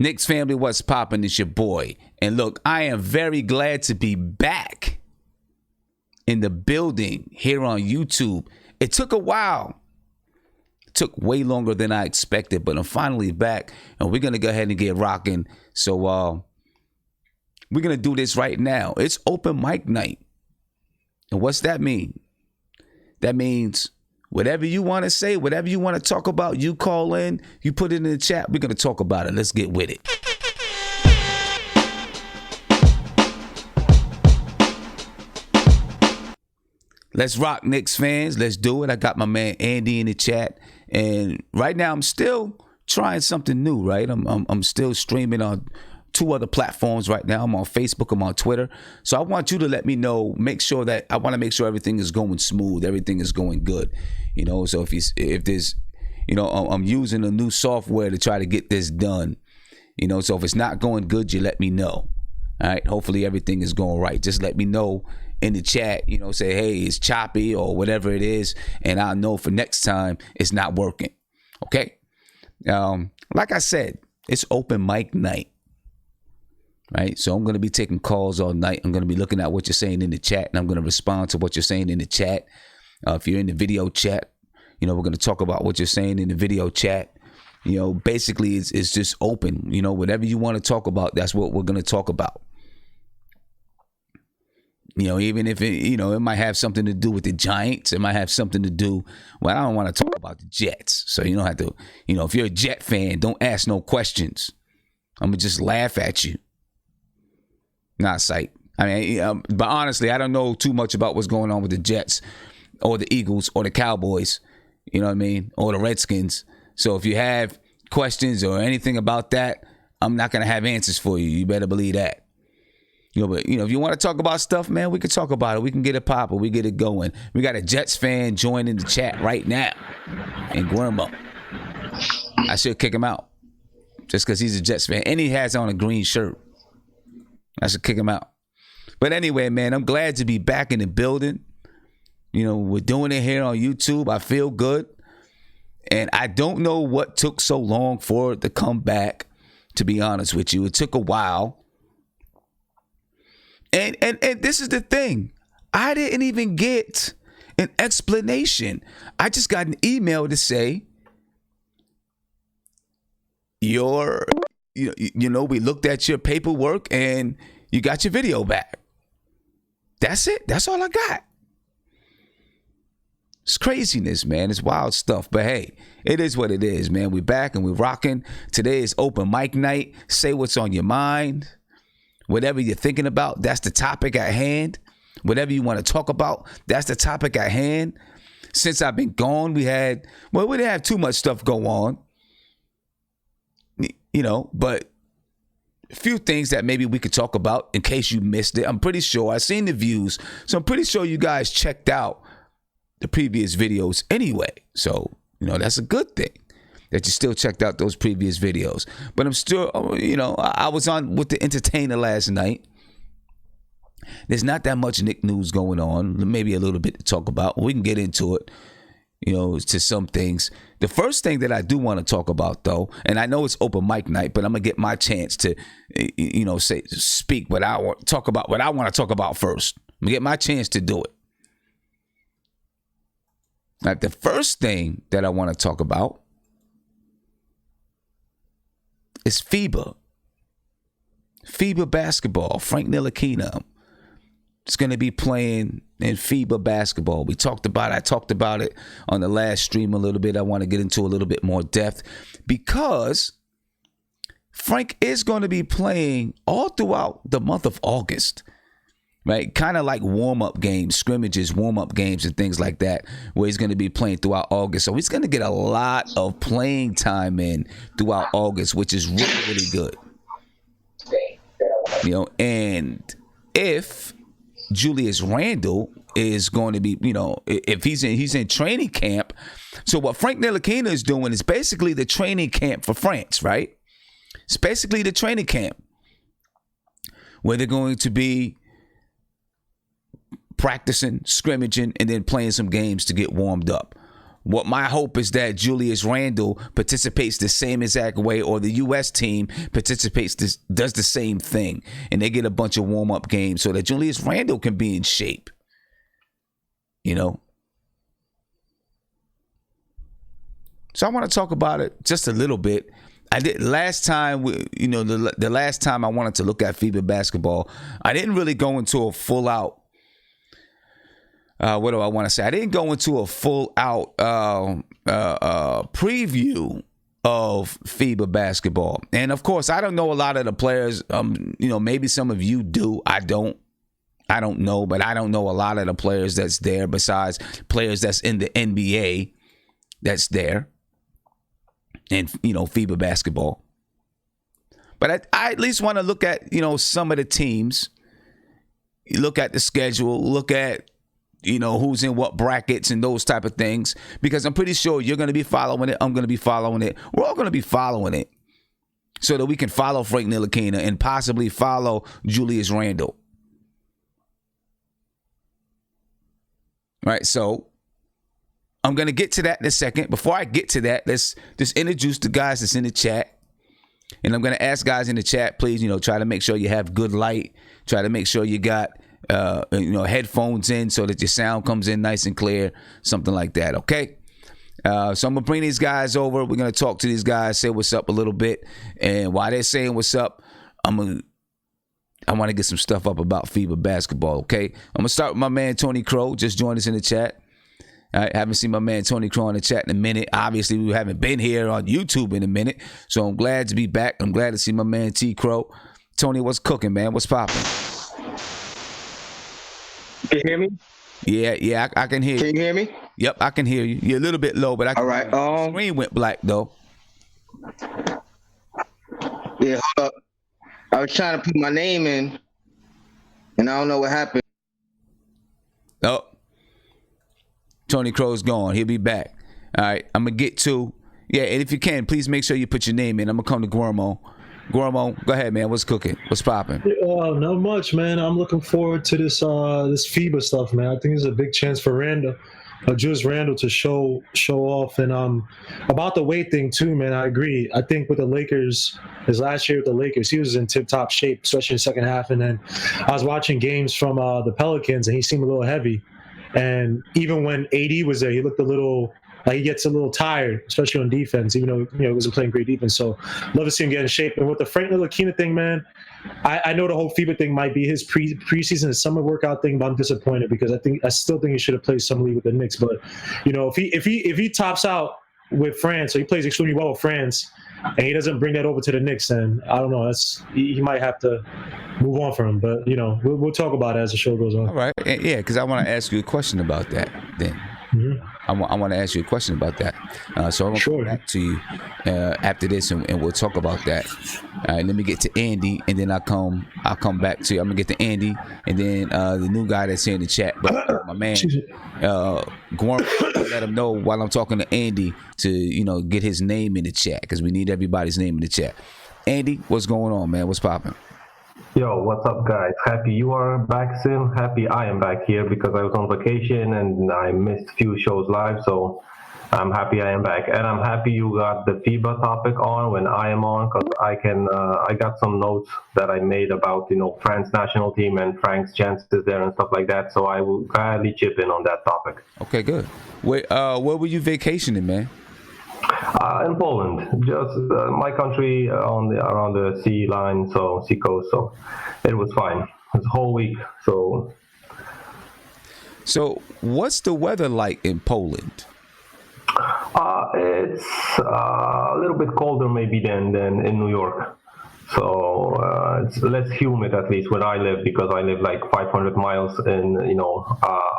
Knicks family, what's poppin'? It's your boy. And look, I am very glad to be back in the building here on YouTube. It took a while. It took way longer than I expected, but I'm finally back, and we're going to go ahead and get rocking. So we're going to do this right now. It's open mic night. And what's that mean? That means whatever you want to say, whatever you want to talk about, you call in, you put it in the chat. We're going to talk about it. Let's get with it. Let's rock, Knicks fans. Let's do it. I got my man Andy in the chat. And right now I'm still trying something new, right? I'm still streaming on 2 other platforms right now. I'm on Facebook, I'm on Twitter. So I want you to let me know, I want to make sure everything is going smooth, everything is going good. You know, so if there's, you know, I'm using a new software to try to get this done. You know, so if it's not going good, you let me know. All right. Hopefully everything is going right. Just let me know in the chat, you know, say, hey, it's choppy or whatever it is. And I'll know for next time it's not working. Okay. Like I said, it's open mic night. Right. So I'm going to be taking calls all night. I'm going to be looking at what you're saying in the chat, and I'm going to respond to what you're saying in the chat. If you're in the video chat, you know, we're going to talk about what you're saying in the video chat. You know, basically it's just open. You know, whatever you want to talk about, that's what we're going to talk about. You know, even if it, you know, it might have something to do with the Giants. It might have something to do. Well, I don't want to talk about the Jets. So you don't have to, you know, if you're a Jet fan, don't ask no questions. I'm going to just laugh at you. Not sight. I mean, but honestly, I don't know too much about what's going on with the Jets or the Eagles or the Cowboys, you know what I mean, or the Redskins. So if you have questions or anything about that, I'm not going to have answers for you. You better believe that. You know, but, you know, if you want to talk about stuff, man, we can talk about it. We can get it popping. We get it going. We got a Jets fan joining the chat right now in Guermo. I should kick him out just because he's a Jets fan. And he has on a green shirt. I should kick him out. But anyway, man, I'm glad to be back in the building. You know, we're doing it here on YouTube. I feel good. And I don't know what took so long for it to come back, to be honest with you. It took a while. And this is the thing. I didn't even get an explanation. I just got an email to say, you know, we looked at your paperwork and you got your video back. That's it. That's all I got. It's craziness, man. It's wild stuff. But hey, it is what it is, man. We're back and we're rocking. Today is open mic night. Say what's on your mind. Whatever you're thinking about, that's the topic at hand. Whatever you want to talk about, that's the topic at hand. Since I've been gone, we didn't have too much stuff go on. You know, but a few things that maybe we could talk about in case you missed it. I'm pretty sure I've seen the views, so I'm pretty sure you guys checked out the previous videos anyway. So, you know, that's a good thing that you still checked out those previous videos. But I'm still, you know, I was on with the entertainer last night. There's not that much Knick news going on. Maybe a little bit to talk about. We can get into it, you know, to some things. The first thing that I do want to talk about, though, and I know it's open mic night, but I'm going to get my chance to, you know, speak what I want to talk about, what I want to talk about first. I'm going to get my chance to do it. Now, the first thing that I want to talk about is FIBA. FIBA basketball. Frank Ntilikina is going to be playing in FIBA basketball. I talked about it on the last stream a little bit. I want to get into a little bit more depth because Frank is going to be playing all throughout the month of August. Right? Kind of like warm-up games, scrimmages, warm-up games and things like that, where he's going to be playing throughout August. So he's going to get a lot of playing time in throughout August, which is really, really good. You know, and if Julius Randle is going to be, you know, if he's in training camp. So what Frank Ntilikina is doing is basically the training camp for France, right? It's basically the training camp where they're going to be practicing, scrimmaging, and then playing some games to get warmed up. what my hope is that Julius Randle participates the same exact way, or the U.S. team does the same thing, and they get a bunch of warm-up games so that Julius Randle can be in shape. You know? So I want to talk about it just a little bit. I did last time, the last time I wanted to look at FIBA basketball, I didn't really go into a full out. What do I want to say? I didn't go into a full out preview of FIBA basketball. And of course, I don't know a lot of the players. Maybe some of you do. I don't know, but I don't know a lot of the players that's there besides players that's in the NBA that's there. And, FIBA basketball. But I at least want to look at, some of the teams. Look at the schedule. Look at, who's in what brackets and those type of things. Because I'm pretty sure you're going to be following it. I'm going to be following it. We're all going to be following it. So that we can follow Frank Ntilikina and possibly follow Julius Randle. Right, so I'm going to get to that in a second. Before I get to that, let's just introduce the guys that's in the chat. And I'm going to ask guys in the chat, please, try to make sure you have good light. Try to make sure you got, headphones in so that your sound comes in nice and clear. Something like that, okay? So I'm going to bring these guys over. We're going to talk to these guys, say what's up a little bit. And while they're saying what's up, I want to get some stuff up about FIBA basketball, okay? I'm going to start with my man, Tony Crow. Just joined us in the chat. I haven't seen my man Tony Crow in the chat in a minute. Obviously, we haven't been here on YouTube in a minute, so I'm glad to be back. I'm glad to see my man T Crow. Tony, what's cooking, man? What's popping? Can you hear me? Yeah, I can hear you. Can you hear me? Yep, I can hear you. You're a little bit low, but I can. All right. The screen went black though. Yeah, hold up. I was trying to put my name in, and I don't know what happened. Oh. Tony Crow's gone. He'll be back. All right. I'm going to get to, and if you can, please make sure you put your name in. I'm going to come to Guermo. Guermo, go ahead, man. What's cooking? What's popping? Not much, man. I'm looking forward to this FIBA stuff, man. I think it's a big chance for Julius Randle to show off. And about the weight thing, too, man, I agree. I think with the Lakers, his last year with the Lakers, he was in tip-top shape, especially in the second half. And then I was watching games from the Pelicans, and he seemed a little heavy. And even when AD was there, he looked a little like he gets a little tired, especially on defense, even though he wasn't playing great defense. So love to see him get in shape. And with the Frank Ntilikina thing, man, I know the whole FIBA thing might be his preseason and summer workout thing, but I'm disappointed because I still think he should have played some league with the Knicks. But if he tops out with France, so he plays extremely well with France, and he doesn't bring that over to the Knicks, then I don't know. He might have to move on from him. But we'll talk about it as the show goes on. All right, yeah, because I want to ask you a question about that. Then I want to ask you a question about that. So I'm gonna come back to you after this, and we'll talk about that. All right, let me get to Andy, and then I'll come back to you. I'm gonna get to Andy, and then the new guy that's here in the chat, but my man. Gorm, let him know while I'm talking to Andy to get his name in the chat because we need everybody's name in the chat. Andy, what's going on, man? What's popping? Yo, what's up, guys? Happy you are back, Sim. Happy I am back here because I was on vacation and I missed a few shows live. So I'm happy I am back, and I'm happy you got the FIBA topic on when I am on because I got some notes that I made about France national team and Frank's chances there and stuff like that. So I will gladly chip in on that topic. Okay, good. Where were you vacationing, man? In Poland, just my country around the sea line, so sea coast. So it was fine. It was a whole week. So what's the weather like in Poland? It's a little bit colder maybe than in New York. So it's less humid, at least where I live, because I live like 500 miles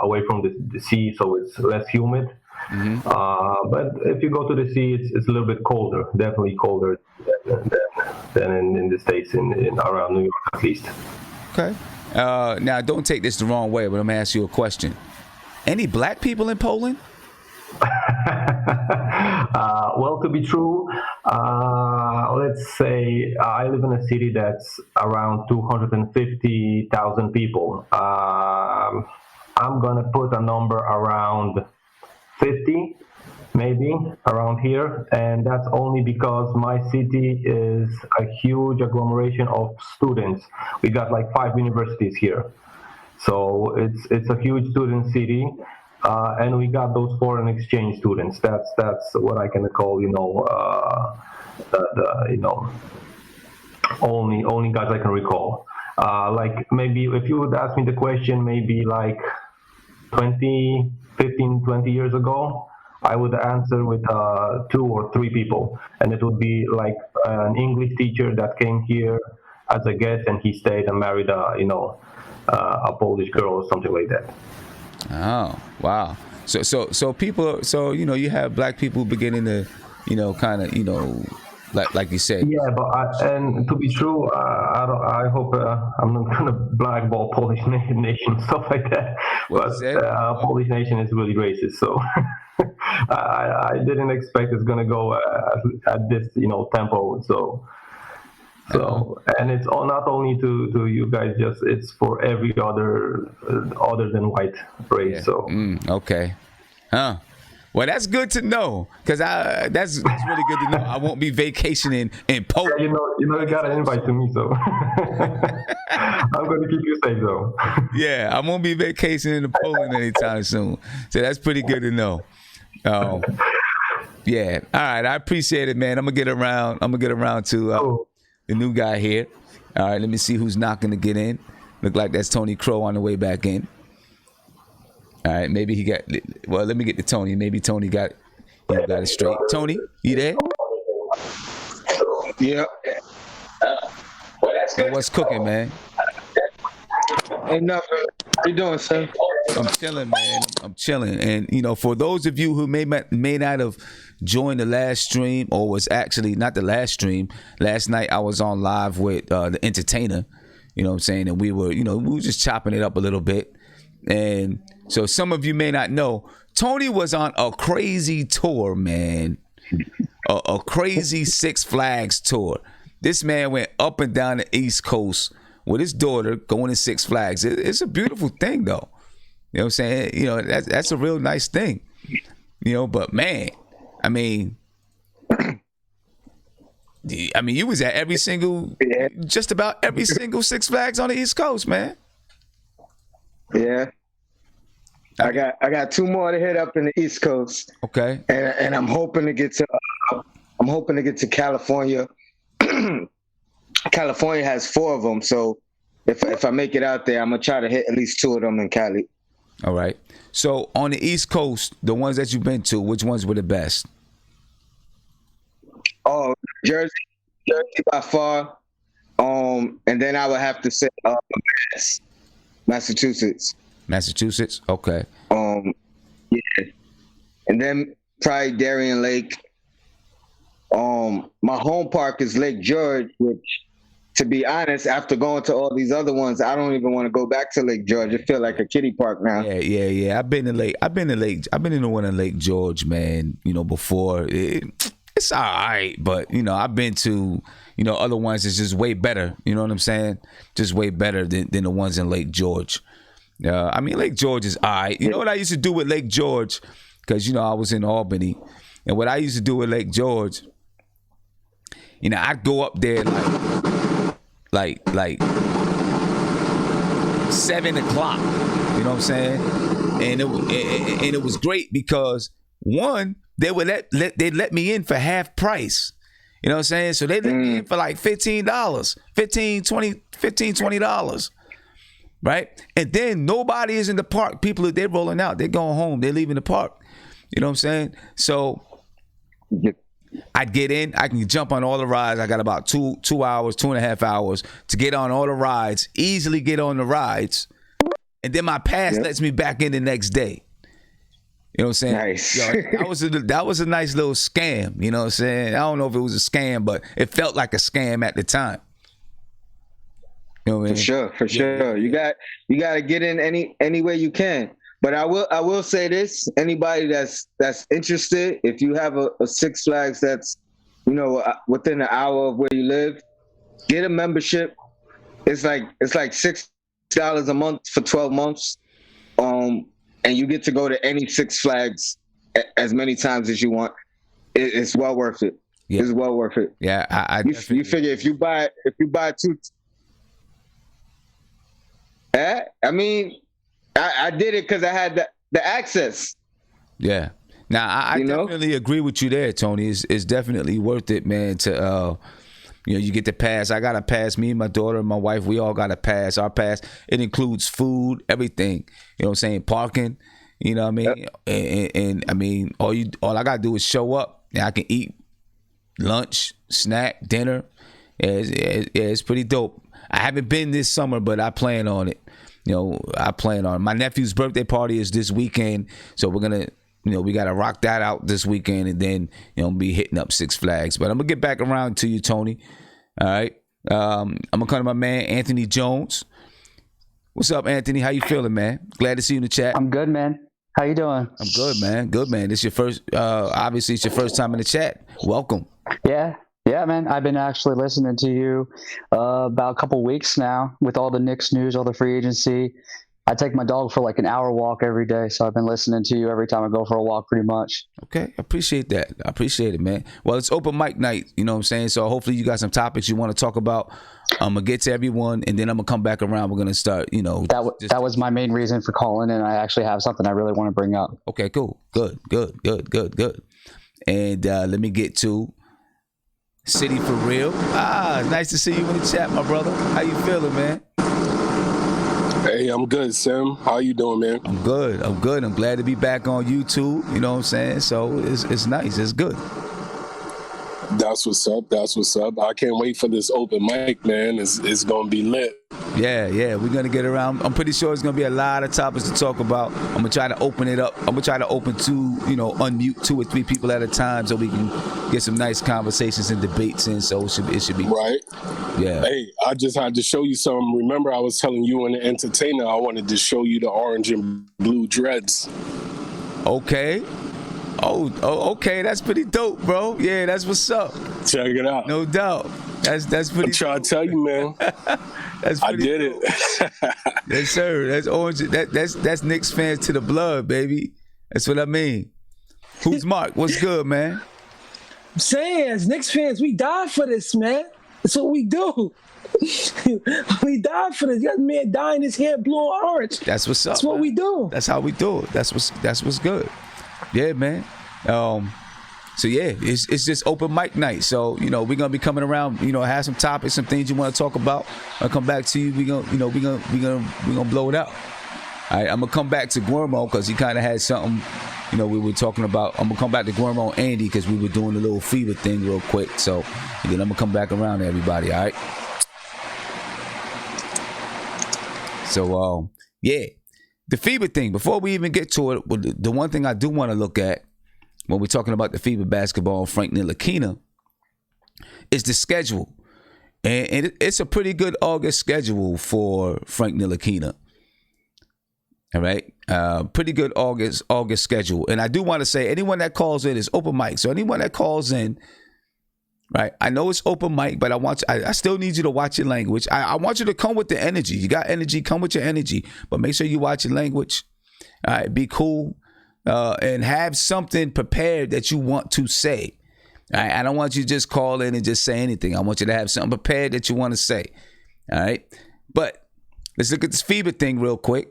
away from the sea, so it's less humid. Mm-hmm. But if you go to the sea, it's a little bit colder, definitely colder than in the States, in around New York at least. Okay. Now, don't take this the wrong way, but I'm going to ask you a question. Any black people in Poland? Well, to be true, let's say I live in a city that's around 250,000 people. I'm going to put a number around 50. maybe around here, and that's only because my city is a huge agglomeration of students. We got like 5 universities here, so it's a huge student city, and we got those foreign exchange students. That's what I can call, only guys I can recall. Like maybe if you would ask me the question, maybe like 15, 20 years ago, I would answer with 2 or 3 people, and it would be like an English teacher that came here as a guest, and he stayed and married a Polish girl or something like that. Oh, wow. So people, you have black people beginning to, kind of, like you said. Yeah, but and to be true, I hope I'm not gonna blackball Polish nation stuff like that. What But Polish nation is really racist, so I didn't expect it's gonna go at this tempo. So and it's not only to you guys, just it's for every other than white race. Yeah. So Okay, huh? Well, that's good to know, because that's really good to know. I won't be vacationing in Poland. You got an invite to me, so I'm going to keep you safe, though. Yeah, I won't be vacationing in Poland anytime soon. So that's pretty good to know. Yeah. All right. I appreciate it, man. I'm gonna get around to the new guy here. All right. Let me see who's knocking to get in. Look like that's Tony Crow on the way back in. All right. Maybe he got. Well, let me get to Tony. Maybe Tony got it straight. Tony, you there? Yeah. So what's cooking, man? Ain't nothing. What you doing, son? I'm chilling, man. I'm chilling. And, for those of you who may not have joined the last stream, or was actually not the last stream, last night I was on live with the entertainer, you know what I'm saying? And we were just chopping it up a little bit. And so some of you may not know, Tony was on a crazy tour, man. A crazy Six Flags tour. This man went up and down the East Coast with his daughter going to Six Flags. It's a beautiful thing, though. You know what I'm saying? That's a real nice thing. But man, I mean, you was at just about every single Six Flags on the East Coast, man. Yeah. I got 2 more to hit up in the East Coast. Okay. And I'm hoping to get to California. California has 4 of them, so if I make it out there, I'm gonna try to hit at least 2 of them in Cali. All right. So on the East Coast, the ones that you've been to, which ones were the best? Oh, Jersey by far. And then I would have to say Massachusetts. Massachusetts. Okay. Yeah. And then probably Darien Lake. My home park is Lake George, which, to be honest, after going to all these other ones, I don't even want to go back to Lake George. It feels like a kiddie park now. Yeah. I've been in the one in Lake George, man. Before it's all right, but I've been to other ones that's just way better. You know what I'm saying? Just way better than the ones in Lake George. Lake George is all right. You know what I used to do with Lake George? Because I was in Albany, and what I used to do with Lake George, I'd go up there like 7 o'clock. You know what I'm saying? And it was great because, one, they they'd let me in for half price. You know what I'm saying? So they let me in for like $15, $20, right? And then nobody is in the park. People, they're rolling out. They're going home. They're leaving the park. You know what I'm saying? So I'd get in. I can jump on all the rides. I got about 2 hours, 2.5 hours to get on all the rides, easily get on the rides. And then my pass lets me back in the next day. You know what I'm saying? Nice. That was a nice little scam. You know what I'm saying? I don't know if it was a scam, but it felt like a scam at the time. You know what I mean? For sure. You got to get in any way you can. But I will say this: anybody that's interested, if you have a Six Flags that's within an hour of where you live, get a membership. It's like $6 a month for 12 months, and you get to go to any Six Flags as many times as you want, it's well worth it. Yeah. It's well worth it. Yeah, You figure if you buy two. I mean, I did it because I had the access. Yeah. Now I definitely agree with you there, Tony. It's definitely worth it, man. To you get the pass. I got a pass. Me and my daughter and my wife, we all got a pass. Our pass, it includes food, everything. You know what I'm saying? Parking. You know what I mean? Yep. And I mean, all I gotta do is show up, and I can eat lunch, snack, dinner. It's pretty dope. I haven't been this summer, but I plan on it. I plan on it. My nephew's birthday party is this weekend, so we're gonna, we gotta rock that out this weekend, and then be hitting up Six Flags. But I'm gonna get back around to you, Tony. All right. I'm gonna come to my man Anthony Jones. What's up, Anthony? How you feeling, man? Glad to see you in the chat. I'm good, man. How you doing? I'm good, man. Good, man. This your first. Obviously, it's your first time in the chat. Welcome. Yeah, man. I've been actually listening to you about a couple weeks now with all the Knicks news, all the free agency. I take my dog for like an hour walk every day, so I've been listening to you every time I go for a walk pretty much. Okay, I appreciate that. I appreciate it, man. Well, it's open mic night, you know what I'm saying? So hopefully you got some topics you want to talk about. I'm going to get to everyone, and then I'm going to come back around. We're going to start, That was my main reason for calling, and I actually have something I really want to bring up. Okay, cool. Good. And let me get to City for Real. Nice to see you in the chat, my brother. How you feeling, man? Hey, I'm good, Sim. How you doing, man? I'm good. I'm glad to be back on YouTube. You know what I'm saying? So it's nice. It's good. That's what's up. I can't wait for this open mic, man. It's gonna be lit. Yeah, we're gonna get around. I'm pretty sure it's gonna be a lot of topics to talk about. I'm gonna try to open it up. I'm gonna try to unmute 2 or 3 people at a time so we can get some nice conversations and debates in. So it should be right. Yeah. Hey, I just had to show you some. Remember, I was telling you in the entertainer, I wanted to show you the orange and blue dreads. Okay. Oh, okay. That's pretty dope, bro. Yeah, that's what's up. Check it out. No doubt. That's pretty. I'm trying to tell you, man. I did it. Yes, sir. That's orange. That's Knicks fans to the blood, baby. That's what I mean. Who's Mark? What's good, man? I'm saying, as Knicks fans, we die for this, man. That's what we do. We die for this. You got a man dyeing his hair blue and orange. That's what's up. That's what we do. That's how we do it. That's what's good. Yeah, man. So yeah, it's just open mic night. So we're gonna be coming around. Have some topics, some things you want to talk about. I'll come back to you. We gonna blow it out. All right, I'm gonna come back to Guillermo because he kind of had something. We were talking about. I'm gonna come back to Guillermo and Andy because we were doing a little FIBA thing real quick. So and then I'm gonna come back around to everybody. All right. So yeah. The FIBA thing, before we even get to it, the one thing I do want to look at when we're talking about the FIBA basketball, Frank Ntilikina, is the schedule. And it's a pretty good August schedule for Frank Ntilikina. All right? Pretty good August schedule. And I do want to say, anyone that calls in is open mic. So anyone that calls in, right? I know it's open mic, but I still need you to watch your language. I want you to come with the energy. You got energy, come with your energy, but make sure you watch your language. All right, be cool, and have something prepared that you want to say. All right, I don't want you to just call in and just say anything. I want you to have something prepared that you want to say. All right, but let's look at this FIBA thing real quick.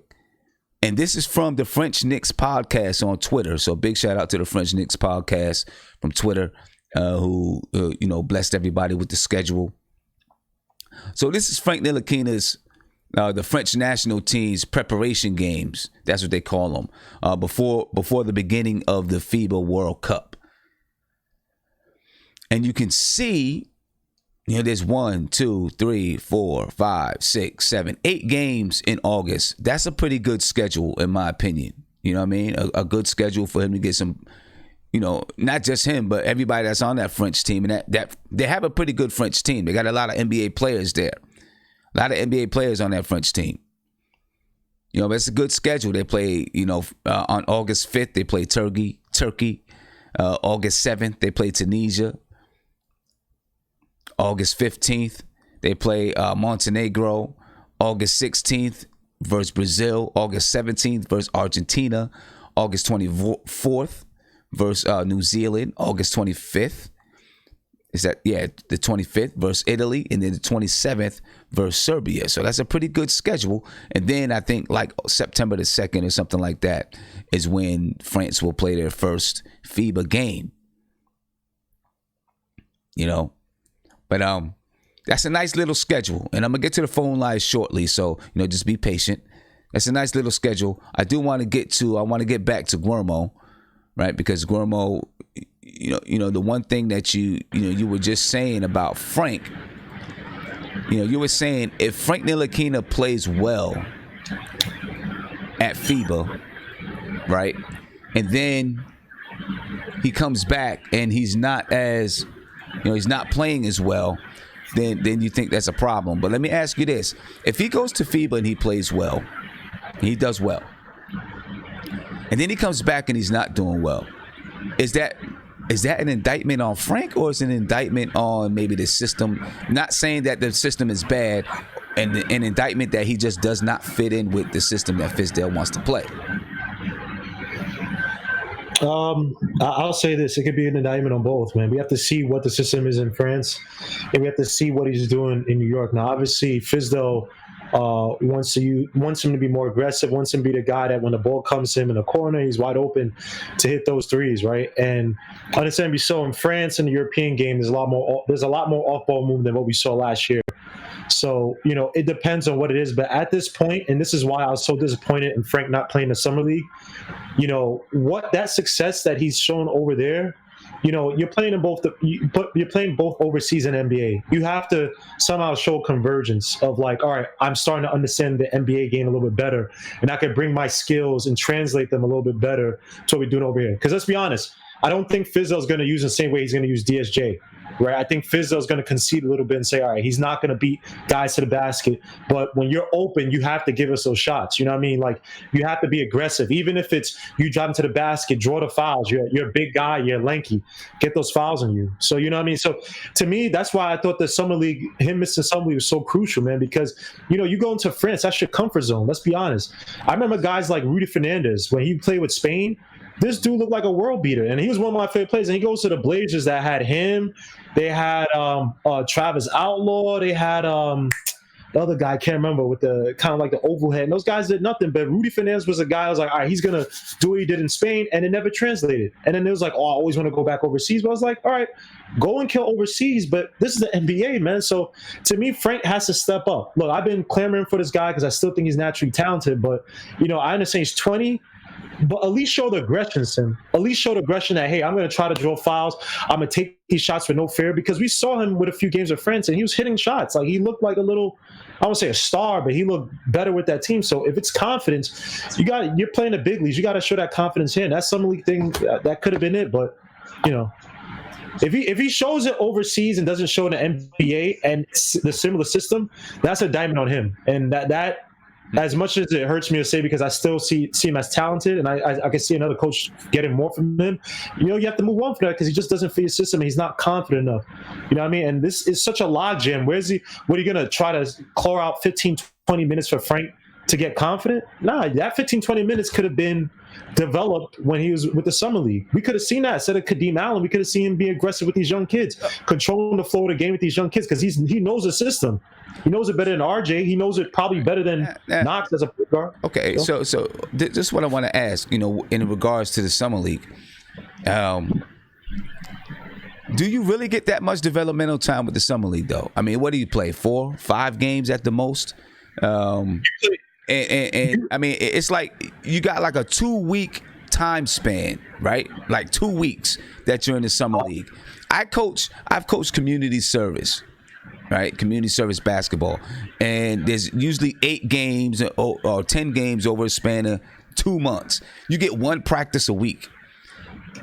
And this is from the French Knicks podcast on Twitter. So big shout out to the French Knicks podcast from Twitter. Who blessed everybody with the schedule. So this is Frank Ntilikina's the French national team's preparation games. That's what they call them before the beginning of the FIBA World Cup. And you can see, there's 1, 2, 3, 4, 5, 6, 7, 8 games in August. That's a pretty good schedule, in my opinion. You know what I mean? A good schedule for him to get some. Not just him, but everybody that's on that French team. And that they have a pretty good French team. They got a lot of NBA players there. A lot of NBA players on that French team. But it's a good schedule. They play, on August 5th, they play Turkey. August 7th, they play Tunisia. August 15th, they play Montenegro. August 16th versus Brazil. August 17th versus Argentina. August 24th versus New Zealand, August 25th. Is that, yeah, the 25th versus Italy, and then the 27th versus Serbia. So that's a pretty good schedule. And then I think like September the 2nd or something like that is when France will play their first FIBA game. You know, but that's a nice little schedule. And I'm going to get to the phone lines shortly. So, you know, just be patient. That's a nice little schedule. I want to get back to Guermo, right? Because Guermo, you know, the one thing that you were just saying about Frank, you know, you were saying if Frank Ntilikina plays well at FIBA, right, and then he comes back and he's not playing as well, then you think that's a problem. But let me ask you this: if he goes to FIBA and he plays well, he does well, and then he comes back and he's not doing well, is that an indictment on Frank, or is it an indictment on maybe the system? Not saying that the system is bad, and an indictment that he just does not fit in with the system that Fizdale wants to play. I'll say this: it could be an indictment on both, man. We have to see what the system is in France, and we have to see what he's doing in New York. Now, obviously, Fizdale wants him to be more aggressive, wants him to be the guy that when the ball comes to him in the corner, he's wide open to hit those threes, right? And understand, we saw in France in the European game, there's a lot more off-ball movement than what we saw last year. So, you know, it depends on what it is. But at this point, and this is why I was so disappointed in Frank not playing the Summer League, you know, what that success that he's shown over there, you know, you're playing both overseas and NBA. You have to somehow show convergence of like, all right, I'm starting to understand the NBA game a little bit better, and I can bring my skills and translate them a little bit better to what we're doing over here. Because let's be honest, I don't think Fizdale's going to use the same way he's going to use DSJ, right? I think Fizdale's going to concede a little bit and say, all right, he's not going to beat guys to the basket, but when you're open, you have to give us those shots. You know what I mean? Like, you have to be aggressive. Even if it's you driving to the basket, draw the fouls. You're a big guy, you're lanky. Get those fouls on you. So, you know what I mean? So, to me, that's why I thought the Summer League, him missing Summer League was so crucial, man, because, you know, you go into France, that's your comfort zone. Let's be honest. I remember guys like Rudy Fernandez, when he played with Spain, this dude looked like a world beater, and he was one of my favorite players. And he goes to the Blazers that had him. They had Travis Outlaw. They had the other guy, I can't remember, with the kind of like the oval head. And those guys did nothing. But Rudy Fernandez was a guy I was like, all right, he's going to do what he did in Spain, and it never translated. And then it was like, oh, I always want to go back overseas. But I was like, all right, go and kill overseas. But this is the NBA, man. So to me, Frank has to step up. Look, I've been clamoring for this guy because I still think he's naturally talented. But, you know, I understand he's 20. But at least show the aggression, Sim. At least show the aggression that, hey, I'm going to try to draw fouls. I'm going to take these shots with no fear, because we saw him with a few games of France, and he was hitting shots. Like, he looked like a little, I won't say a star, but he looked better with that team. So if it's confidence, you're playing the big leagues. You got to show that confidence here. And that Summer League thing, that could have been it. But, you know, if he shows it overseas and doesn't show in the NBA and the similar system, that's a diamond on him. And that as much as it hurts me to say, because I still see him as talented, and I can see another coach getting more from him, you know, you have to move on from that, because he just doesn't fit your system and he's not confident enough. You know what I mean? And this is such a logjam. What are you going to try to claw out 15, 20 minutes for Frank to get confident? Nah, that 15, 20 minutes could have been developed when he was with the Summer League. We could have seen that instead of Kadeem Allen. We could have seen him be aggressive with these young kids, controlling the flow of the game with these young kids, because he knows the system. He knows it better than RJ. He knows it probably better than Knox as a point guard. Okay, so this is what I want to ask, you know, in regards to the Summer League. Do you really get that much developmental time with the Summer League, though? I mean, what do you play, 4, 5 games at the most? And I mean, it's like you got like a 2-week time span, right? Like 2 weeks that you're in the Summer League. I've coached community service, right? Community service basketball. And there's usually 8 games or 10 games over a span of 2 months. You get 1 practice a week.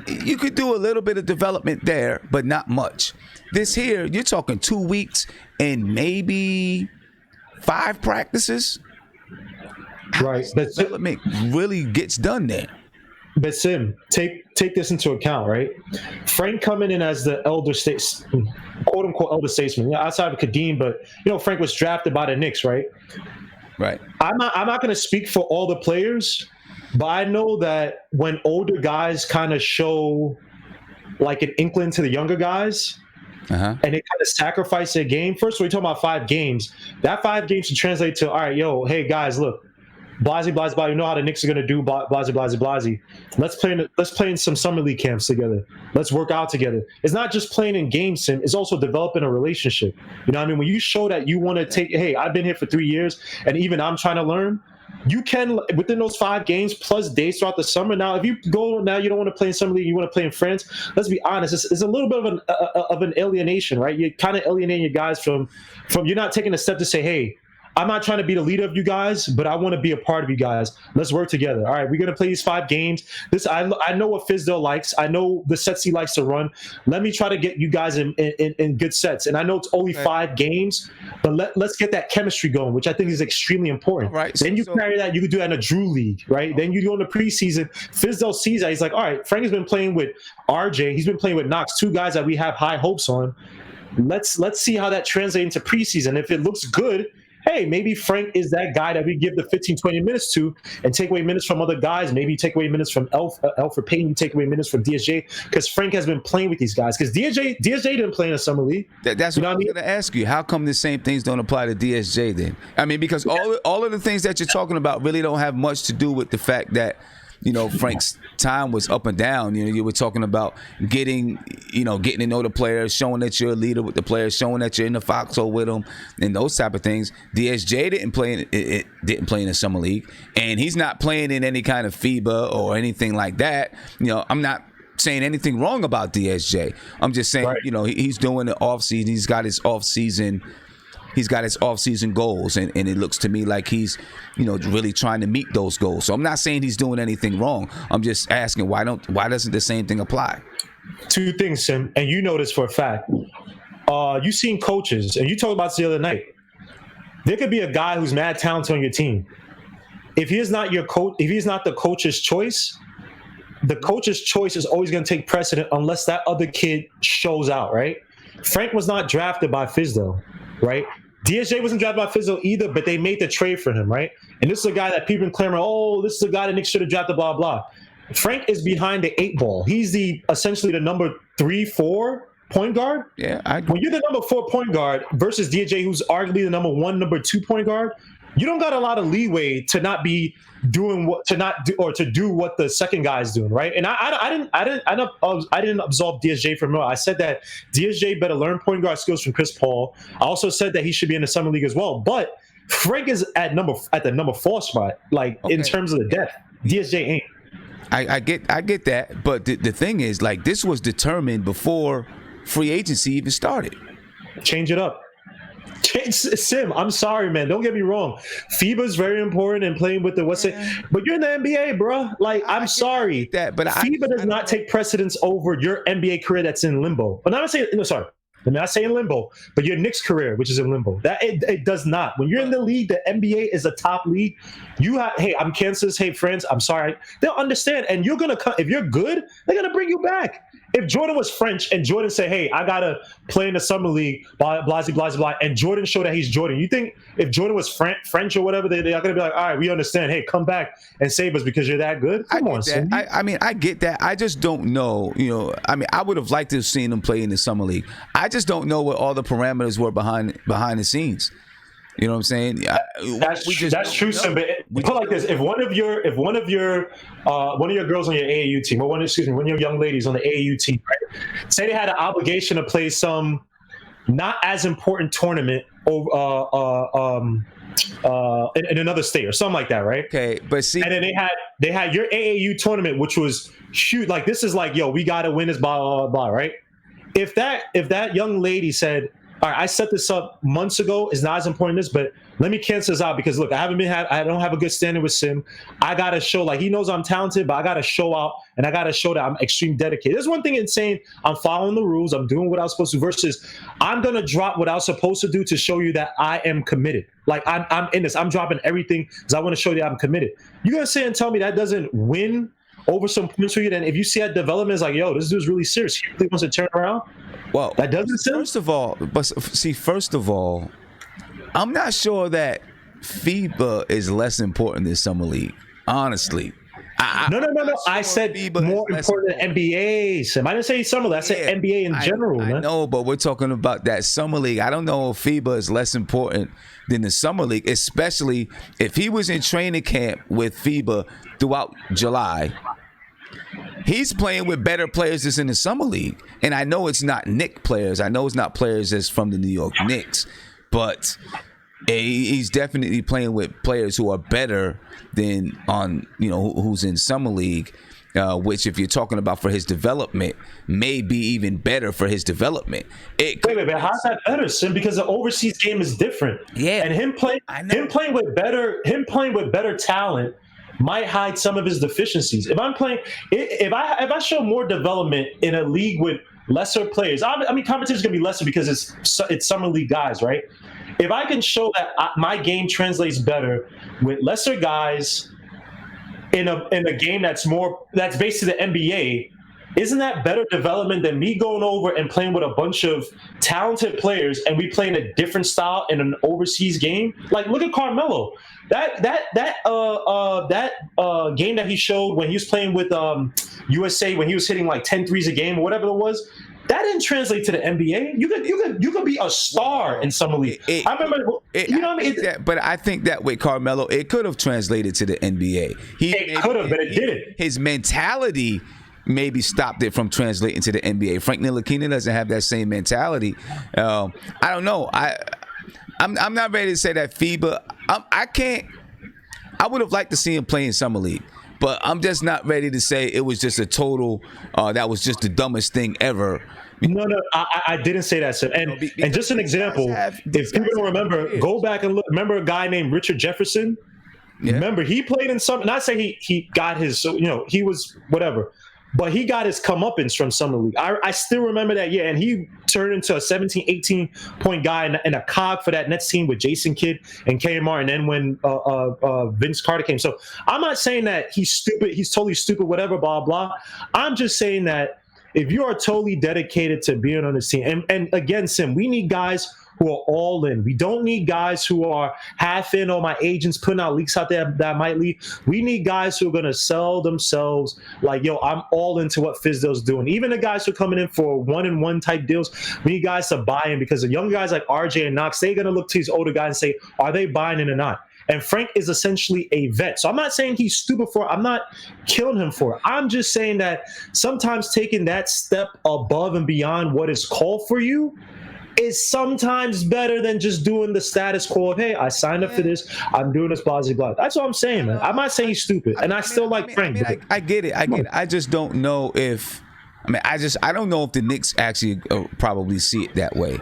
You could do a little bit of development there, but not much. This here, you're talking 2 weeks and maybe 5 practices. Right. But development really gets done there. But Sim, take this into account, right? Frank coming in as the quote unquote elder statesman, outside of Kadeem, but you know, Frank was drafted by the Knicks, right? Right. I'm not going to speak for all the players, But I know that when older guys kind of show like an inkling to the younger guys, and they kind of sacrifice their game. First, we're talking about 5 games. That 5 games should translate to, all right, yo, hey guys, look, blasey, blasey, blasey. You know how the Knicks are gonna do, blasey, blasey, blasey. Let's play in some summer league camps together. Let's work out together. It's not just playing in games, Sim. It's also developing a relationship. You know what I mean? When you show that you want to take, hey, I've been here for 3 years, and even I'm trying to learn. You can, within those 5 games plus days throughout the summer. Now, if you go now, you don't want to play in summer league, you want to play in France. Let's be honest, it's a little bit of an alienation, right? You're kind of alienating your guys from. You're not taking a step to say, hey, I'm not trying to be the leader of you guys, but I want to be a part of you guys. Let's work together. All right, we're gonna play these 5 games. I know what Fizdale likes. I know the sets he likes to run. Let me try to get you guys in good sets. And I know it's only 5 games, but let's get that chemistry going, which I think is extremely important. Right. Then you carry that. You could do that in a Drew league, right? Then you go in the preseason. Fizdale sees that. He's like, all right, Frank has been playing with RJ. He's been playing with Knox, 2 guys that we have high hopes on. Let's see how that translates into preseason. If it looks good, hey, maybe Frank is that guy that we give the 15, 20 minutes to and take away minutes from other guys. Maybe take away minutes from Elfrid Payton, take away minutes from DSJ, because Frank has been playing with these guys. Because DSJ didn't play in the summer league. That's what I was going to ask you. How come the same things don't apply to DSJ then? I mean, because all of the things that you're talking about really don't have much to do with the fact that, you know, Frank's time was up and down. You know, you were talking about getting to know the players, showing that you're a leader with the players, showing that you're in the foxhole with them, and those type of things. DSJ didn't play in the summer league, and he's not playing in any kind of FIBA or anything like that. You know, I'm not saying anything wrong about DSJ. I'm just saying, right, you know, he's doing the off season. He's got his off season goals, and it looks to me like he's, you know, really trying to meet those goals. So I'm not saying he's doing anything wrong. I'm just asking why doesn't the same thing apply? 2 things, Sim, and you know this for a fact. You've seen coaches, and you talked about this the other night. There could be a guy who's mad talented on your team. If he is not your coach, if he's not the coach's choice, the coach's choice is always going to take precedent unless that other kid shows out, right? Frank was not drafted by Fizdale, right? DSJ wasn't drafted by Fizdale either, but they made the trade for him, right? And this is a guy that people been clamoring, oh, this is a guy that Knicks should have drafted, blah, blah. Frank is behind the 8 ball. He's essentially the number 3-4 point guard. Yeah, when you're the number 4 point guard versus DSJ, who's arguably the number 1, number 2 point guard, you don't got a lot of leeway to not be doing to do what the second guy is doing, right? And I didn't absolve DSJ from it. I said that DSJ better learn point guard skills from Chris Paul. I also said that he should be in the summer league as well. But Frank is at the number 4 spot, like in terms of the depth. DSJ ain't. I get that, but the thing is, like, this was determined before free agency even started. Change it up. Sim, I'm sorry, man. Don't get me wrong. FIBA is very important and playing with but you're in the NBA, bro. Like, I'm sorry. FIBA does not take precedence over your NBA career that's in limbo. But I'm not saying limbo, but your Knicks career, which is in limbo. That it does not. When you're in the league, the NBA is a top league. You have, hey, I'm Kansas. Hey, friends, I'm sorry. They'll understand, and you're gonna come. If you're good, they're gonna bring you back. If Jordan was French and Jordan said, hey, I gotta play in the summer league, blah blah blah blah, and Jordan showed that he's Jordan, you think if Jordan was French or whatever, they're gonna be like, all right, we understand. Hey, come back and save us because you're that good. Come on, Cindy. I mean, I get that. I just don't know. You know, I mean, I would have liked to have seen him play in the summer league. I just don't know what all the parameters were behind the scenes. You know what I'm saying? That's true, Sim. But put like this: if one of your girls on your AAU team, or one of your young ladies on the AAU team, right? Say they had an obligation to play some not as important tournament in another state or something like that, right? Okay, but see, and then they had your AAU tournament, which was huge. Like, this is like, yo, we got to win this, blah blah blah, right? If that young lady said, all right, I set this up months ago, it's not as important as this, but let me cancel this out because, look, I don't have a good standing with Sim. I got to show, like, he knows I'm talented, but I got to show out, and I got to show that I'm extremely dedicated. There's one thing in saying I'm following the rules, I'm doing what I was supposed to, versus I'm going to drop what I was supposed to do to show you that I am committed. Like, I'm in this. I'm dropping everything because I want to show you that I'm committed. You're going to say and tell me that doesn't win over some points for you, then if you see that development, it's like, yo, this dude's really serious. He really wants to turn around. Well, that doesn't first of all, I'm not sure that FIBA is less important than Summer League. Honestly, No. I said FIBA more important than NBA, Sim. I didn't say summer league. I said NBA in general, man. I know, but we're talking about that summer league. I don't know if FIBA is less important than the summer league, especially if he was in training camp with FIBA throughout July. He's playing with better players that's in the summer league. And I know it's not Knicks players. I know it's not players that's from the New York Knicks. But he's definitely playing with players who are better than who's in summer league, which if you're talking about for his development, may be even better for his development. Wait, how's that better, Sim? Because the overseas game is different. Yeah, and him playing with better talent might hide some of his deficiencies. If I show more development in a league with lesser players, I mean competition's gonna be lesser because it's summer league guys, right? If I can show that my game translates better with lesser guys in a game that's based to the NBA, isn't that better development than me going over and playing with a bunch of talented players and we playing a different style in an overseas game? Like, look at Carmelo. That game that he showed when he was playing with USA, when he was hitting like 10 threes a game or whatever it was, that didn't translate to the NBA. You could be a star in summer league. I remember, you know what I mean? But I think that with Carmelo, it could have translated to the NBA. It could have, but it didn't. His mentality maybe stopped it from translating to the NBA. Frank Ntilikina doesn't have that same mentality. I don't know. I'm not ready to say that FIBA. I would have liked to see him play in summer league, but I'm just not ready to say it was just a total. That was just the dumbest thing ever. No, I didn't say that, sir. And just an example, if people don't remember, go back and look. Remember a guy named Richard Jefferson? Yeah. Remember, he played in some. Not saying he got his. He was whatever. But he got his comeuppance from summer league. I still remember that year, and he turned into a 17, 18-point guy and a cog for that Nets team with Jason Kidd and KMR, and then when Vince Carter came. So I'm not saying that he's stupid, he's totally stupid, whatever, blah, blah. I'm just saying that if you are totally dedicated to being on this team, and again, Sim, we need guys who are all in. We don't need guys who are half in, or my agent's putting out leaks out there that might leave. We need guys who are going to sell themselves like, yo, I'm all into what Fizdale's doing. Even the guys who are coming in for one-and-one type deals, we need guys to buy in, because the young guys like RJ and Knox, they're going to look to these older guys and say, are they buying in or not? And Frank is essentially a vet. So I'm not saying he's stupid for it. I'm not killing him for it. I'm just saying that sometimes taking that step above and beyond what is called for you is sometimes better than just doing the status quo of, hey, I signed up for this, I'm doing this, blah, blah, blah. That's what I'm saying, man. I'm not saying he's stupid, and I still like Frank. I get it. I just don't know if, I don't know if the Knicks actually probably see it that way.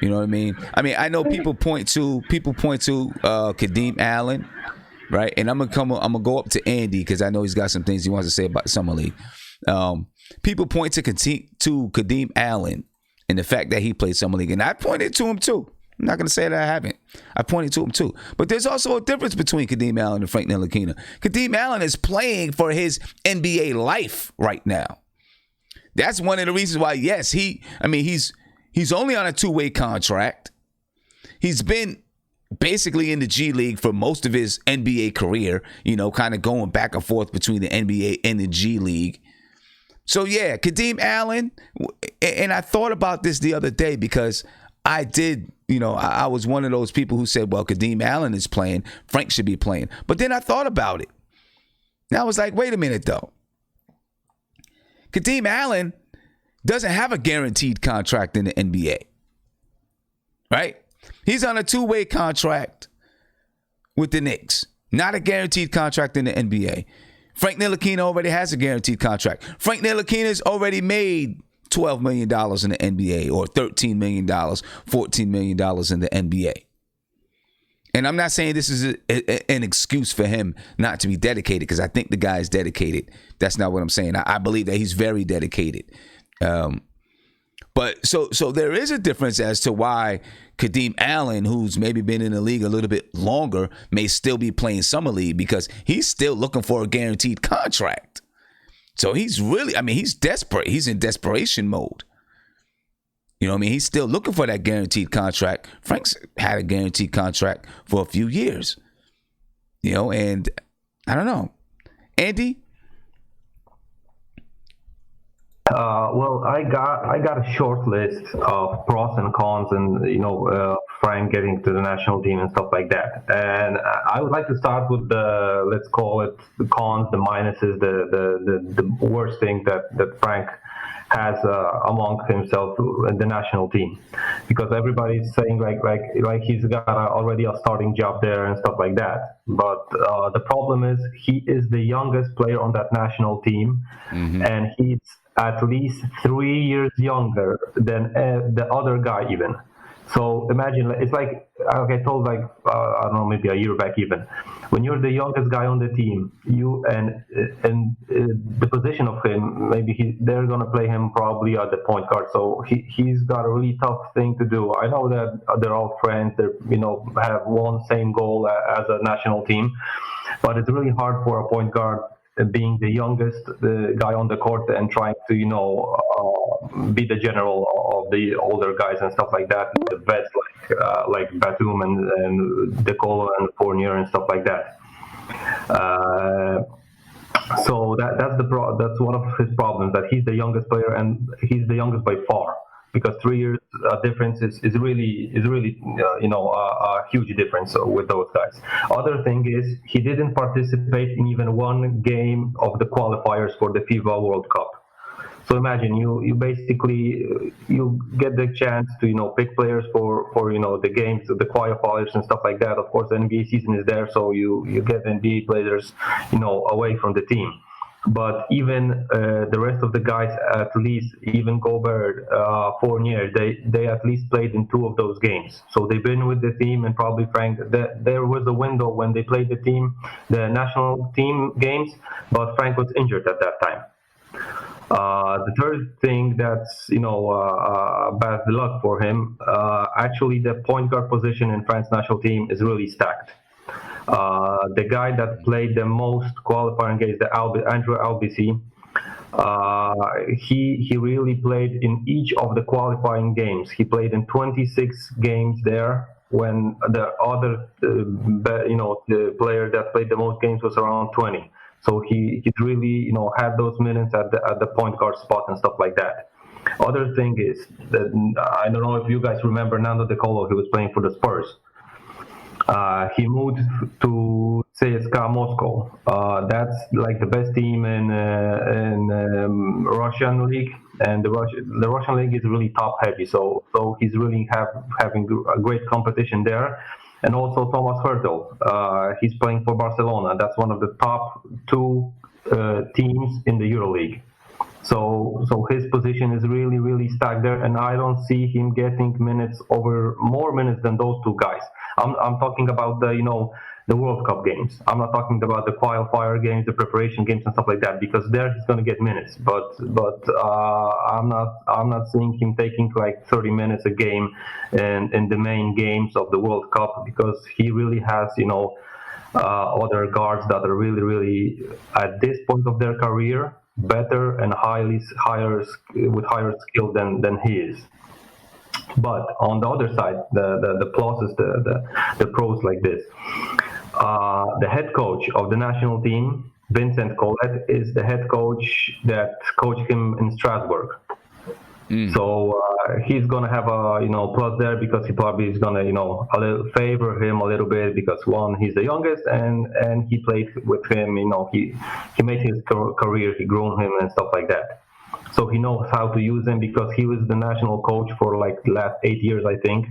You know what I mean? I know people point to Kadeem Allen, right? And I'm gonna go up to Andy because I know he's got some things he wants to say about summer league. People point to Kadeem Allen and the fact that he played summer league, and I pointed to him too. I'm not going to say that I haven't. I pointed to him too. But there's also a difference between Kadeem Allen and Frank Ntilikina. Kadeem Allen is playing for his NBA life right now. That's one of the reasons why, yes, he's only on a 2-way contract. He's been basically in the G League for most of his NBA career, kind of going back and forth between the NBA and the G League. So, yeah, Kadeem Allen, and I thought about this the other day because I did, I was one of those people who said, well, Kadeem Allen is playing, Frank should be playing. But then I thought about it. And I was like, wait a minute, though. Kadeem Allen doesn't have a guaranteed contract in the NBA, right? He's on a 2-way contract with the Knicks, not a guaranteed contract in the NBA. Frank Ntilikina already has a guaranteed contract. Frank Ntilikina's already made $12 million in the NBA, or $13 million, $14 million in the NBA. And I'm not saying this is an excuse for him not to be dedicated, because I think the guy is dedicated. That's not what I'm saying. I believe that he's very dedicated. But so there is a difference as to why Kadeem Allen, who's maybe been in the league a little bit longer, may still be playing summer league, because he's still looking for a guaranteed contract. So he's really, he's desperate. He's in desperation mode. He's still looking for that guaranteed contract. Frank's had a guaranteed contract for a few years. And I don't know. Andy, Well, I got a short list of pros and cons, and Frank getting to the national team and stuff like that. And I would like to start with the, let's call it, the cons, the minuses, the worst thing that Frank has among himself in the national team, because everybody's saying like he's got already a starting job there and stuff like that. But the problem is he is the youngest player on that national team, and he's at least 3 years younger than the other guy even. So imagine, it's like I told, like I don't know, maybe a year back even, when you're the youngest guy on the team, you and the position of him, maybe they're gonna play him probably at the point guard. So he's got a really tough thing to do. I know that they're all friends, they have one same goal as a national team, but it's really hard for a point guard being the youngest guy on the court and trying to be the general of the older guys and stuff like that, the vets like Batum and DeColo and Fournier and stuff like that. So that's one of his problems, that he's the youngest player, and he's the youngest by far, because 3 years difference is really a huge difference with those guys. Other thing is he didn't participate in even one game of the qualifiers for the FIBA World Cup. So imagine you basically you get the chance to pick players for the games, the qualifiers and stuff like that. Of course, the NBA season is there, so you get NBA players away from the team. But even the rest of the guys, at least even Gobert, Fournier, they at least played in 2 of those games. So they've been with the team, and probably Frank, there was a window when they played the national team games, but Frank was injured at that time. The third thing that's bad luck for him. Actually, the point guard position in France national team is really stacked. The guy that played the most qualifying games, Andrew Albisi, he really played in each of the qualifying games. He played in 26 games there, when the other the player that played the most games was around 20. So he really had those minutes at the point guard spot and stuff like that. Other thing is that I don't know if you guys remember Nando De Colo. He was playing for the Spurs. He moved to CSKA Moscow. That's like the best team in Russian league, and the Russian league is really top heavy. So he's really having a great competition there. And also Thomas Hurtel, he's playing for Barcelona. That's one of the top 2 teams in the EuroLeague. So his position is really, really stacked there, and I don't see him getting more minutes than those 2 guys. I'm talking about the World Cup games. I'm not talking about the qualifier games, the preparation games and stuff like that, because there he's going to get minutes. But I'm not seeing him taking like 30 minutes a game in the main games of the World Cup, because he really has other guards that are really, really at this point of their career better and higher skill than he is. But on the other side, the pluses, the pros like this. The head coach of the national team, Vincent Collet, is the head coach that coached him in Strasbourg. So he's gonna have a plus there, because he probably is gonna favor him a little bit, because one, he's the youngest, and he played with him. He made his career, he grown him and stuff like that. So he knows how to use him, because he was the national coach for like the last 8 years, I think.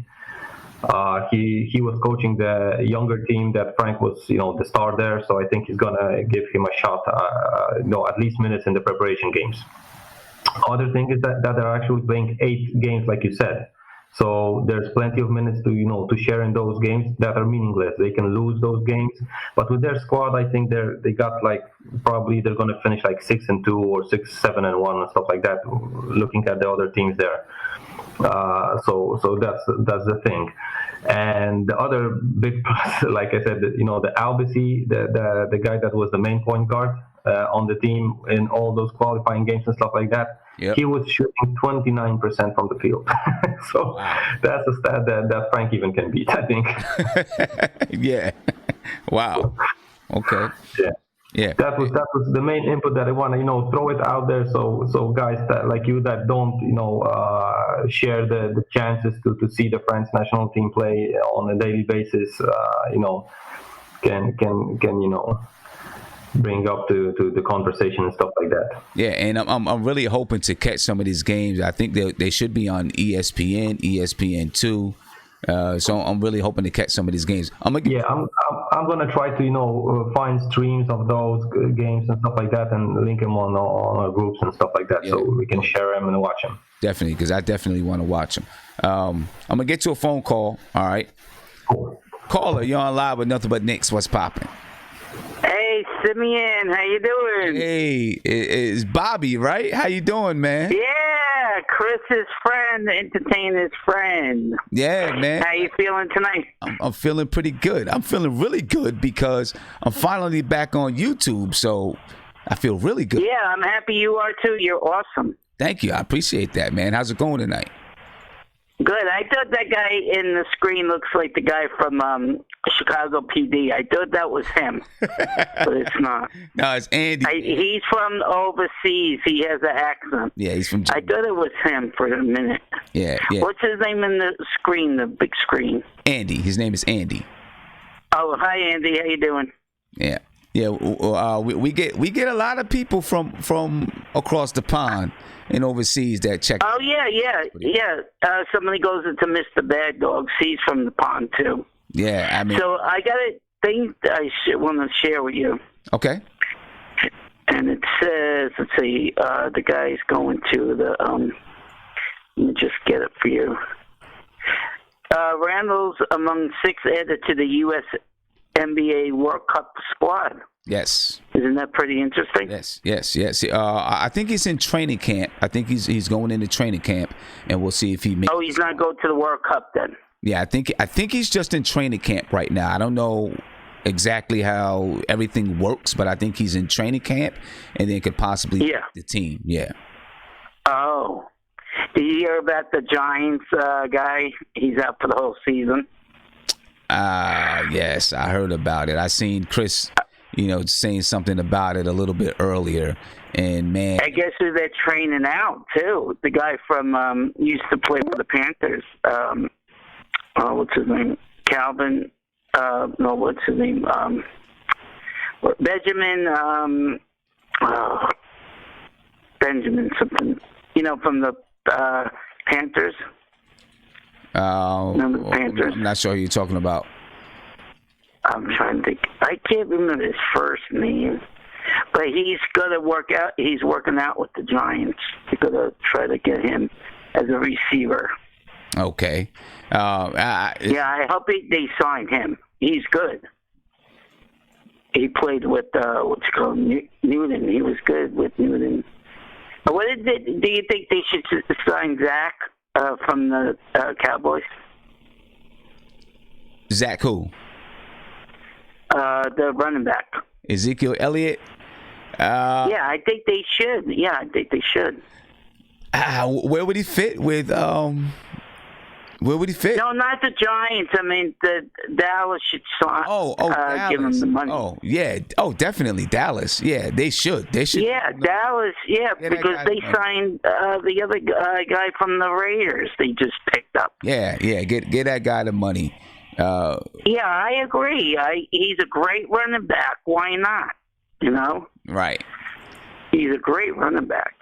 He was coaching the younger team that Frank was, the star there. So I think he's gonna give him a shot, at least minutes in the preparation games. Other thing is that they're actually playing 8 games, like you said. So there's plenty of minutes to share in those games that are meaningless. They can lose those games, but with their squad, I think they got like, probably they're going to finish like 6-2 or 6-7-1 and stuff like that. Looking at the other teams there, so that's the thing. And the other big plus, like I said, the Albisi, the guy that was the main point guard on the team in all those qualifying games and stuff like that. Yep. He was shooting 29% from the field. So that's a stat that Frank even can beat, I think. Yeah. Wow. Okay. Yeah. Yeah. That was the main input that I want to throw it out there, so guys that like you that don't share the chances to see the French national team play on a daily basis, can bring up to the conversation and stuff like that. Yeah, and I'm really hoping to catch some of these games. I think they should be on ESPN, ESPN2. So I'm really hoping to catch some of these games. I'm gonna try to find streams of those games and stuff like that, and link them on our groups and stuff like that, so we can share them and watch them. Definitely, because I definitely want to watch them. I'm gonna get to a phone call. All right, Cool. caller, you're on live with Nothing But Knicks. What's popping? Hey, Simeon, how you doing? Hey, it's Bobby, right? How you doing, man? Yeah, Chris's friend, the entertainer's friend. Yeah, man. How you feeling tonight? I'm feeling pretty good. I'm feeling really good because I'm finally back on YouTube, so I feel really good. Yeah, I'm happy you are too. You're awesome. Thank you. I appreciate that, man. How's it going tonight? Good. I thought that guy in the screen looks like the guy from Chicago PD. I thought that was him, but it's not. No, it's Andy. He's from overseas. He has an accent. Yeah, he's from. I thought it was him for a minute. Yeah. What's his name in the screen, the big screen? Andy. His name is Andy. Oh, hi, Andy. How you doing? Yeah. Yeah. We get a lot of people from across the pond and overseas that check. Oh yeah. Somebody goes into Mr. Bad Dogs. He's from the pond too. Yeah, I mean. So I got a thing that I want to share with you. Okay. And it says, let's see, the guy's going to the. Let me just get it for you. Randle's among 6 added to the U.S. NBA World Cup squad. Yes. Isn't that pretty interesting? Yes. I think he's in training camp. I think he's going into training camp, and we'll see if he makes. Oh, he's not going to the World Cup then. Yeah, I think he's just in training camp right now. I don't know exactly how everything works, but I think he's in training camp, and then could possibly make the team. Yeah. Oh, did you hear about the Giants guy? He's out for the whole season. Yes, I heard about it. I seen Chris, saying something about it a little bit earlier. And man, I guess who they're training out too. The guy from used to play for the Panthers. What's his name? Calvin. No, what's his name? Benjamin. Benjamin something. From the Panthers. Remember the Panthers? I'm not sure who you're talking about. I'm trying to think. I can't remember his first name, but he's gonna work out. He's working out with the Giants. They're gonna try to get him as a receiver. Okay. I hope they sign him. He's good. He played with what's called Newton. He was good with Newton. Do you think they should sign Zach from the Cowboys? Zach who? The running back. Ezekiel Elliott? Yeah, I think they should. Yeah, I think they should. Where would he fit with where would he fit? No, not the Giants. I mean, the Dallas should sign. Dallas. Give him the money. Oh, yeah. Oh, definitely Dallas. Yeah, they should. Yeah, Dallas. Yeah, because they signed the other guy from the Raiders. They just picked up. Yeah. Get that guy the money. Yeah, I agree. He's a great running back. Why not? Right. He's a great running back.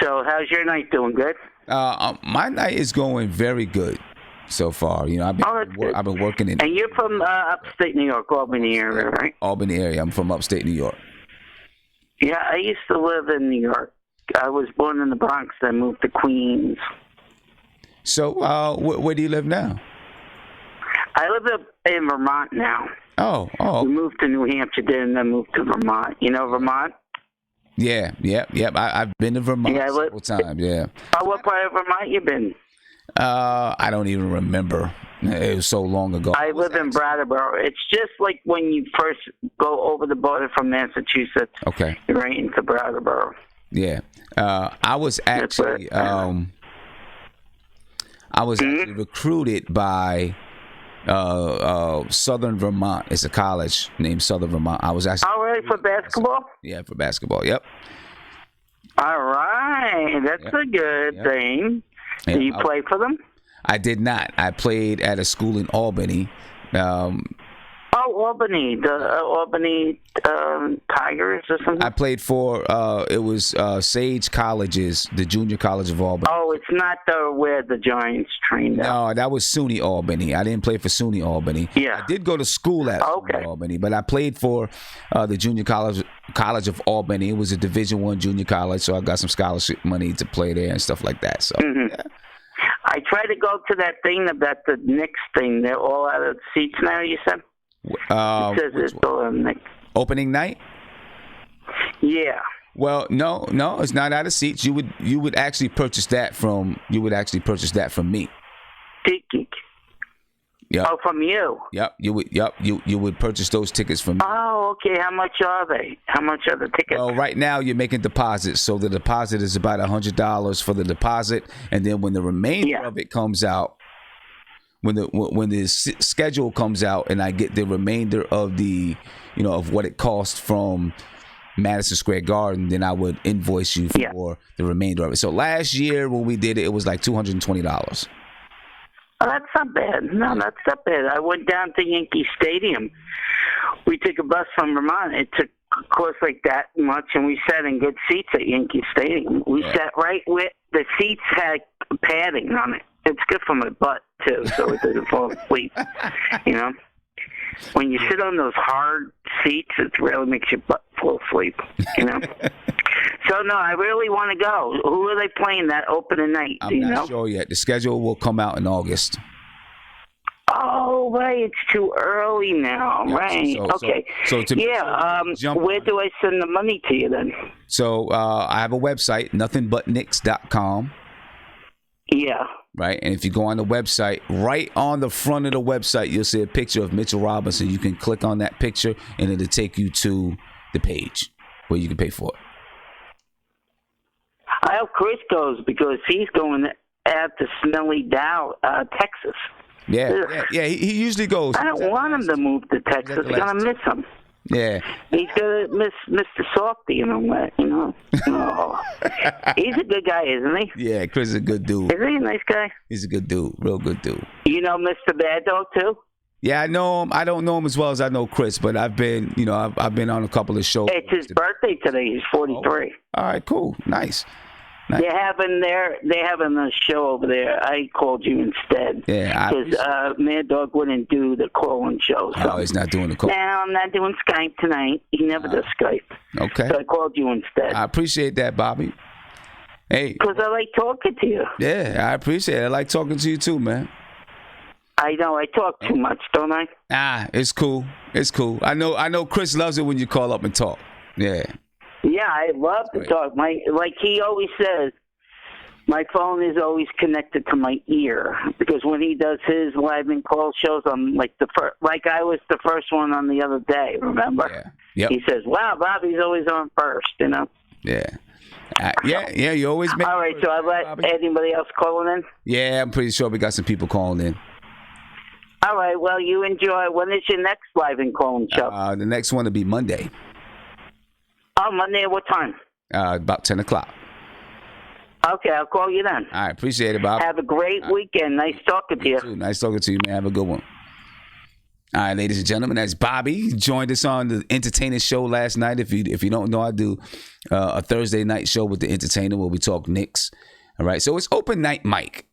So, how's your night doing? Good. My night is going very good so far. I've been working in. And you're from upstate New York, Albany area, right? Albany area. I'm from upstate New York. Yeah, I used to live in New York. I was born in the Bronx. I moved to Queens. So, where do you live now? I live up in Vermont now. Oh. We moved to New Hampshire, then moved to Vermont. You know Vermont? Yeah. I've been to Vermont several times. Yeah. What part of Vermont you been? I don't even remember. It was so long ago. I live in Brattleboro. It's just like when you first go over the border from Massachusetts. Okay. You're right into Brattleboro. Yeah. I was actually actually recruited by Southern Vermont. It's a college named Southern Vermont. I was actually. Oh, play for basketball? Yeah, for basketball. Yep. All right, that's a good thing. Did you play for them? I did not. I played at a school in Albany. Albany, the Albany Tigers or something? I played for, it was Sage Colleges, the Junior College of Albany. Oh, it's not where the Giants trained out. No, that was SUNY Albany. I didn't play for SUNY Albany. Yeah. I did go to school at SUNY Albany, but I played for the Junior College of Albany. It was a Division I junior college, so I got some scholarship money to play there and stuff like that. So, yeah. I tried to go to that thing about the Knicks thing. They're all out of seats now, you said? It says it's all in Knicks. Opening night? Yeah. Well, no, it's not out of seats. You would actually purchase that from me. Tiki. Yep. Oh, from you. Yep. You would purchase those tickets from me. Oh, okay. How much are they? How much are the tickets? Well, right now you're making deposits, so the deposit is about $100 for the deposit, and then when the remainder of it comes out, when the schedule comes out, and I get the remainder of the, of what it costs from Madison Square Garden, then I would invoice you for the remainder of it. So last year when we did it, it was like $220. Oh, that's not bad. No, that's not bad. I went down to Yankee Stadium. We took a bus from Vermont. It cost like that much, and we sat in good seats at Yankee Stadium. We sat right where the seats had padding on it. It's good for my butt, too, so it doesn't fall asleep, When you sit on those hard seats, it really makes your butt fall asleep, So, no, I really want to go. Who are they playing that opening night? I'm not sure yet. The schedule will come out in August. Oh, right. It's too early now. Right. Okay. Where do I send the money to you then? So I have a website, nothingbutnicks.com. Yeah. Right. And if you go on the website, right on the front of the website, you'll see a picture of Mitchell Robinson. You can click on that picture and it'll take you to the page where you can pay for it. I hope Chris goes because he's going out to Smelly Dow, Texas. Yeah. He usuly goes. I don't want him to move to Texas. I'm going to miss him. Yeah. He's going to miss Mr. Softy and all that, Oh. He's a good guy, isn't he? Yeah, Chris is a good dude. Isn't he a nice guy? He's a good dude. Real good dude. You know Mr. Bad Dog, too? Yeah, I know him. I don't know him as well as I know Chris, but I've been, I've been on a couple of shows. It's his birthday today. He's 43. Oh. All right, cool. Nice. They're having a show over there. I called you instead. Yeah, because Mad Dog wouldn't do the call-in show. So. Oh, he's not doing the call. No, I'm not doing Skype tonight. He never does Skype. Okay. So I called you instead. I appreciate that, Bobby. Hey. Because I like talking to you. Yeah, I appreciate it. I like talking to you too, man. I know. I talk too much, don't I? It's cool. It's cool. I know. Chris loves it when you call up and talk. Yeah. Yeah, I love to talk. Like he always says, my phone is always connected to my ear because when he does his live and call shows, I'm like I was the first one on the other day. Remember? Yeah. Yep. He says, "Wow, Bobby's always on first," Yeah. Yeah. You always make. All right, so I let anybody else calling in. Yeah, I'm pretty sure we got some people calling in. All right. Well, you enjoy. When is your next live and calling show? The next one will be Monday. Oh, Monday at what time? About 10 o'clock. Okay, I'll call you then. All right, appreciate it, Bob. Have a great weekend. Nice talking to you. Too. Nice talking to you, man. Have a good one. All right, ladies and gentlemen, that's Bobby. He joined us on the Entertainer Show last night. If you don't know, I do a Thursday night show with the Entertainer where we talk Knicks. All right, so it's open night mic.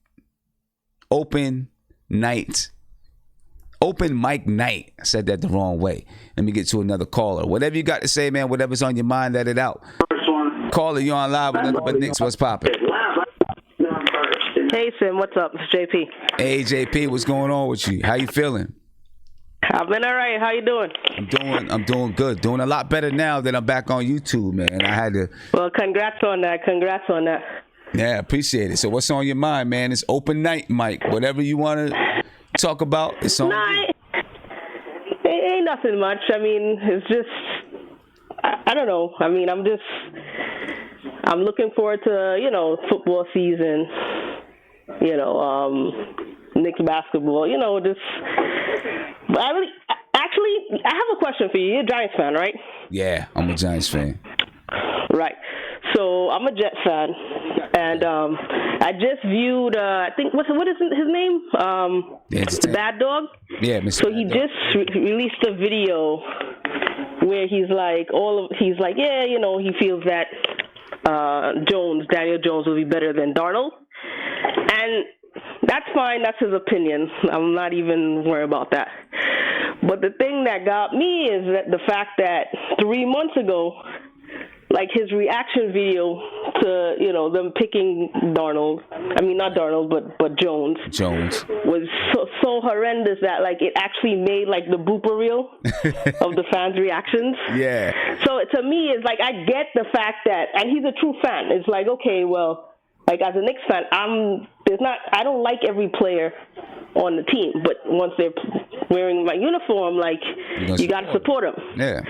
Open mic night. I said that the wrong way. Let me get to another caller. Whatever you got to say, man, whatever's on your mind, let it out. Caller, you on live with Nothing But Knicks. What's poppin'? Hey, Sim. What's up? It's JP. Hey, JP. What's going on with you? How you feeling? I've been all right. How you doing? I'm doing good. Doing a lot better now that I'm back on YouTube, man. I had to. Well, congrats on that. Yeah, appreciate it. So what's on your mind, man? It's open night, Mike. Whatever you want to talk about, it's on you. It ain't nothing much. I mean, it's just, I don't know. I mean, I'm looking forward to, football season, Knicks basketball, I have a question for you. You're a Giants fan, right? Yeah, I'm a Giants fan. Right. So I'm a Jet fan, and I just viewed. I think what is his name? The Bad Dog. Yeah, Mr. So he just released a video where he's like, yeah, you know, he feels that Daniel Jones will be better than Darnold, and that's fine. That's his opinion. I'm not even worried about that. But the thing that got me is that the fact that 3 months ago, like his reaction video to, you know, them picking Darnold, I mean not Darnold, but Jones was so horrendous that like it actually made like the blooper reel of the fans' reactions. Yeah. So to me, it's like I get the fact that, and he's a true fan. It's like, okay, well, like as a Knicks fan, I don't like every player on the team, but once they're wearing my uniform, like you got to support them. Yeah.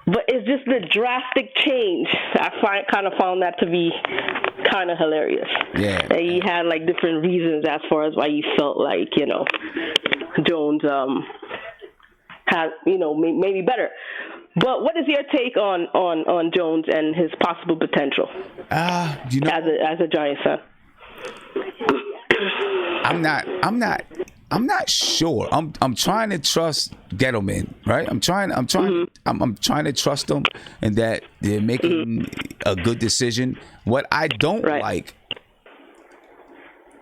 But it's just the drastic change. I kind of found that to be kind of hilarious. Yeah. And he had like different reasons as far as why he felt like, you know, Jones had, you know, maybe better. But what is your take on Jones and his possible potential? You know, as a Giants fan. I'm not sure. I'm trying to trust Gettleman, right? I'm trying to trust them and that they're making a good decision. What I don't like,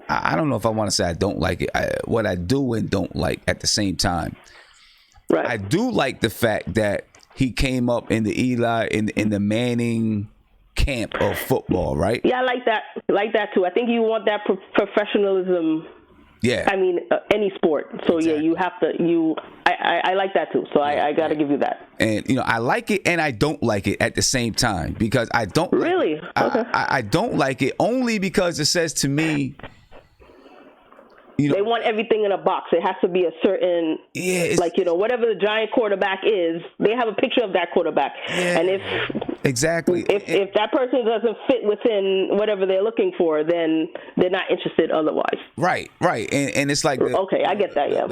I don't know if I want to say I don't like it. What I do and don't like at the same time. Right. I do like the fact that he came up in the Eli in the Manning camp of football, right? Yeah, I like that too. I think you want that professionalism. Yeah. I mean, any sport. So exactly. Yeah, you have to. I like that too. So I got to give you that. And you know, I like it and I don't like it at the same time because I don't really. Okay. I don't like it only because it says to me, you know, they want everything in a box. It has to be a certain, like, you know, whatever the Giant quarterback is, they have a picture of that quarterback. Yeah, and if that person doesn't fit within whatever they're looking for, then they're not interested otherwise. Right. And it's like okay, I get that. Yeah.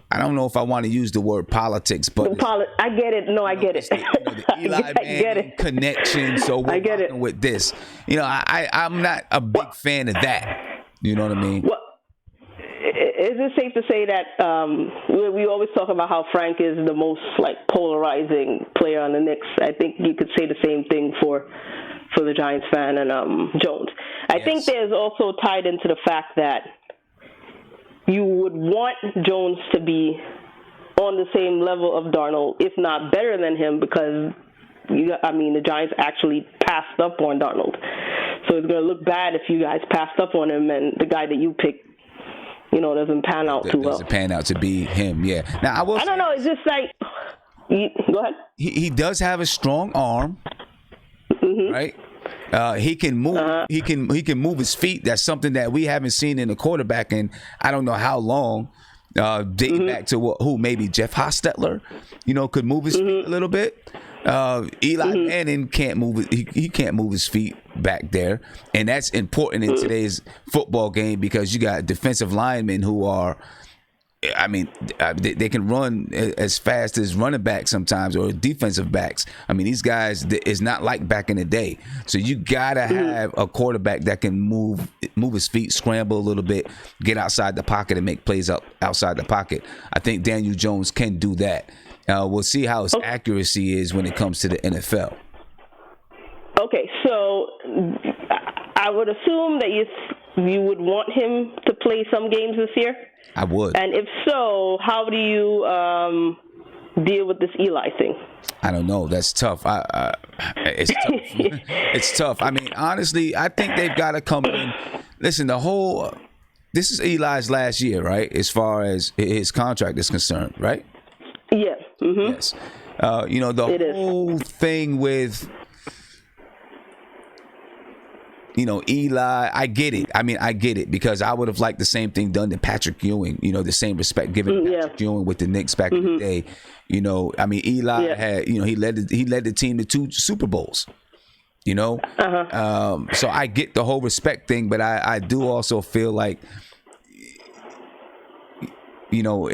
I don't know if I want to use the word politics, but I get it. No, I get it. The Eli Manning connection. So we're working with this. You know, I'm not a big fan of that. You know what I mean? Well, is it safe to say that we always talk about how Frank is the most like polarizing player on the Knicks? I think you could say the same thing for the Giants fan and Jones. I think there's also tied into the fact that you would want Jones to be on the same level of Darnold, if not better than him, because the Giants actually passed up on Darnold. So it's going to look bad if you guys passed up on him and the guy that you picked, you know, doesn't pan out too well. Doesn't pan out to be him, yeah. Now I don't know. It's just like, go ahead. He does have a strong arm, right? He can move. He can move his feet. That's something that we haven't seen in a quarterback in I don't know how long. Dating back to maybe Jeff Hostetler, you know, could move his feet a little bit. Eli Manning can't move. He can't move his feet back there, and that's important in today's football game because you got defensive linemen who are, I mean, they can run as fast as running backs sometimes or defensive backs. I mean, these guys is not like back in the day. So you gotta have a quarterback that can move his feet, scramble a little bit, get outside the pocket, and make plays outside the pocket. I think Daniel Jones can do that. We'll see how his accuracy is when it comes to the NFL. Okay, so I would assume that you would want him to play some games this year. I would. And if so, how do you deal with this Eli thing? I don't know. That's tough. It's tough. It's tough. I mean, honestly, I think they've got to come in. Listen, this is Eli's last year, right? As far as his contract is concerned, right? Yeah. Mm-hmm. Yes. You know, the whole thing with, you know, Eli, I get it. I mean, I get it because I would have liked the same thing done to Patrick Ewing, you know, the same respect given to Patrick Ewing with the Knicks back in the day. You know, I mean, Eli had, you know, he led the team to 2 Super Bowls, you know. So I get the whole respect thing, but I do also feel like, you know,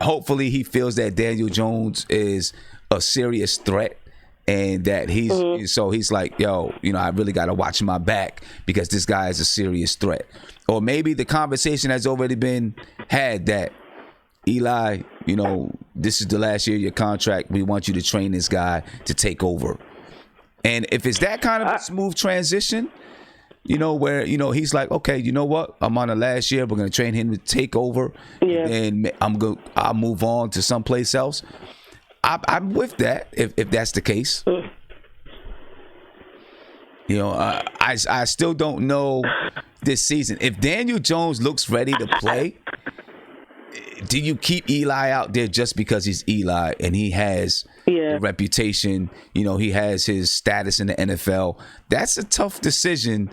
hopefully he feels that Daniel Jones is a serious threat. And that he's like, yo, I really got to watch my back because this guy is a serious threat. Or maybe the conversation has already been had that, Eli, this is the last year of your contract. We want you to train this guy to take over. And if it's that kind of a smooth transition, where, he's like, okay, you know what? I'm on the last year. We're going to train him to take over. Yeah. And I'll move on to someplace else. I'm with that if that's the case. I still don't know this season. If Daniel Jones looks ready to play, do you keep Eli out there just because he's Eli and he has the reputation? He has his status in the NFL. That's a tough decision.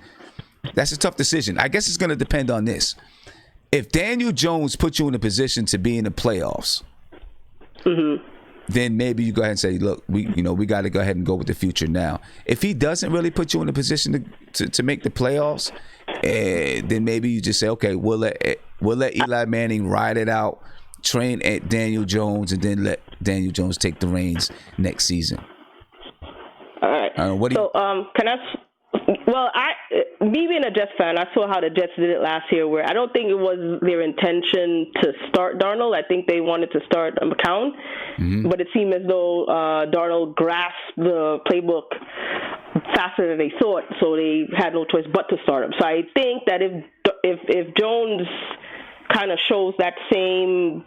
I guess it's going to depend on this. If Daniel Jones puts you in a position to be in the playoffs, then maybe you go ahead and say, look, we got to go ahead and go with the future now. If he doesn't really put you in a position to make the playoffs, then maybe you just say, okay, we'll let Eli Manning ride it out, train at Daniel Jones, and then let Daniel Jones take the reins next season. All right. Can I? Well, me being a Jets fan, I saw how the Jets did it last year, where I don't think it was their intention to start Darnold. I think they wanted to start McCown, but it seemed as though Darnold grasped the playbook faster than they thought, so they had no choice but to start him. So I think that if Jones kind of shows that same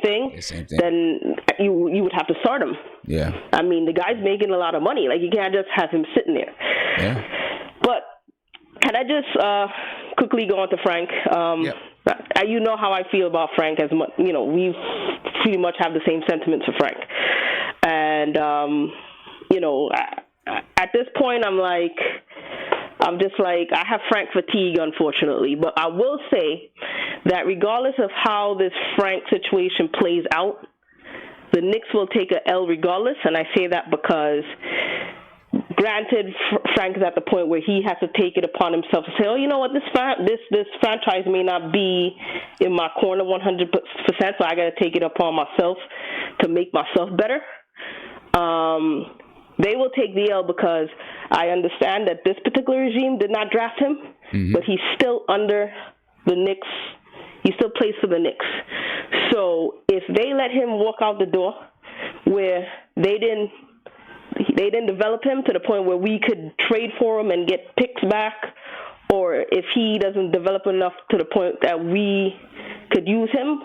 thing, then you would have to start him. Yeah. I mean, the guy's making a lot of money. Like, you can't just have him sitting there. Yeah. But can I just quickly go on to Frank? You know how I feel about Frank as much. We pretty much have the same sentiments for Frank. And, at this point, I'm just like, I have Frank fatigue, unfortunately. But I will say that regardless of how this Frank situation plays out, the Knicks will take a L regardless. And I say that because, granted, Frank is at the point where he has to take it upon himself to say, oh, you know what, this franchise may not be in my corner 100%, so I got to take it upon myself to make myself better. They will take the L because I understand that this particular regime did not draft him, but he's still under the Knicks. He still plays for the Knicks. So if they let him walk out the door where they didn't develop him to the point where we could trade for him and get picks back, or if he doesn't develop enough to the point that we could use him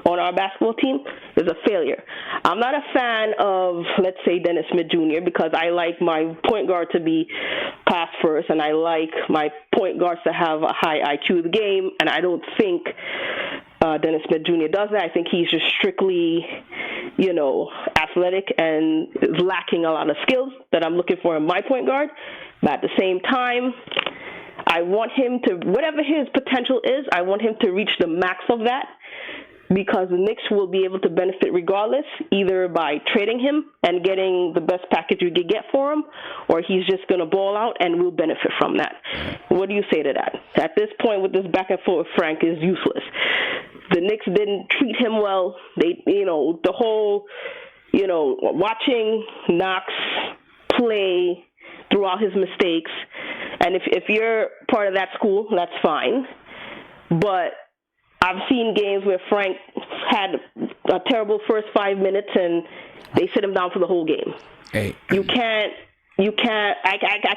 on our basketball team, is a failure. I'm not a fan of, let's say, Dennis Smith Jr. because I like my point guard to be pass first, and I like my point guards to have a high IQ of the game, and I don't think Dennis Smith Jr. does that. I think he's just strictly, athletic and is lacking a lot of skills that I'm looking for in my point guard. But at the same time, I want him to, whatever his potential is, I want him to reach the max of that, because the Knicks will be able to benefit regardless, either by trading him and getting the best package we could get for him, or he's just going to ball out and we'll benefit from that. What do you say to that? At this point, with this back and forth, Frank is useless. The Knicks didn't treat him well. They, the whole, watching Knox play through all his mistakes, and if you're part of that school, that's fine. But I've seen games where Frank had a terrible first 5 minutes and they sit him down for the whole game. Hey. I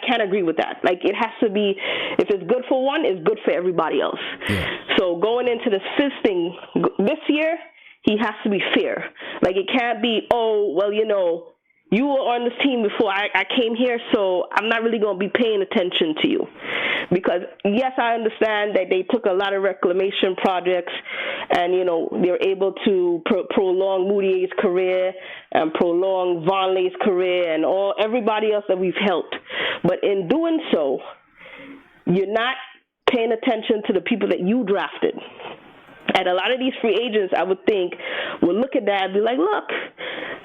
can't agree with that. Like, it has to be, if it's good for one, it's good for everybody else. Yeah. So going into this fifth thing, this year, he has to be fair. Like, it can't be, you were on this team before I came here, so I'm not really going to be paying attention to you. Because, yes, I understand that they took a lot of reclamation projects and, they're able to prolong Moutier's career and prolong Vonleh's career and everybody else that we've helped. But in doing so, you're not paying attention to the people that you drafted. And a lot of these free agents, I would think, will look at that and be like, look,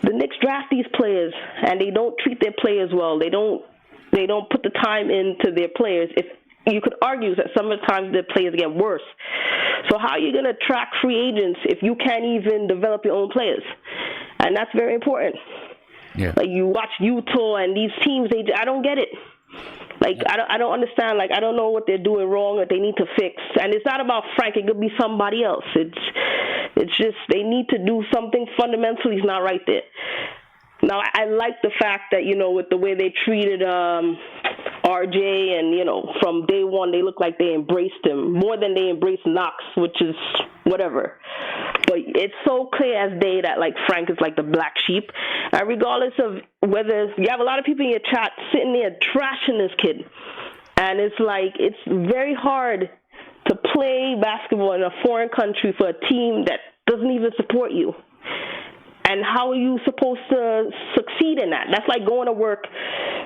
the Knicks draft these players, and they don't treat their players well. They don't put the time into their players. If you could argue that some of the times their players get worse. So how are you going to attract free agents if you can't even develop your own players? and that's very important. Yeah. Like you watch Utah and these teams, I don't get it. Like I don't understand. Like I don't know what they're doing wrong that they need to fix. And it's not about Frank. It could be somebody else. It's just they need to do something fundamentally is not right there. Now I like the fact that with the way they treated RJ and from day one they look like they embraced him more than they embraced Knox, which is whatever. But it's so clear as day that like Frank is like the black sheep, and regardless of whether you have a lot of people in your chat sitting there trashing this kid, and it's like it's very hard to play basketball in a foreign country for a team that doesn't even support you. And how are you supposed to succeed in that? That's like going to work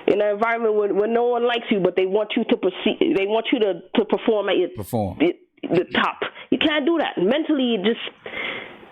in an environment where no one likes you, but they want you to proceed. They want you to perform at the top. You can't do that. Mentally,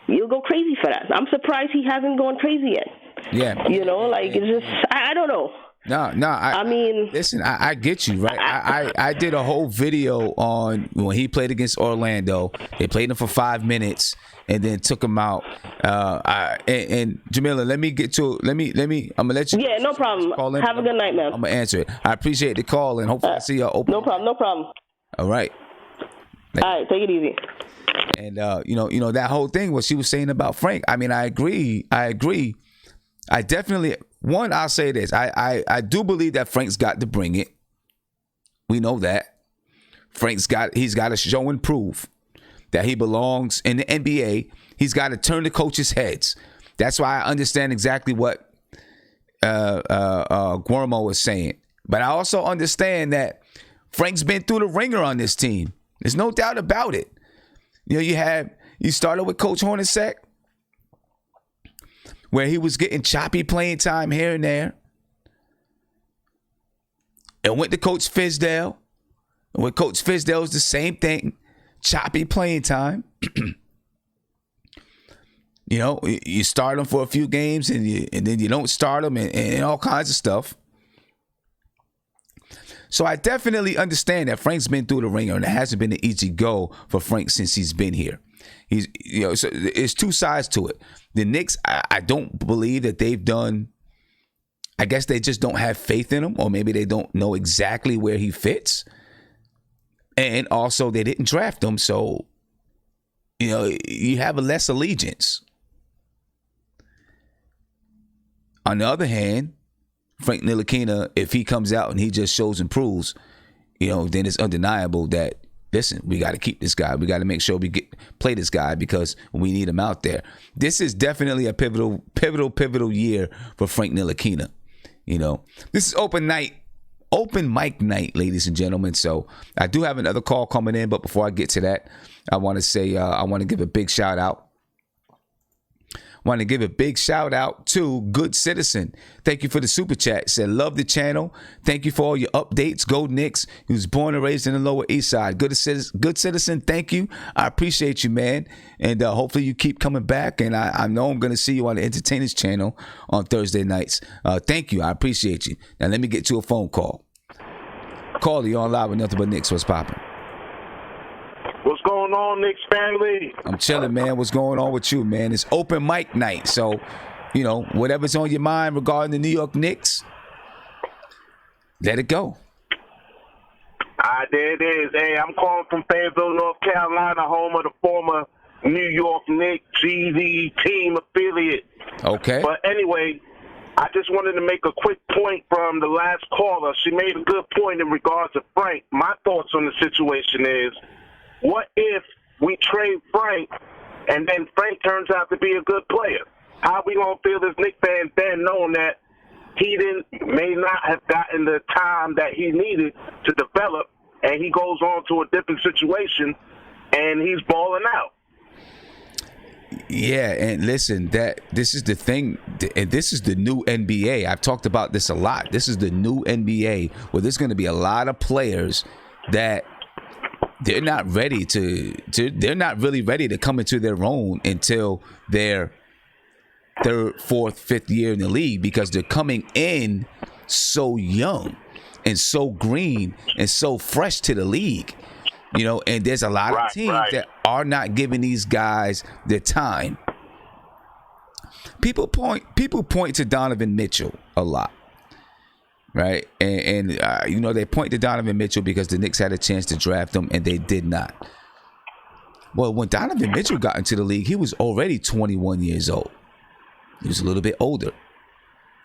you'll go crazy for that. I'm surprised he hasn't gone crazy yet. Yeah. It's just I don't know. No. I mean, listen, I get you, right? I did a whole video on when he played against Orlando. They played him for 5 minutes and then took him out. And Jamila, let me. I'm gonna let you. Yeah, no problem. Have a good night, man. I'm gonna answer it. I appreciate the call and hopefully I see you open. No problem. All right. All right, take it easy. And that whole thing what she was saying about Frank. I mean, I agree. I definitely. One, I'll say this. I do believe that Frank's got to bring it. We know that. He's got to show and prove that he belongs in the NBA. He's got to turn the coaches' heads. That's why I understand exactly what Guermo was saying. But I also understand that Frank's been through the ringer on this team. There's no doubt about it. You started with Coach Hornacek, where he was getting choppy playing time here and there. And went to Coach Fizdale. And with Coach Fizdale, it's the same thing. Choppy playing time. You start him for a few games and then you don't start him and all kinds of stuff. So I definitely understand that Frank's been through the ringer and it hasn't been an easy go for Frank since he's been here. So it's two sides to it. The Knicks, I don't believe that they've done. I guess they just don't have faith in him, or maybe they don't know exactly where he fits. And also, they didn't draft him, so you have a less allegiance. On the other hand, Frank Ntilikina, if he comes out and he just shows and proves, then it's undeniable that. Listen, we got to keep this guy. We got to make sure we play this guy because we need him out there. This is definitely a pivotal year for Frank Ntilikina. This is open mic night, ladies and gentlemen. So I do have another call coming in, but before I get to that, I want to say I want to give a big shout out. To Good Citizen. Thank you for the super chat. Said, love the channel. Thank you for all your updates. Go Knicks. He was born and raised in the Lower East Side. Good Citizen, thank you. I appreciate you, man. And hopefully you keep coming back. And I know I'm going to see you on the Entertainers channel on Thursday nights. Thank you. I appreciate you. Now let me get to a phone call. Call you on live with Nothing But Knicks. What's popping? What's going on, Knicks family? I'm chilling, man. What's going on with you, man? It's open mic night. So, whatever's on your mind regarding the New York Knicks, let it go. There it is. Hey, I'm calling from Fayetteville, North Carolina, home of the former New York Knicks GV team affiliate. Okay. But anyway, I just wanted to make a quick point from the last caller. She made a good point in regards to Frank. My thoughts on the situation is, what if we trade Frank and then Frank turns out to be a good player? How are we going to feel as Knicks fans then knowing that he may not have gotten the time that he needed to develop and he goes on to a different situation and he's balling out? Yeah, and listen, this is the thing, and this is the new NBA. I've talked about this a lot. This is the new NBA where there's going to be a lot of players that they're not ready they're not really ready to come into their own until their third, fourth, fifth year in the league, because they're coming in so young and so green and so fresh to the league, and there's a lot of teams that are not giving these guys the time. people point to Donovan Mitchell a lot, right? And they point to Donovan Mitchell because the Knicks had a chance to draft him and they did not. Well, when Donovan Mitchell got into the league, he was already 21 years old. He was a little bit older,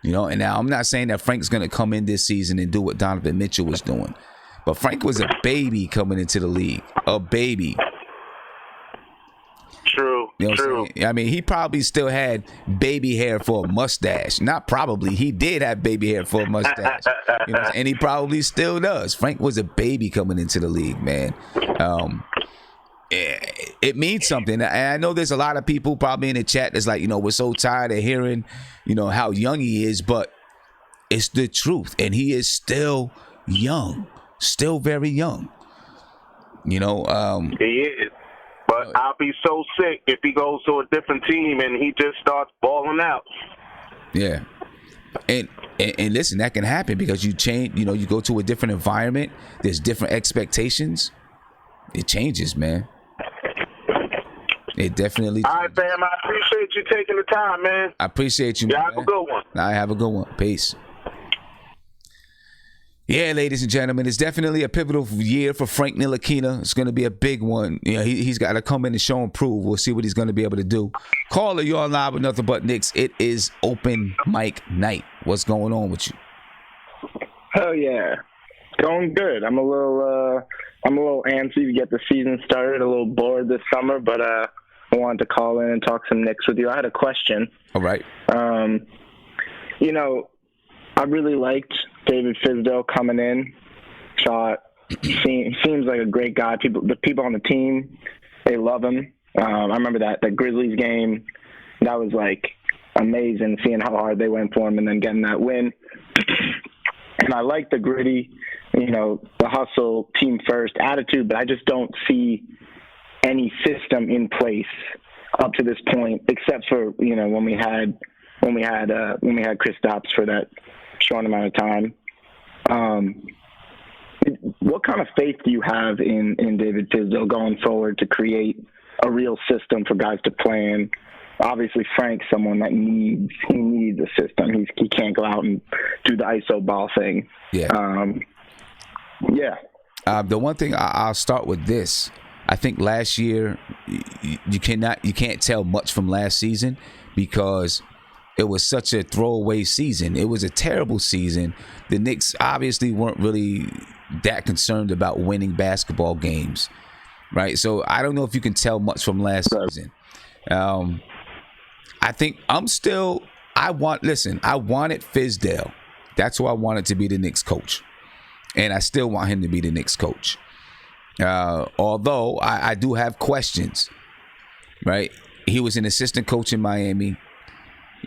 And now I'm not saying that Frank's going to come in this season and do what Donovan Mitchell was doing, but Frank was a baby coming into the league, a baby. True. True. I mean, he probably still had baby hair for a mustache. Not probably. He did have baby hair for a mustache. And he probably still does. Frank was a baby coming into the league, man. It means something. And I know there's a lot of people probably in the chat that's like, we're so tired of hearing, how young he is, but it's the truth. And he is still young, still very young. He is. But I'll be so sick if he goes to a different team and he just starts balling out. Yeah. And listen, that can happen because you change, you go to a different environment. There's different expectations. It changes, man. It definitely changes. All right, fam. I appreciate you taking the time, man. I appreciate you, man. Have a good one. I have a good one. Peace. Yeah, ladies and gentlemen, it's definitely a pivotal year for Frank Ntilikina. It's going to be a big one. He's got to come in and show and prove. We'll see what he's going to be able to do. Caller, you're on live with Nothing But Knicks. It is open mic night. What's going on with you? Hell yeah, going good. I'm a little antsy to get the season started. A little bored this summer, but I wanted to call in and talk some Knicks with you. I had a question. All right. I really liked David Fizdale coming in. Seems like a great guy. The people on the team, they love him. I remember that Grizzlies game. That was like amazing, seeing how hard they went for him and then getting that win. And I like the gritty, the hustle, team first attitude, but I just don't see any system in place up to this point, except for when we had Kristaps for that short amount of time. What kind of faith do you have in David Fizdale going forward to create a real system for guys to play in? Obviously, Frank's someone that needs a system. He can't go out and do the ISO ball thing. Yeah. The one thing I'll start with this. I think last year you can't tell much from last season because it was such a throwaway season. It was a terrible season. The Knicks obviously weren't really that concerned about winning basketball games, right? So I don't know if you can tell much from last season. I think I wanted Fizdale. That's who I wanted to be the Knicks coach. And I still want him to be the Knicks coach. Although I do have questions, right? He was an assistant coach in Miami.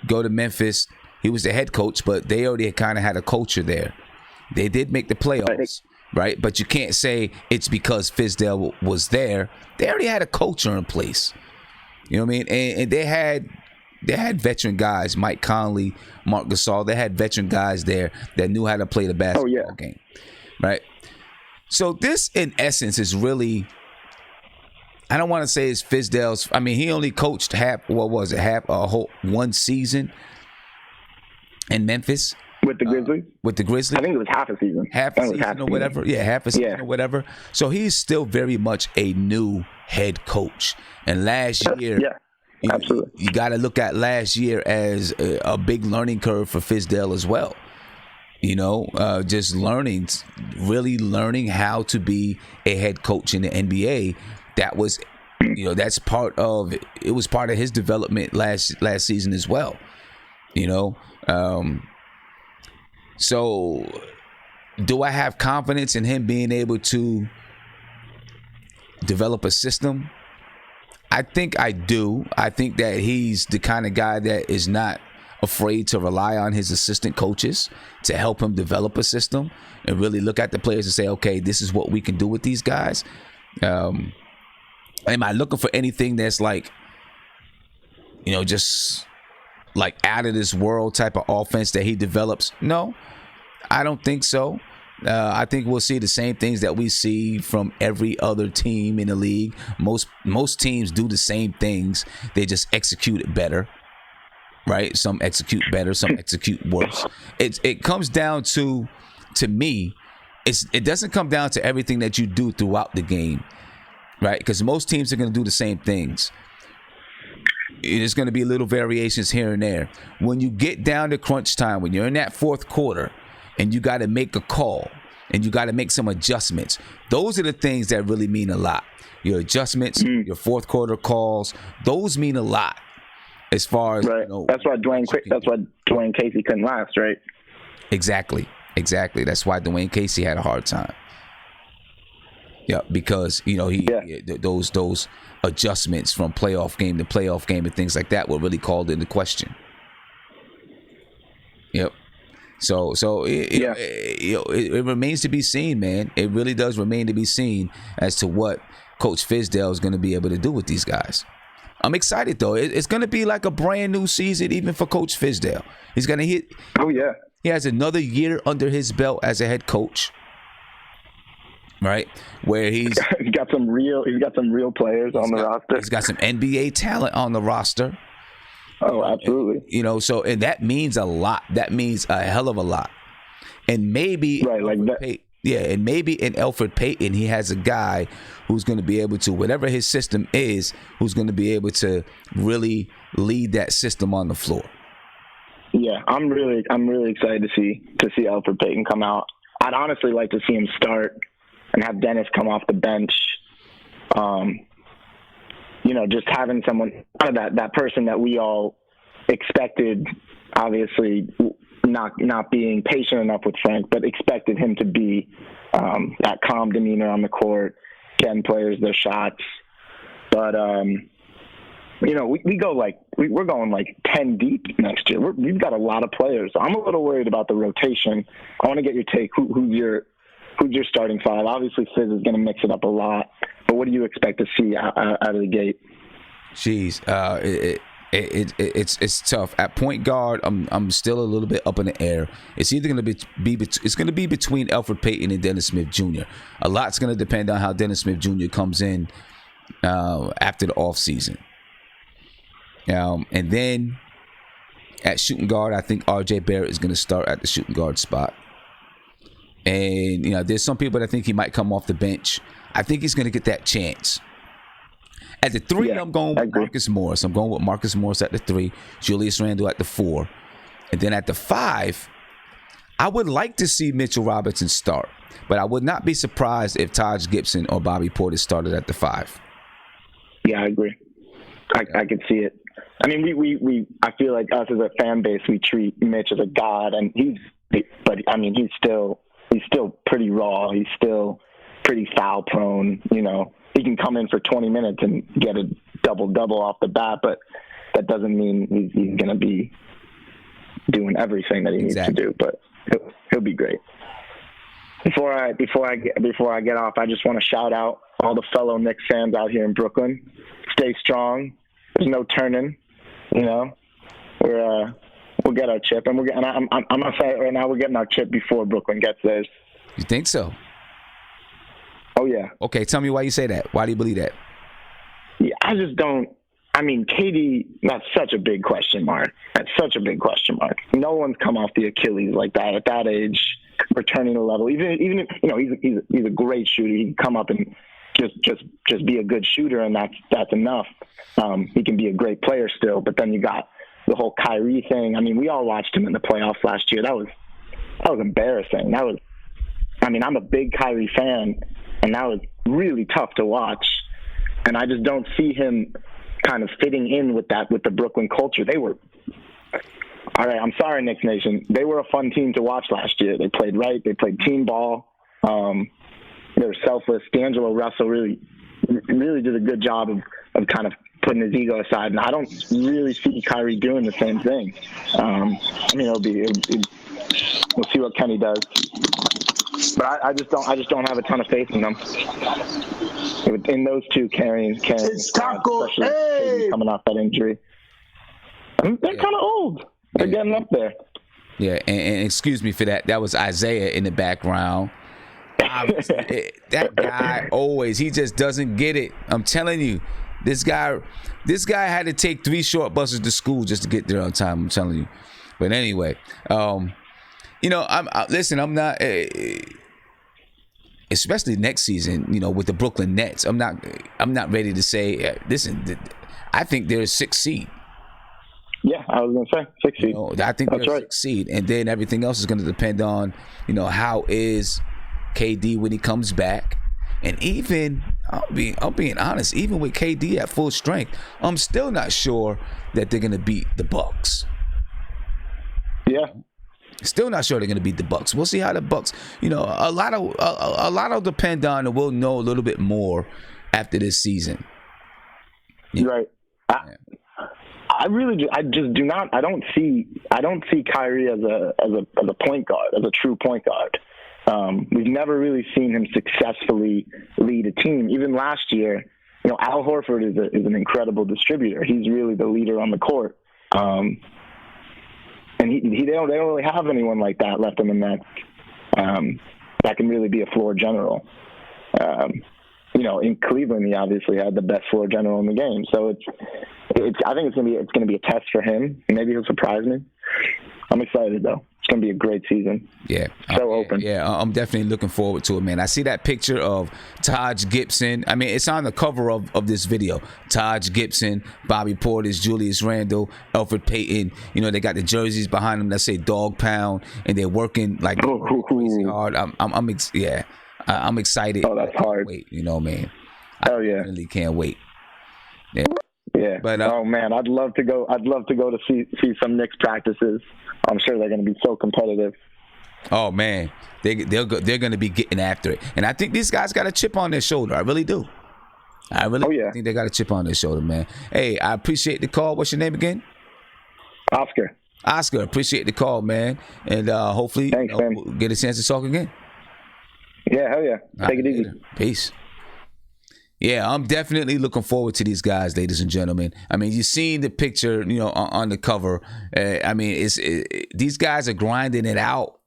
Go to Memphis. He was the head coach, but they already kind of had a culture there. They did make the playoffs, right? But you can't say it's because Fizdale was there. They already had a culture in place. You know what I mean? And they had veteran guys, Mike Conley, Mark Gasol. They had veteran guys there that knew how to play the basketball game, right? So this, in essence, is really, I don't want to say it's Fizdale's. I mean, he only coached one season in Memphis. With the Grizzlies? With the Grizzlies. I think it was half a season. Half a season or whatever. Yeah, half a season or whatever. So he's still very much a new head coach. And last year, absolutely, you got to look at last year as a big learning curve for Fizdale as well. Just really learning how to be a head coach in the NBA. That was, that's part of it. Was part of his development last season as well. So do I have confidence in him being able to develop a system? I think I do. I think that he's the kind of guy that is not afraid to rely on his assistant coaches to help him develop a system and really look at the players and say, okay, this is what we can do with these guys. Am I looking for anything that's like, just like out of this world type of offense that he develops? No, I don't think so. I think we'll see the same things that we see from every other team in the league. Most teams do the same things. They just execute it better. right? Some execute better, some execute worse. It comes down to me, it doesn't come down to everything that you do throughout the game, right? Because most teams are going to do the same things. There's going to be little variations here and there. When you get down to crunch time, when you're in that fourth quarter and you got to make a call and you got to make some adjustments, those are the things that really mean a lot. Your adjustments, your fourth quarter calls, those mean a lot as far as, right. That's why Dwayne Casey couldn't last, right? Exactly. That's why Dwayne Casey had a hard time. Yeah, because those adjustments from playoff game to playoff game and things like that were really called into question. Yep. So it remains to be seen, man. It really does remain to be seen as to what Coach Fizdale is going to be able to do with these guys. I'm excited though. It's going to be like a brand new season, even for Coach Fizdale. He's going to hit. Oh yeah. He has another year under his belt as a head coach. Right, where he's got some real players on the roster. He's got some NBA talent on the roster. Oh, absolutely. So and that means a lot. That means a hell of a lot. And maybe maybe in Elfrid Payton, he has a guy who's going to be able to, whatever his system is, who's going to be able to really lead that system on the floor. Yeah, I'm really excited to see Elfrid Payton come out. I'd honestly like to see him start and have Dennis come off the bench. Just having someone, that person that we all expected, obviously not being patient enough with Frank, but expected him to be that calm demeanor on the court, getting players their shots. But we're going like 10 deep next year. We've got a lot of players. I'm a little worried about the rotation. I want to get your take. Who's your starting five? Obviously, Fizz is going to mix it up a lot, but what do you expect to see out of the gate? Jeez, it's tough. At point guard, I'm still a little bit up in the air. It's either going to be between Elfrid Payton and Dennis Smith Jr. A lot's going to depend on how Dennis Smith Jr. comes in after the offseason. And then at shooting guard, I think RJ Barrett is going to start at the shooting guard spot. And, there's some people that think he might come off the bench. I think he's going to get that chance. At the 3, I'm going with Marcus Morris. I'm going with Marcus Morris at the 3, Julius Randle at the 4. And then at the 5, I would like to see Mitchell Robinson start. But I would not be surprised if Taj Gibson or Bobby Portis started at the 5. Yeah, I agree. I could see it. I mean, I feel like us as a fan base, we treat Mitch as a god, and he's still pretty raw. He's still pretty foul prone. He can come in for 20 minutes and get a double off the bat, but that doesn't mean he's going to be doing everything that he needs to do. But he'll be great. Before I get off, I just want to shout out all the fellow Knicks fans out here in Brooklyn. Stay strong. There's no turning. We'll get our chip, and I'm gonna say it right now, we're getting our chip before Brooklyn gets theirs. You think so? Oh yeah. Okay, tell me why you say that. Why do you believe that? Yeah, I just don't. I mean, KD, that's such a big question mark. No one's come off the Achilles like that at that age, returning to level. Even he's a great shooter. He can come up and just be a good shooter, and that's enough. He can be a great player still, but then you got the whole Kyrie thing. I mean, we all watched him in the playoffs last year. That was embarrassing. I'm a big Kyrie fan, and that was really tough to watch. And I just don't see him kind of fitting in with the Brooklyn culture. They were, all right, I'm sorry, Knicks Nation. They were a fun team to watch last year. They played right. They played team ball. They were selfless. D'Angelo Russell really did a good job of kind of putting his ego aside, and I don't really see Kyrie doing the same thing. We'll see what Kenny does, but I just don't have a ton of faith in them. In those two carrying it's Taco. Hey! Coming off that injury, they're kind of old. They're getting up there. Yeah, and excuse me for that. That was Isaiah in the background. That guy he just doesn't get it. I'm telling you, This guy had to take 3 short buses to school just to get there on time. I'm telling you. But anyway, you know, I'm not. Especially next season, you know, with the Brooklyn Nets, I'm not ready to say. Listen, I think they're a 6th seed. Yeah, I was gonna say 6th seed. You know, I think they're a 6th seed, and then everything else is going to depend on, you know, how is KD when he comes back, and even I'm being honest, even with KD at full strength, I'm still not sure that they're going to beat the Bucks. Yeah. Still not sure they're going to beat the Bucks. We'll see how the Bucks. You know, a lot will depend on, and we'll know a little bit more after this season. Yeah. Right. I just do not. I don't see Kyrie as a point guard, as a true point guard. We've never really seen him successfully lead a team. Even last year, you know, Al Horford is an incredible distributor. He's really the leader on the court. And they don't really have anyone like that left in the Nets that can really be a floor general. You know, in Cleveland, he obviously had the best floor general in the game. So I think it's gonna be a test for him. Maybe he'll surprise me. I'm excited though. It's gonna be a great season. Yeah, so open. Yeah, I'm definitely looking forward to it, man. I see that picture of Taj Gibson. I mean, it's on the cover of this video. Taj Gibson, Bobby Portis, Julius Randle, Elfrid Payton. You know, they got the jerseys behind them that say Dog Pound, and they're working like crazy hard. I'm excited. Oh, that's hard. Wait, you know, man. Oh yeah, I really can't wait. Yeah. Yeah. But oh man, I'd love to go to see some Knicks practices. I'm sure they're going to be so competitive. Oh man, they're going to be getting after it, and I think these guys got a chip on their shoulder. I really do. I really think they got a chip on their shoulder, man. Hey, I appreciate the call. What's your name again? Oscar. Oscar, appreciate the call, man, and hopefully we'll get a chance to talk again. Yeah, hell yeah. Take it easy. Peace. Yeah, I'm definitely looking forward to these guys, ladies and gentlemen. I mean, you've seen the picture, you know, on the cover. I mean, these guys are grinding it out.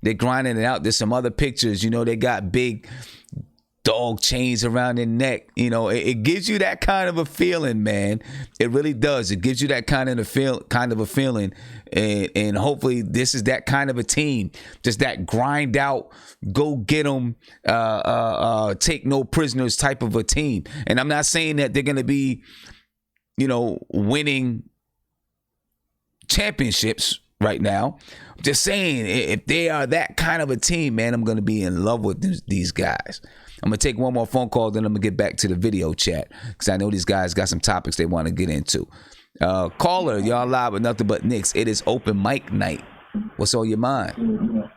They're grinding it out. There's some other pictures, you know, they got big dog chains around their neck. You know, it gives you that kind of a feeling, man. It really does. It gives you that kind of a feeling. And hopefully this is that kind of a team. Just that grind out, go get them, take no prisoners type of a team. And I'm not saying that they're going to be, you know, winning championships right now. I'm just saying, if they are that kind of a team, man, I'm going to be in love with these guys. I'm going to take one more phone call, then I'm going to get back to the video chat because I know these guys got some topics they want to get into. Caller, y'all live with Nothing But Knicks. It is open mic night. What's on your mind? Man,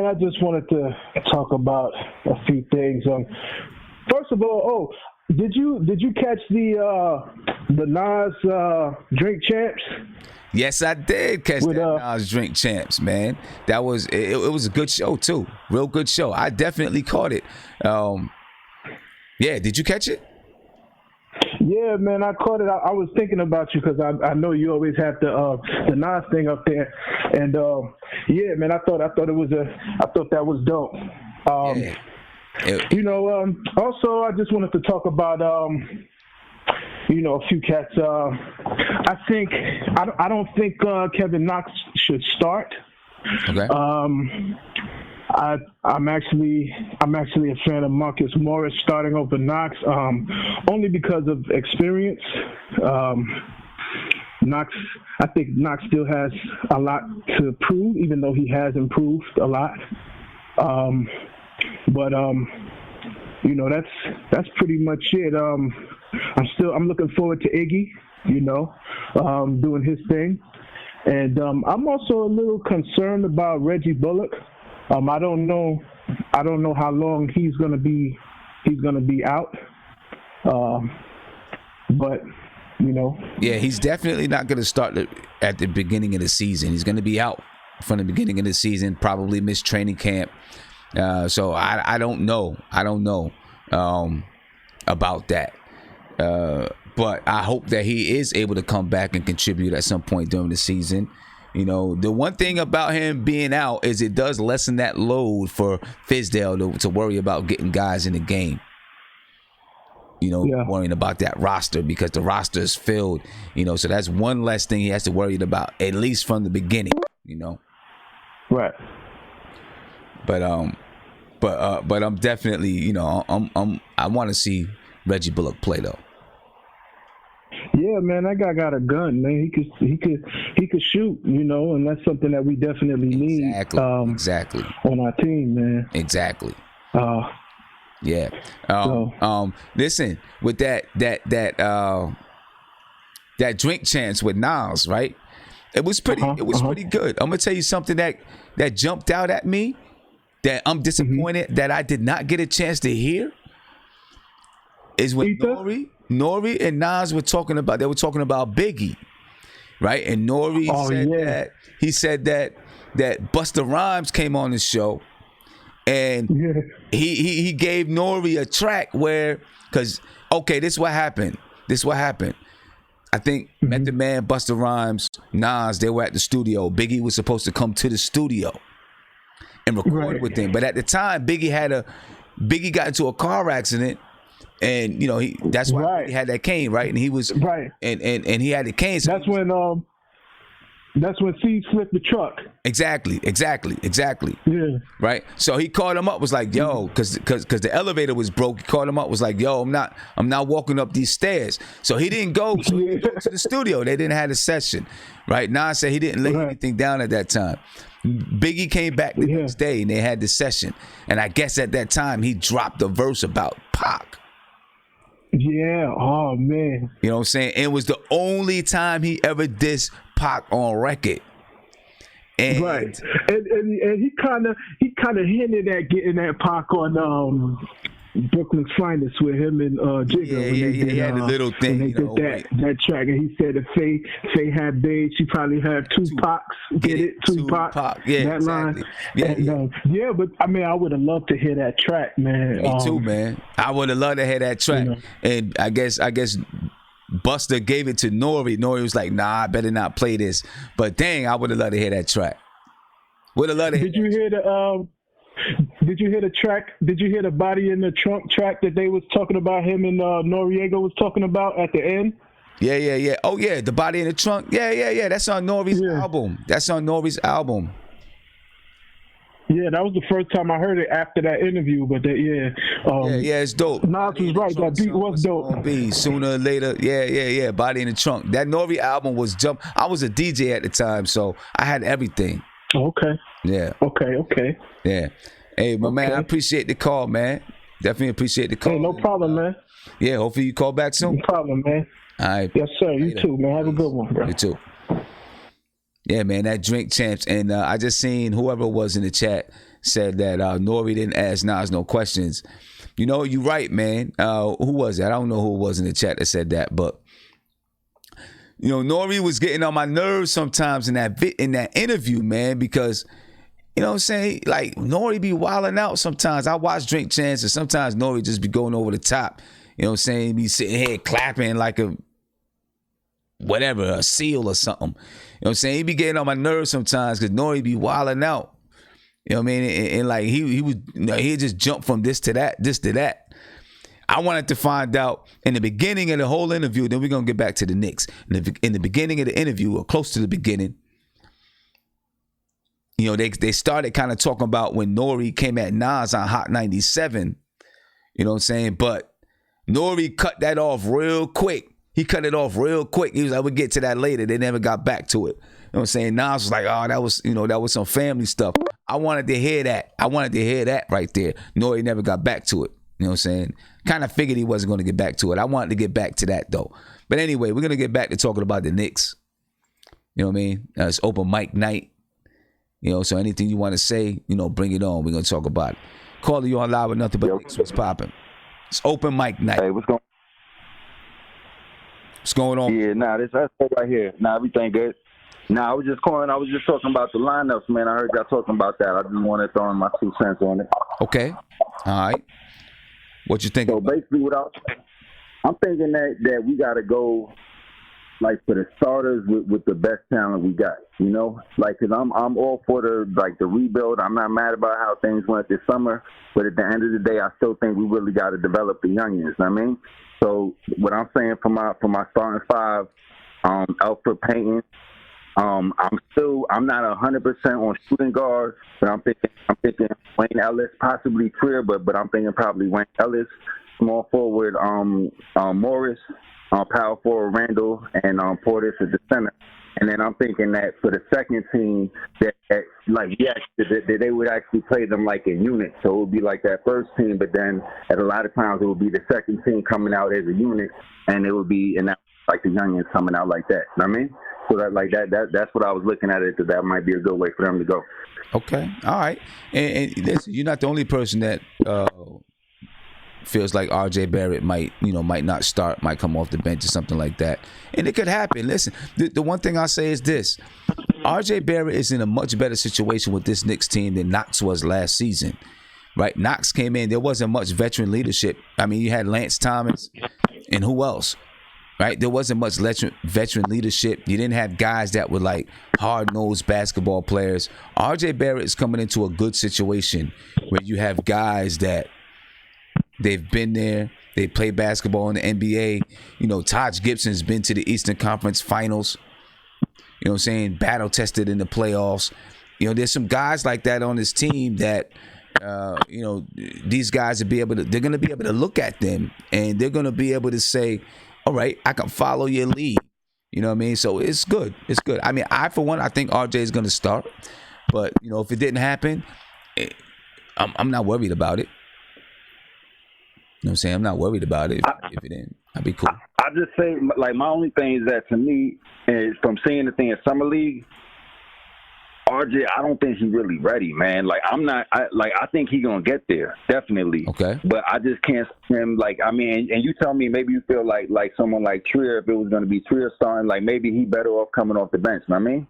I just wanted to talk about a few things. First of all, did you catch the Nas Drink Champs? Yes, I did catch that Nas Drink Champs, man. That was it was a good show too. Real good show. I definitely caught it. Yeah, did you catch it? Yeah, man, I caught it. I was thinking about you because I know you always have the Nas thing up there, and yeah, man, I thought that was dope. You know, also I just wanted to talk about you know, a few cats. I don't think Kevin Knox should start. Okay. I'm actually a fan of Marcus Morris starting over Knox, only because of experience. Knox, I think Knox still has a lot to prove, even though he has improved a lot. But you know, that's pretty much it. I'm looking forward to Iggy, you know, doing his thing, and I'm also a little concerned about Reggie Bullock. I don't know how long he's gonna be out, but you know. Yeah, he's definitely not gonna start at the beginning of the season. He's gonna be out from the beginning of the season, probably miss training camp. So I don't know. About that. But I hope that he is able to come back and contribute at some point during the season. You know, the one thing about him being out is it does lessen that load for Fizdale to worry about getting guys in the game. You know, worrying about that roster because the roster is filled. You know, so that's one less thing he has to worry about, at least from the beginning. You know, right? But I'm definitely, you know, I want to see Reggie Bullock play though. Yeah, man, that guy got a gun, man. He could shoot, you know, and that's something that we definitely need. Exactly. On our team, man. Exactly. Yeah. Listen, with that drink chance with Nas, right? It was pretty good. I'm gonna tell you something that jumped out at me that I'm disappointed that I did not get a chance to hear is when Nori and Nas were talking about Biggie, right? And Nori said that Busta Rhymes came on the show. And he gave Nori a track where, this is what happened. I think Method Man, Busta Rhymes, Nas, they were at the studio. Biggie was supposed to come to the studio and record with them. But at the time, Biggie got into a car accident, and you know that's why he had that cane, right? And he was and he had the cane. So that's when C flipped the truck. Exactly. Yeah. Right. So he called him up, was like, "Yo," because the elevator was broke. He called him up, was like, "Yo, I'm not walking up these stairs." So he didn't go to the studio. They didn't have a session, right? Nas said he didn't lay anything down at that time. Biggie came back the next day and they had the session. And I guess at that time he dropped a verse about Pac. Yeah. Oh man. You know what I'm saying? It was the only time he ever dissed Pac on record. And and he kind of hinted at getting that Pac on Brooklyn's Finest with him and Jigga. He had a little thing. They did that track, and he said if Faye had Babe, she probably had two Pacs. Get it? Two Pac. Yeah, that exactly. line. But I mean, I would have loved to hear that track, man. Me too, man. I would have loved to hear that track. You know. And I guess Buster gave it to Nori. Nori was like, "Nah, I better not play this." But dang, I would have loved to hear that track. Would have loved to hear. Did you hear the track? Did you hear the Body in the Trunk track that they was talking about, him and Noriega was talking about at the end? Yeah. Oh yeah, the Body in the Trunk. Yeah. That's on Nori's album. Yeah, that was the first time I heard it after that interview. But it's dope. Nas was right. That beat was dope. Sooner or later, yeah. Body in the Trunk. That Nori album was jump. I was a DJ at the time, so I had everything. Okay. Yeah. Okay. Yeah. Hey, my man, I appreciate the call, man. Definitely appreciate the call. Hey, no problem, man. Yeah, hopefully you call back soon. No problem, man. All right. Yes, sir. You too, man. Have a good one, bro. You too. Yeah, man, that drink champs. And I just seen whoever was in the chat said that Nori didn't ask Nas no questions. You know, you're right, man. Who was that? I don't know who it was in the chat that said that, but you know, Nori was getting on my nerves sometimes in that interview, man, because you know what I'm saying? Like Nori be wilding out sometimes. I watch Drink Champs and sometimes Nori just be going over the top. You know what I'm saying? He be sitting here clapping like a seal or something. You know what I'm saying? He be getting on my nerves sometimes because Nori be wilding out. You know what I mean? And like he'd just jump from this to that. I wanted to find out in the beginning of the whole interview, then we're going to get back to the Knicks. In the beginning of the interview, or close to the beginning, you know, they started kind of talking about when Nori came at Nas on Hot 97. You know what I'm saying? But Nori cut that off real quick. He cut it off real quick. He was like, we'll get to that later. They never got back to it. You know what I'm saying? Nas was like, oh, that was some family stuff. I wanted to hear that. Right there. Nori never got back to it. You know what I'm saying? Kind of figured he wasn't going to get back to it. I wanted to get back to that, though. But anyway, we're going to get back to talking about the Knicks. You know what I mean? It's open mic night. You know, so anything you want to say, you know, bring it on. We're going to talk about it. Caller, you on live with Nothing But Knicks. What's popping? It's open mic night. Hey, what's going on? Yeah, that's right here. Everything good. I was just calling. I was just talking about the lineups, man. I heard y'all talking about that. I just wanted to throw in my 2 cents on it. Okay. All right. What you think? So basically, I'm thinking that we got to go like for the starters with the best talent we got, you know, like, cause I'm all for the rebuild. I'm not mad about how things went this summer, but at the end of the day, I still think we really got to develop the youngins. You know what I mean? So what I'm saying for my starting five, Alfred Payton. I'm not 100% on shooting guard, but I'm thinking Wayne Ellis, possibly Trier, but I'm thinking probably Wayne Ellis. Small forward, Morris. Power forward Randle, and Portis at the center. And then I'm thinking that for the second team, that they would actually play them like a unit. So it would be like that first team, but then at a lot of times it would be the second team coming out as a unit, and it would be like the youngins coming out like that. You know what I mean? So that's what I was looking at it. That might be a good way for them to go. Okay, all right. And listen, you're not the only person that feels like RJ Barrett might not start, might come off the bench or something like that. And it could happen. Listen, the one thing I'll say is this. RJ Barrett is in a much better situation with this Knicks team than Knox was last season. Right? Knox came in, there wasn't much veteran leadership. I mean, you had Lance Thomas and who else? Right? There wasn't much veteran leadership. You didn't have guys that were like hard-nosed basketball players. RJ Barrett is coming into a good situation where you have guys that they've been there. They play basketball in the NBA. You know, Taj Gibson's been to the Eastern Conference Finals. You know what I'm saying? Battle tested in the playoffs. You know, there's some guys like that on this team that, these guys they're going to be able to look at them and they're going to be able to say, all right, I can follow your lead. You know what I mean? So it's good. It's good. I mean, I think RJ is going to start. But, if it didn't happen, I'm not worried about it. You know what I'm saying? I'm not worried about it. If it didn't, I'd be cool. I just say, like, my only thing is that to me, is from seeing the thing in Summer League, RJ, I don't think he's really ready, man. Like, I think he's going to get there, definitely. Okay. But I just can't see him, like, I mean, and you tell me, maybe you feel like someone like Trier, if it was going to be Trier starting, like, maybe he better off coming off the bench, you know what I mean?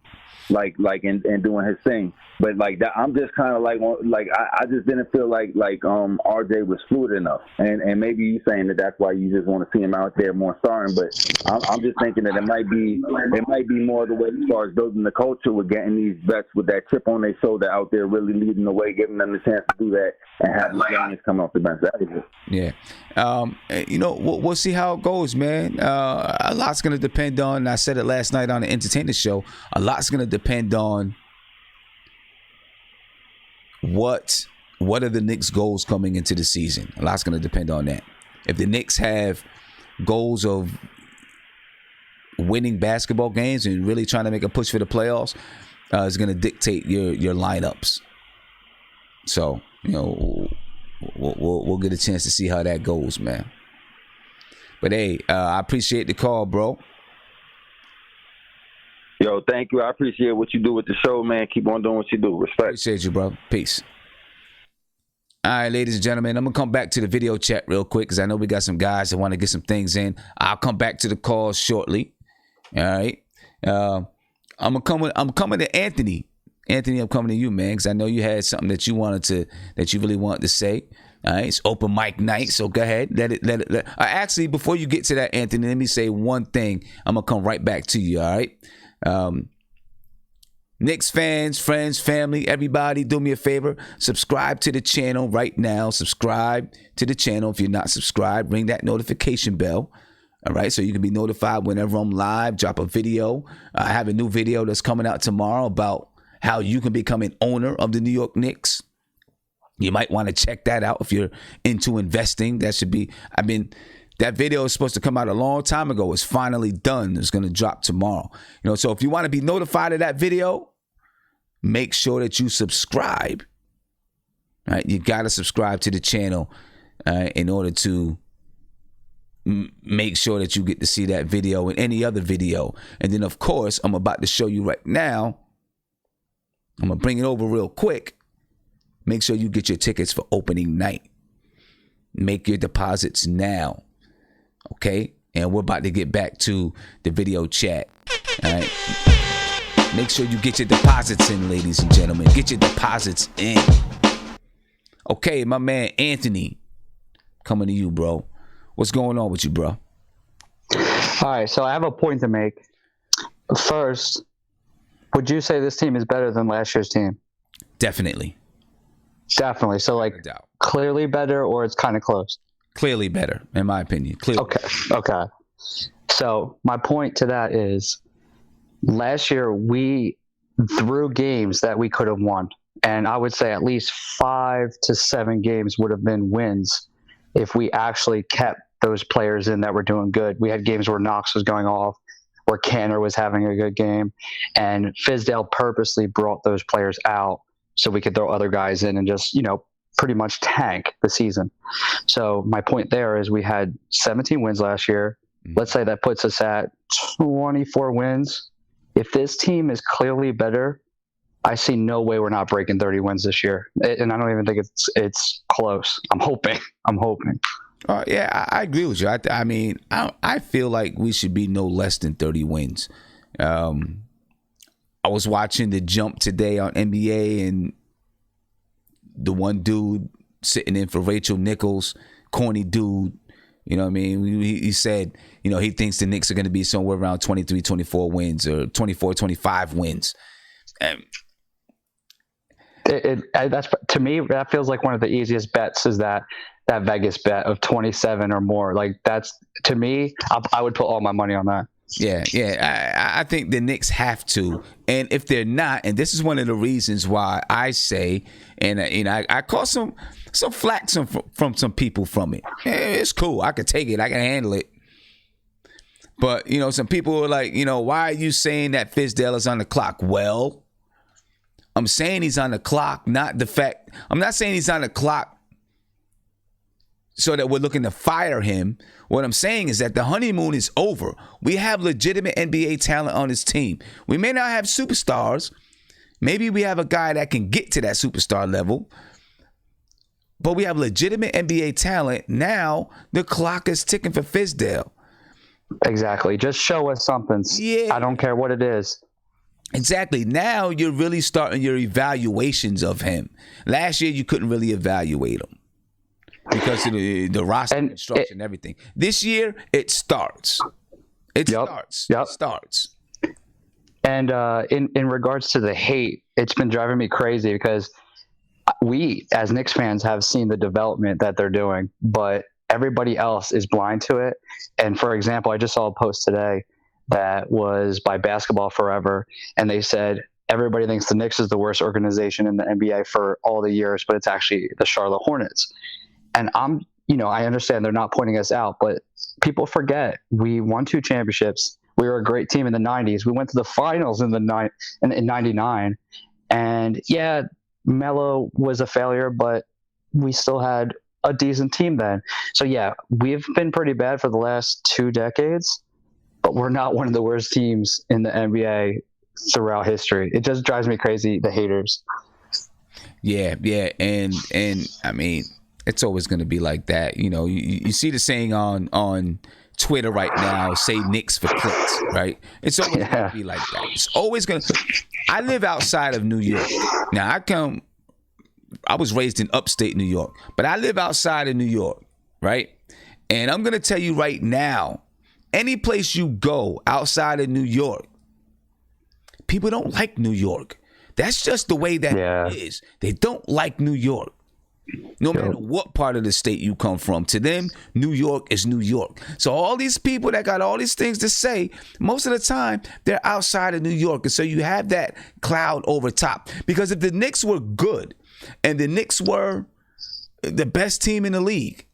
And doing his thing. But like that, I'm just kind of like I just didn't feel like RJ was fluid enough, and maybe you saying that's why you just want to see him out there more starting. But I'm just thinking that it might be more the way as far as building the culture with getting these vets with that chip on their shoulder out there, really leading the way, giving them the chance to do that, and having the guys come off the bench. That is it. Yeah. We'll see how it goes, man. A lot's gonna depend on. I said it last night on the Entertainer Show. A lot's gonna depend on what are the Knicks' goals coming into the season. A lot's going to depend on that. If the Knicks have goals of winning basketball games and really trying to make a push for the playoffs, it's going to dictate your lineups. So, we'll get a chance to see how that goes, man. But hey, I appreciate the call, bro. Yo, thank you. I appreciate what you do with the show, man. Keep on doing what you do. Respect. Appreciate you, bro. Peace. All right, ladies and gentlemen, I'm going to come back to the video chat real quick because I know we got some guys that want to get some things in. I'll come back to the calls shortly. All right. I'm coming to Anthony. Anthony, I'm coming to you, man, because I know you had something that you really wanted to say. All right, it's open mic night, so go ahead. Let it. Actually, before you get to that, Anthony, let me say one thing. I'm going to come right back to you, all right? Knicks fans, friends, family, everybody, do me a favor. Subscribe to the channel right now. Subscribe to the channel. If you're not subscribed, ring that notification bell. All right, so you can be notified whenever I'm live, drop a video. I have a new video that's coming out tomorrow about how you can become an owner of the New York Knicks. You might want to check that out if you're into investing. That video is supposed to come out a long time ago. It's finally done. It's going to drop tomorrow. So if you want to be notified of that video, make sure that you subscribe. All right, you got to subscribe to the channel in order to make sure that you get to see that video and any other video. And then, of course, I'm about to show you right now. I'm going to bring it over real quick. Make sure you get your tickets for opening night. Make your deposits now. Okay? And we're about to get back to the video chat. All right? Make sure you get your deposits in, ladies and gentlemen. Get your deposits in. Okay, my man Anthony, coming to you, bro. What's going on with you, bro? All right, so I have a point to make. First, would you say this team is better than last year's team? Definitely. Definitely. So, like, clearly better, or it's kind of close? Clearly better, in my opinion. Clearly. Okay. So, my point to that is, last year we threw games that we could have won. And I would say at least 5 to 7 games would have been wins if we actually kept those players in that were doing good. We had games where Knox was going off, where Canner was having a good game, and Fizdale purposely brought those players out so we could throw other guys in and just, pretty much tank the season. So my point there is we had 17 wins last year. Let's say that puts us at 24 wins. If this team is clearly better, I see no way we're not breaking 30 wins this year. And I don't even think it's close. I'm hoping. Yeah, I agree with you. I feel like we should be no less than 30 wins. I was watching the jump today on NBA, and the one dude sitting in for Rachel Nichols, corny dude, you know what I mean? He said, he thinks the Knicks are going to be somewhere around 23, 24 wins or 24, 25 wins. That's, to me, that feels like one of the easiest bets is that Vegas bet of 27 or more. Like, that's, to me, I would put all my money on that. Yeah. I think the Knicks have to, and if they're not, and this is one of the reasons why I say, and I caught some flack from some people from it. It's cool. I can take it. I can handle it. But some people are like, why are you saying that Fizdale is on the clock? Well, I'm saying he's on the clock, not the fact. I'm not saying he's on the clock so that we're looking to fire him. What I'm saying is that the honeymoon is over. We have legitimate NBA talent on this team. We may not have superstars. Maybe we have a guy that can get to that superstar level. But we have legitimate NBA talent. Now the clock is ticking for Fizdale. Exactly. Just show us something. Yeah. I don't care what it is. Exactly. Now you're really starting your evaluations of him. Last year you couldn't really evaluate him because of the roster construction and everything. This year it starts. It starts. And in regards to the hate, it's been driving me crazy because we, as Knicks fans, have seen the development that they're doing, but everybody else is blind to it. And for example, I just saw a post today that was by Basketball Forever, and they said everybody thinks the Knicks is the worst organization in the NBA for all the years, but it's actually the Charlotte Hornets. And I understand they're not pointing us out, but people forget we won 2 championships. We were a great team in the 90s. We went to the finals in 99. And yeah, Melo was a failure, but we still had a decent team then. So yeah, we've been pretty bad for the last 2 decades, but we're not one of the worst teams in the NBA throughout history. It just drives me crazy, the haters. Yeah. And I mean, it's always going to be like that. You see the saying on Twitter right now, say Knicks for clicks, right? It's always going to be like that. It's always going to. I live outside of New York. Now, I was raised in upstate New York, but I live outside of New York, right? And I'm going to tell you right now, any place you go outside of New York, people don't like New York. That's just the way that it is. They don't like New York. No matter what part of the state you come from, to them, New York is New York. So all these people that got all these things to say, most of the time, they're outside of New York. And so you have that cloud over top. Because if the Knicks were good and the Knicks were the best team in the league,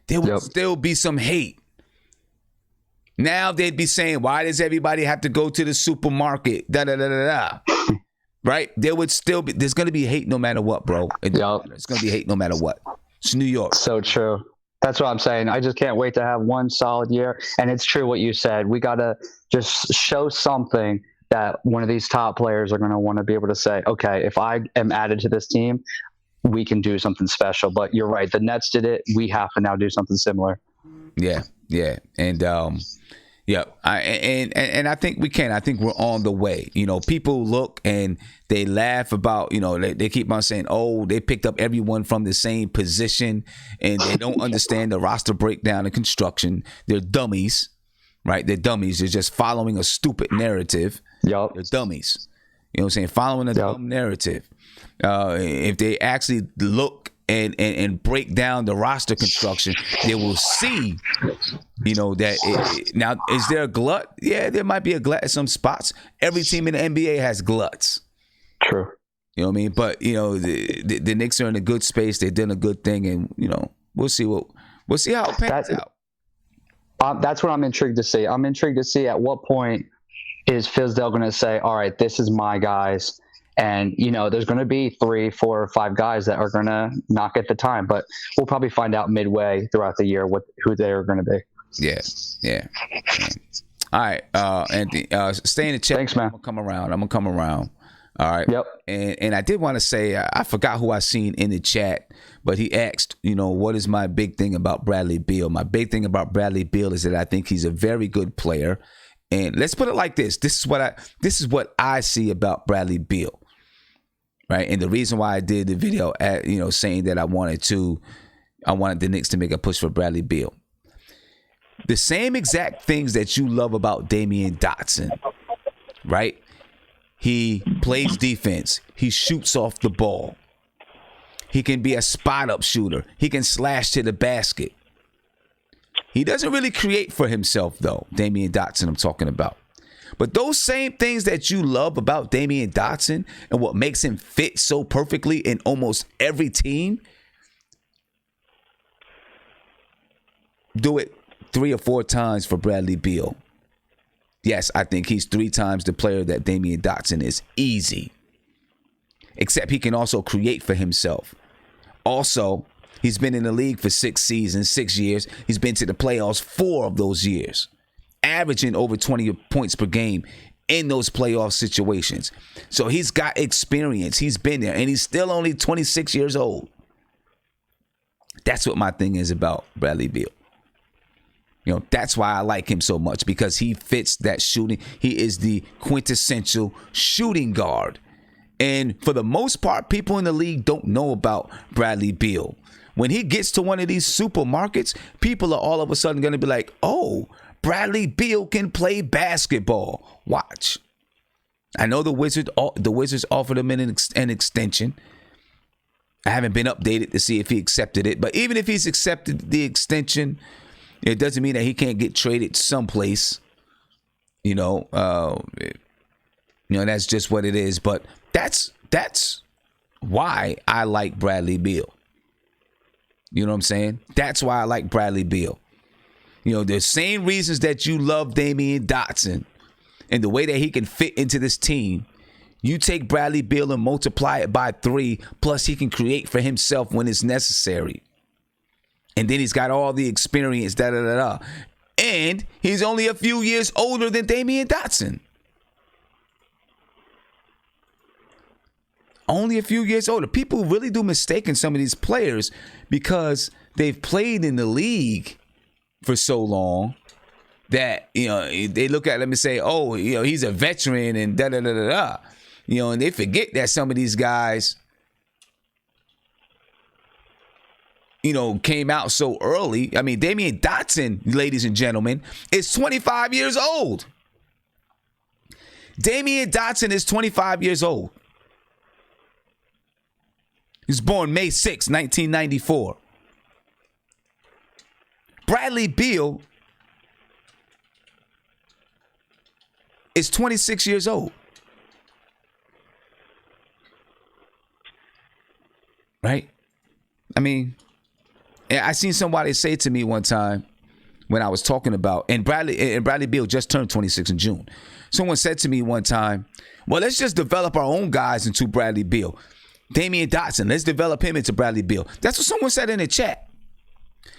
there would still be some hate. Now they'd be saying, why does everybody have to go to the supermarket? Right? There would still be, there's going to be hate no matter what, bro. It's going to be hate no matter what. It's New York. So true. That's what I'm saying. I just can't wait to have one solid year. And it's true what you said. We got to just show something that one of these top players are going to want to be able to say, okay, if I am added to this team, we can do something special. But you're right. The Nets did it. We have to now do something similar. Yeah. And, and I think we can. I think we're on the way. People look and they laugh about, they keep on saying, oh, they picked up everyone from the same position and they don't understand the roster breakdown and construction. They're dummies. right? They're dummies. They're just following a stupid narrative. Yep. They're dummies. You know what I'm saying? Following a dumb narrative. If they actually look and break down the roster construction, they will see, you know, that now, is there a glut? Yeah, there might be a glut at some spots. Every team in the NBA has gluts. True. You know what I mean? But, you know, the Knicks are in a good space. They're doing a good thing, and, you know, we'll see how it pans out. That's what I'm intrigued to see. I'm intrigued to see at what point is Fizdale going to say, all right, this is my guys. And, you know, there's going to be 3, 4, or 5 guys that are going to not get the time. But we'll probably find out midway throughout the year who they are going to be. Yeah. All right, Anthony, stay in the chat. Thanks, man. I'm going to come around. All right. Yep. And I did want to say, I forgot who I seen in the chat, but he asked, you know, what is my big thing about Bradley Beal? My big thing about Bradley Beal is that I think he's a very good player. And let's put it like this. This is what I see about Bradley Beal. Right. And the reason why I did the video, saying that I wanted the Knicks to make a push for Bradley Beal. The same exact things that you love about Damian Dotson. Right. He plays defense. He shoots off the ball. He can be a spot up shooter. He can slash to the basket. He doesn't really create for himself, though, Damian Dotson I'm talking about. But those same things that you love about Damian Dotson and what makes him fit so perfectly in almost every team, do it 3 or 4 times for Bradley Beal. Yes, I think he's 3 times the player that Damian Dotson is. Easy. Except he can also create for himself. Also, he's been in the league for 6 seasons, 6 years. He's been to the playoffs 4 of those years, averaging over 20 points per game in those playoff situations. So he's got experience. He's been there, and he's still only 26 years old. That's what my thing is about Bradley Beal. You know, that's why I like him so much, because he fits that shooting. He is the quintessential shooting guard. And for the most part, people in the league don't know about Bradley Beal. When he gets to one of these supermarkets, people are all of a sudden going to be like, oh, Bradley Beal can play basketball. Watch. I know the Wizards offered him an extension. I haven't been updated to see if he accepted it. But even if he's accepted the extension, it doesn't mean that he can't get traded someplace. That's just what it is. But that's why I like Bradley Beal. You know what I'm saying? That's why I like Bradley Beal. You know, the same reasons that you love Damian Dotson and the way that he can fit into this team. You take Bradley Beal and multiply it by 3, plus he can create for himself when it's necessary. And then he's got all the experience, And he's only a few years older than Damian Dotson. Only a few years older. People really do mistake in some of these players because they've played in the league for so long that, they look at him and say, oh, he's a veteran and and they forget that some of these guys, came out so early. I mean, Damian Dotson, ladies and gentlemen, is 25 years old. Damian Dotson is 25 years old. He was born May 6, 1994. Bradley Beal is 26 years old. Right? I mean, I seen somebody say to me one time when I was talking about, and Bradley Beal just turned 26 in June. Someone said to me one time, well, let's just develop our own guys into Bradley Beal. Damian Dotson, let's develop him into Bradley Beal. That's what someone said in the chat.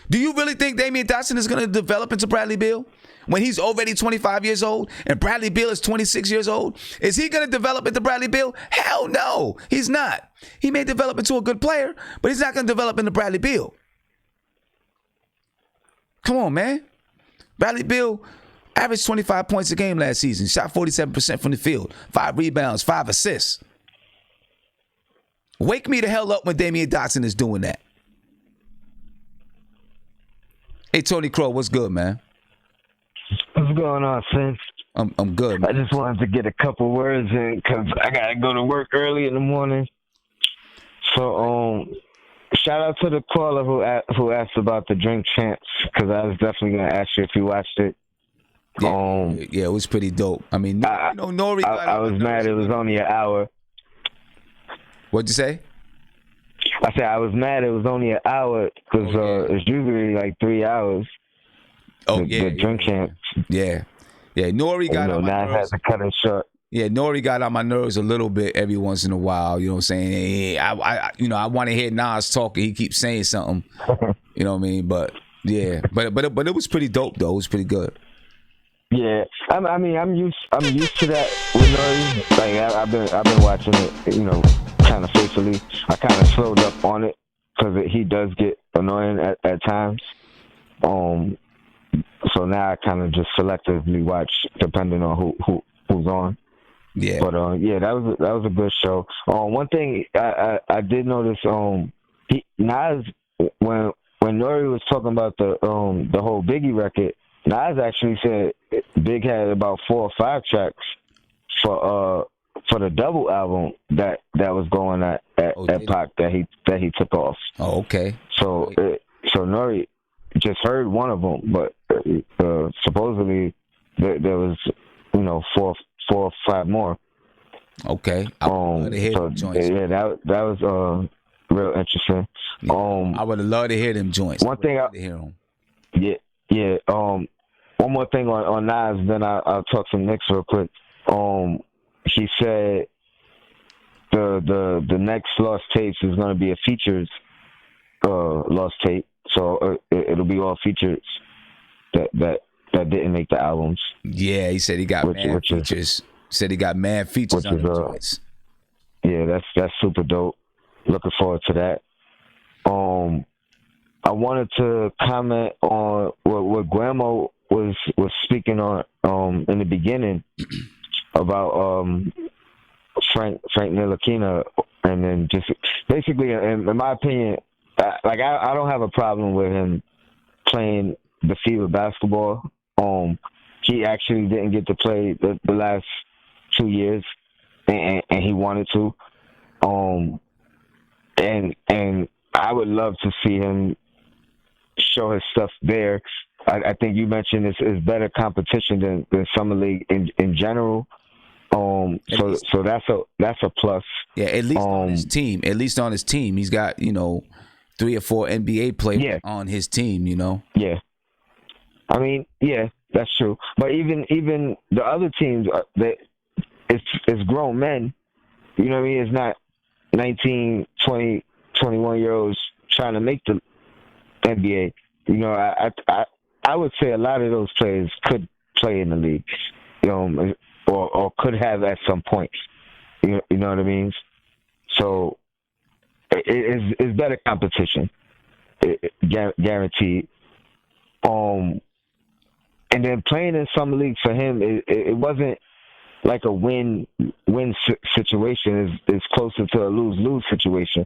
Do you really think Damian Dotson is going to develop into Bradley Beal when he's already 25 years old and Bradley Beal is 26 years old? Is he going to develop into Bradley Beal? Hell no, he's not. He may develop into a good player, but he's not going to develop into Bradley Beal. Come on, man. Bradley Beal averaged 25 points a game last season. Shot 47% from the field. 5 rebounds, 5 assists. Wake me the hell up when Damian Dotson is doing that. Hey, Tony Crow, what's good, man? What's going on, Sin? I'm good, man. I just wanted to get a couple words in because I gotta go to work early in the morning. So, shout out to the caller who asked about the drink champs, because I was definitely gonna ask you if you watched it. Yeah, it was pretty dope. I mean, Nori. I was mad it was only an hour. What'd you say? I said I was mad it was only an hour because it's usually like 3 hours. The drink champs. Yeah. Nori got on my now nerves. I had to cut it short. Yeah, Nori got on my nerves a little bit every once in a while. You know what I'm saying? I want to hear Nas talking. He keeps saying something. You know what I mean? But yeah, but it was pretty dope though. It was pretty good. Yeah, I mean, I'm used to that with Nori. Like I've been watching it, kind of faithfully. I kind of slowed up on it because he does get annoying at times. So now I kind of just selectively watch depending on who's on. Yeah. But that was a good show. One thing I did notice, Nas, when Nori was talking about the whole Biggie record, Nas actually said Big had about 4 or 5 tracks for the double album that was going at Pac that he took off. Oh, okay. So Nori just heard one of them, but supposedly there was 4 or 5 more. Okay. So yeah, that was real interesting. I would have loved to hear them joints. One thing I hear them. Yeah. One more thing on Nas, then I'll talk some Knicks real quick. He said the next Lost Tapes is going to be a features Lost Tape, so it'll be all features that didn't make the albums. Yeah, he said he got mad features. Said he got mad features on the joints. Yeah, that's super dope. Looking forward to that. I wanted to comment on what Guillermo was speaking on in the beginning about Frank Ntilikina, and then just basically, in my opinion, I don't have a problem with him playing the FIBA basketball. He actually didn't get to play the last 2 years, and he wanted to. And I would love to see him show his stuff there. I think you mentioned it's better competition than Summer League in general. So that's a plus. Yeah, at least on his team. At least on his team, he's got 3 or 4 NBA players on his team. Yeah. I mean, yeah, that's true. But even the other teams, it's grown men. You know what I mean? It's not 19, 20, 21-year-olds trying to make the NBA. I would say a lot of those players could play in the league, or could have at some point. You know what I mean? So it's better competition, guaranteed. And then playing in Summer League for him, it wasn't like a win situation. It's closer to a lose situation,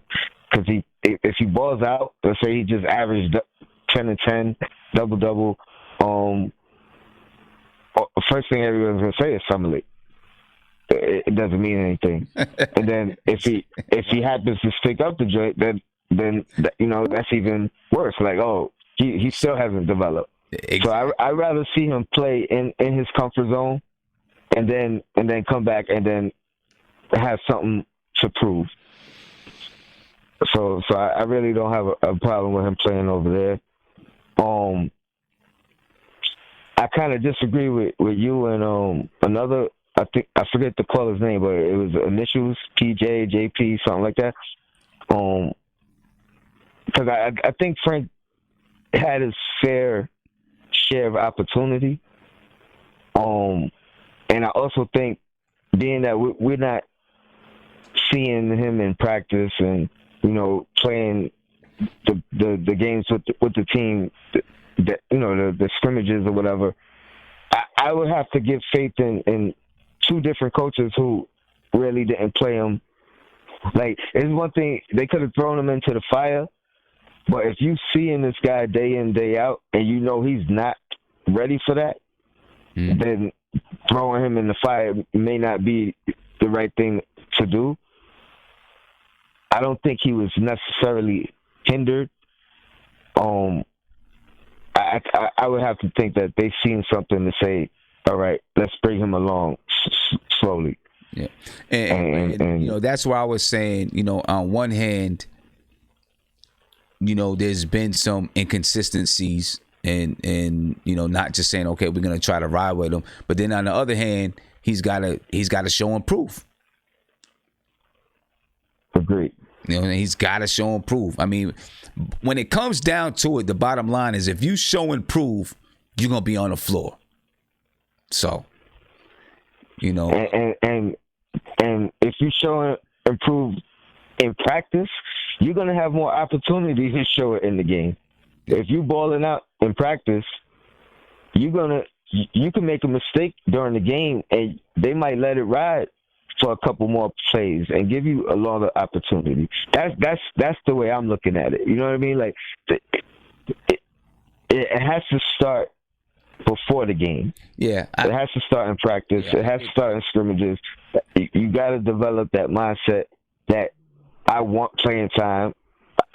because if he balls out, let's say he just averaged 10 and 10, double. First thing everyone's gonna say is Summer League. It doesn't mean anything. And then if he happens to stick up the joint, then that's even worse. Like, he still hasn't developed. Exactly. So I'd rather see him play in his comfort zone, and then come back and then have something to prove. So I really don't have a problem with him playing over there. I kind of disagree with you and another. I think I forget the caller's name, but it was initials PJ, JP, something like that. Because I think Frank had his fair share of opportunity. And I also think, being that we're not seeing him in practice and playing the games with the team, that the scrimmages or whatever, I would have to give faith in 2 different coaches who really didn't play him. Like, it's one thing, they could have thrown him into the fire, but if you seeing this guy day in, day out, and he's not ready for that, then throwing him in the fire may not be the right thing to do. I don't think he was necessarily hindered. I would have to think that they've seen something to say, all right, let's bring him along slowly. Yeah. And that's why I was saying, on one hand, there's been some inconsistencies and not just saying, okay, we're going to try to ride with him. But then on the other hand, he's got to show and prove. Agreed. He's got to show and prove. I mean, when it comes down to it, the bottom line is if you show and prove, you're going to be on the floor. So, And if you show and improve in practice, you're going to have more opportunity to show it in the game. If you balling out in practice, you can make a mistake during the game, and they might let it ride for a couple more plays and give you a longer opportunity. That's the way I'm looking at it. You know what I mean? Like it has to start before the game. Yeah, it has to start in practice. It has to start in scrimmages. You got to develop that mindset that I want playing time,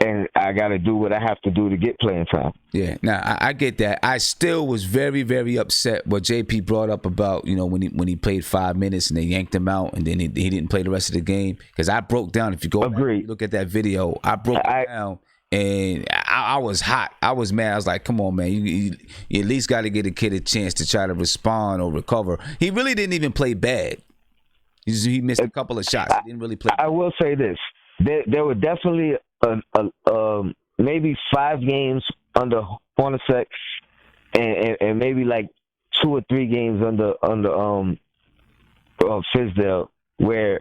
and I got to do what I have to do to get playing time. Yeah, now I get that. I still was very, very upset what JP brought up about, when he played 5 minutes and they yanked him out and then he didn't play the rest of the game. Because I broke down, if you go back and look at that video, I broke it down and I was hot. I was mad. I was like, come on, man. You at least got to get a kid a chance to try to respond or recover. He really didn't even play bad. He missed a couple of shots. He didn't really play bad. I will say this. There were definitely maybe 5 games under Hornacek and maybe like 2 or 3 games under Fizdale where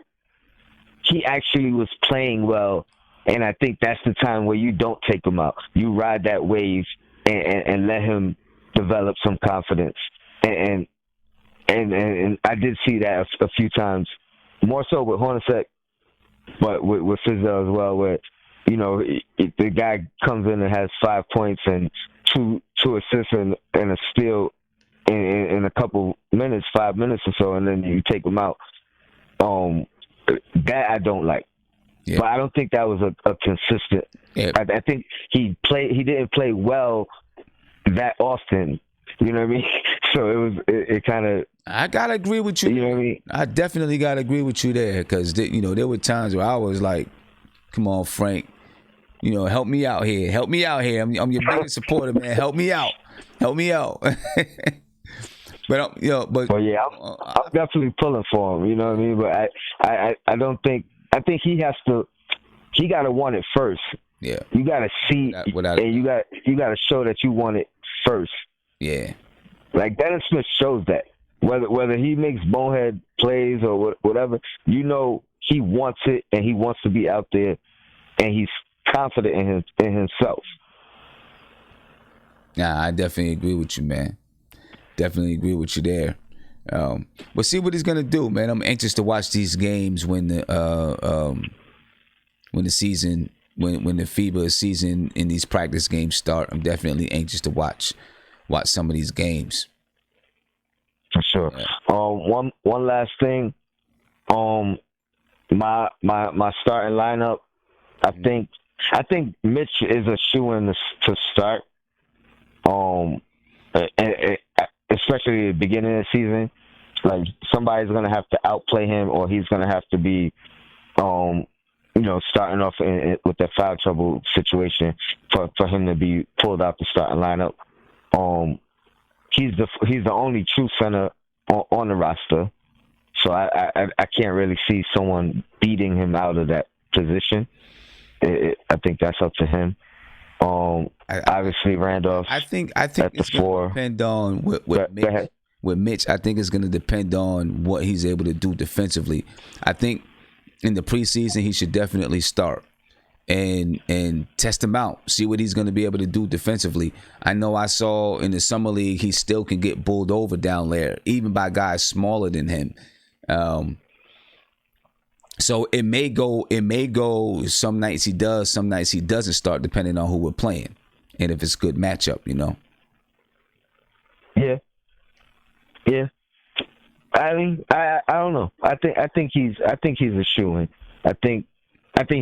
he actually was playing well, and I think that's the time where you don't take him out. You ride that wave and let him develop some confidence. And I did see that a few times, more so with Hornacek, but with Fizdale as well, where the guy comes in and has 5 points and two assists and a steal in a couple minutes, 5 minutes or so, and then you take him out. That I don't like. Yeah. But I don't think that was a consistent. Yeah. I think he didn't play well that often. You know what I mean? So it kind of. I gotta agree with you. You know what I mean? I definitely gotta agree with you there, because there were times where I was like, "Come on, Frank, help me out here. Help me out here. I'm your biggest supporter, man. Help me out. Help me out." But I'm definitely pulling for him. You know what I mean? But I don't think. I think he got to want it first. Yeah. You got to see, and you got to show that you want it first. Yeah. Like Dennis Smith shows that. Whether he makes bonehead plays or whatever, he wants it and he wants to be out there, and he's confident in himself. Nah, I definitely agree with you, man. Definitely agree with you there. We'll see what he's gonna do, man. I'm anxious to watch these games when the season, when the FIBA season and these practice games start. I'm definitely anxious to watch some of these games. For sure. Yeah. One last thing. My starting lineup. I think Mitch is a shoo-in to start. Especially at the beginning of the season, like somebody's gonna have to outplay him, or he's gonna have to be, starting off with that foul trouble situation for him to be pulled out the starting lineup. He's the only true center on the roster, so I can't really see someone beating him out of that position. I think that's up to him. Obviously Randolph. I think it's going to depend on with Mitch. I think it's going to depend on what he's able to do defensively. I think in the preseason he should definitely start and test him out, see what he's going to be able to do defensively. I know I saw in the summer league he still can get bowled over down there, even by guys smaller than him. So it may go. Some nights he does, some nights he doesn't start, depending on who we're playing and if it's a good matchup. Yeah. Yeah. I mean, I don't know. I think he's a shoo-in. I think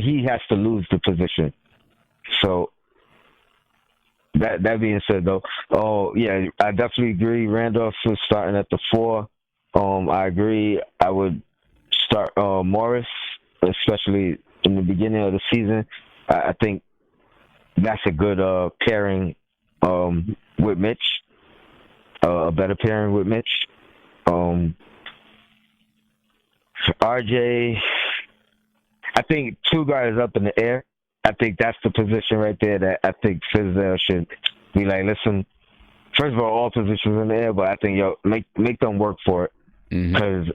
he has to lose the position. So that being said, though, yeah, I definitely agree. Randolph is starting at the 4. I agree. I would start Morris, especially in the beginning of the season. I think that's a good pairing with Mitch. A better pairing with Mitch. RJ, I think 2 guys up in the air. I think that's the position right there that I think Fizdale should be like, listen, first of all positions in the air, but I think, make them work for it. Because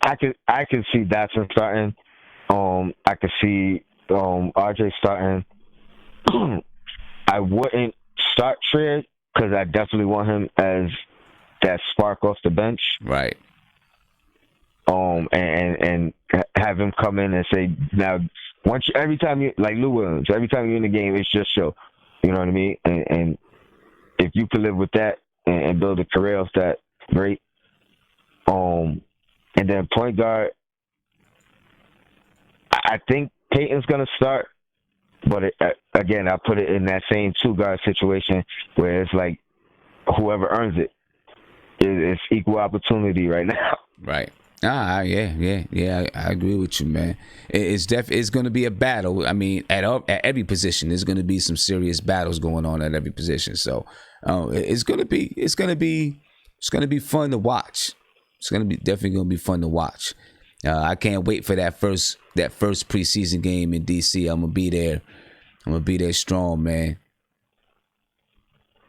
I could see Dotson starting. I could see RJ starting. I wouldn't start Trier because I definitely want him as that spark off the bench. Right. And have him come in and say, now, every time you, like Lou Williams, every time you're in the game, it's just show. You know what I mean? And if you could live with that and build a career off that, great. And then point guard, I think Peyton's going to start, but again, I put it in that same 2-guard situation where it's like whoever earns it. It's equal opportunity right now. Right. Yeah. I agree with you, man. It's going to be a battle. I mean, at every position, there's going to be some serious battles going on at every position. So it's going to be fun to watch. It's definitely going to be fun to watch. I can't wait for that first preseason game in DC. I'm gonna be there. I'm gonna be there strong, man.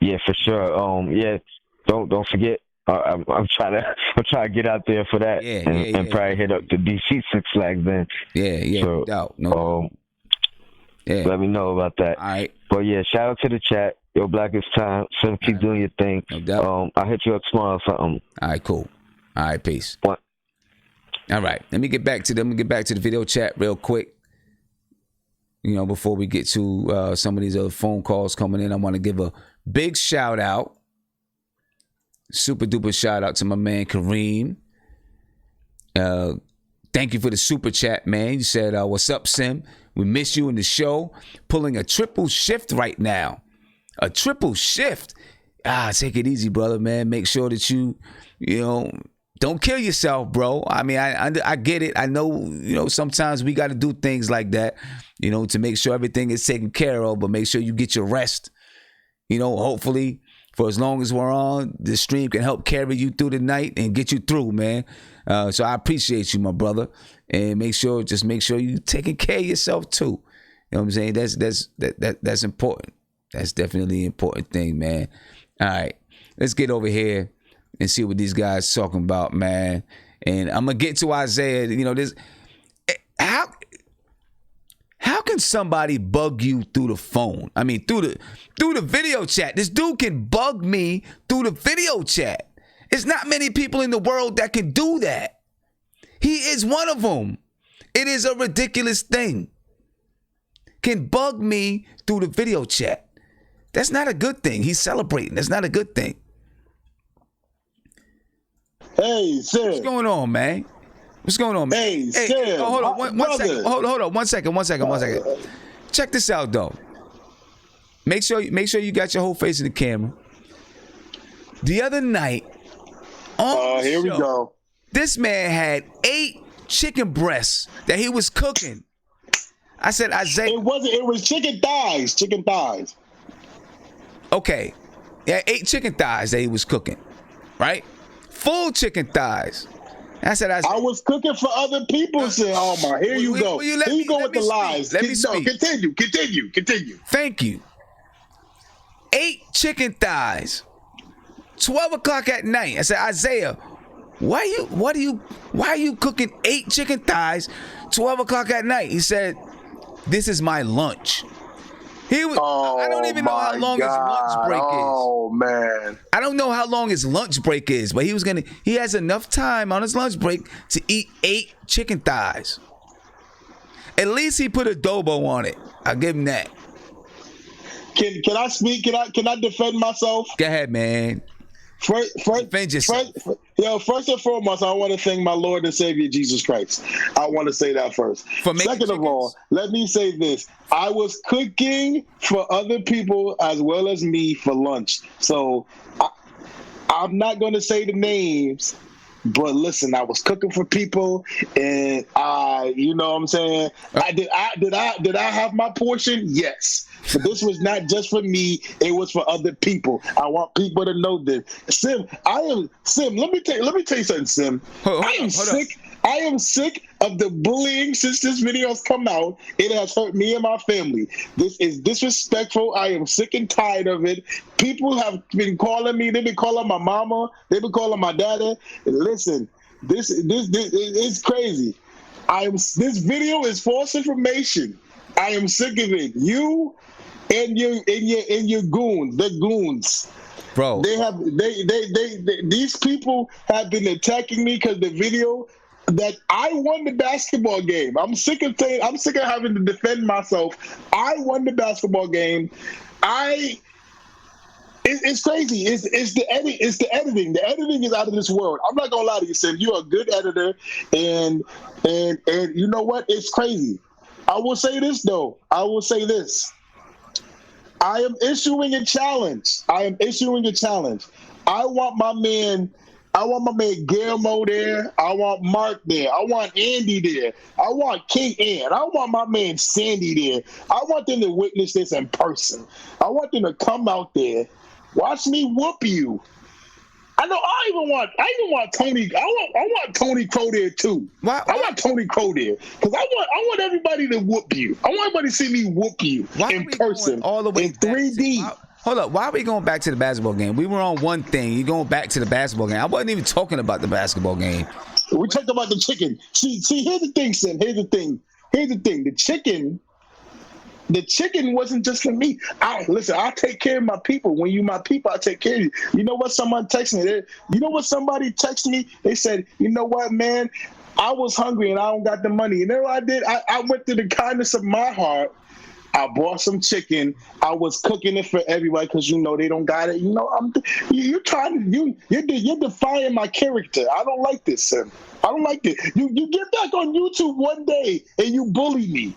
Yeah, for sure. Yeah, don't forget. I'm trying to get out there for that, and probably hit up the DC Six Flags then. Yeah, so, no. Yeah. Let me know about that. All right. But yeah, shout out to the chat. Yo, Blackest Time. So keep doing your thing. No doubt. I'll hit you up tomorrow or something. All right, cool. All right, peace. What? All right, let me get back to the video chat real quick. Before we get to some of these other phone calls coming in, I want to give a big shout out, super duper shout out to my man Kareem. Thank you for the super chat, man. You said, "What's up, Sim? We miss you in the show. Pulling a triple shift right now. A triple shift. Take it easy, brother, man. Make sure that you don't kill yourself, bro. I mean, I get it. I know, sometimes we got to do things like that, to make sure everything is taken care of, but make sure you get your rest. Hopefully, for as long as we're on, the stream can help carry you through the night and get you through, man. So I appreciate you, my brother. And make sure you taking care of yourself too. You know what I'm saying? That's important. That's definitely an important thing, man. All right, let's get over here and see what these guys talking about, man. And I'm gonna get to Isaiah. This how can somebody bug you through the phone? I mean, through the video chat. This dude can bug me through the video chat. It's not many people in the world that can do that. He is one of them. It is a ridiculous thing. Can bug me through the video chat. That's not a good thing. He's celebrating. That's not a good thing. Hey, Sid. What's going on, man? What's going on, man? Hey, Sid. Hold on, one second. Hold on, one second. Check this out, though. Make sure you got your whole face in the camera. The other night, here we go. This man had 8 chicken breasts that he was cooking. I said, Isaiah. It was chicken thighs. Chicken thighs. Okay. Yeah, 8 chicken thighs that he was cooking. Right? Full chicken thighs. I said, I was cooking for other people. Said, oh my, here you go. Here you go with the lies. Let me speak. Continue. Thank you. 8 chicken thighs. 12 o'clock at night. I said, Isaiah, why are you cooking 8 chicken thighs 12 o'clock at night? He said, this is my lunch. I don't even know how long his lunch break is. Oh man. I don't know how long his lunch break is, but he has enough time on his lunch break to eat 8 chicken thighs. At least he put adobo on it. I'll give him that. Can I speak? Can I defend myself? Go ahead, man. Defend yourself. First and foremost, I want to thank my Lord and Savior Jesus Christ. I want to say that first. Second of all, let me say this. I was cooking for other people as well as me for lunch. So I'm not going to say the names, but listen, I was cooking for people, and you know what I'm saying? Did I have my portion? Yes. But this was not just for me, it was for other people. I want people to know this. Sim, let me tell you something, Sim. I am sick of the bullying since this video has come out. It has hurt me and my family. This is disrespectful. I am sick and tired of it. People have been calling me. They've been calling my mama. They've been calling my daddy. Listen, this is crazy. This video is false information. I am sick of it. You and your goons, the goons. Bro. These people have been attacking me because the video that I won the basketball game. I'm sick of having to defend myself. I won the basketball game. It's crazy. It's the editing. The editing is out of this world. I'm not gonna lie to you, Sim. You're a good editor, and you know what? It's crazy. I will say this though. I am issuing a challenge. I want my man Guillermo there. I want Mark there. I want Andy there. I want King Ann. I want my man Sandy there. I want them to witness this in person. I want them to come out there, watch me whoop you. I even want Tony. I want Tony Crow there too. I want Tony Crow there because I want everybody to whoop you. I want everybody to see me whoop you in person, all the way in 3D. Hold up. Why are we going back to the basketball game? We were on one thing. You're going back to the basketball game. I wasn't even talking about the basketball game. We talked about the chicken. See, here's the thing, Sim. Here's the thing. The chicken wasn't just for me. Listen, I take care of my people. When you my people, I take care of you. You know what? Somebody texted me. You know what? Somebody texted me. They said, you know what, man? I was hungry and I don't got the money. You know what I did? I went to the kindness of my heart. I bought some chicken. I was cooking it for everybody because they don't got it. You're defying my character. I don't like this, Sim. I don't like this. You get back on YouTube one day and you bully me.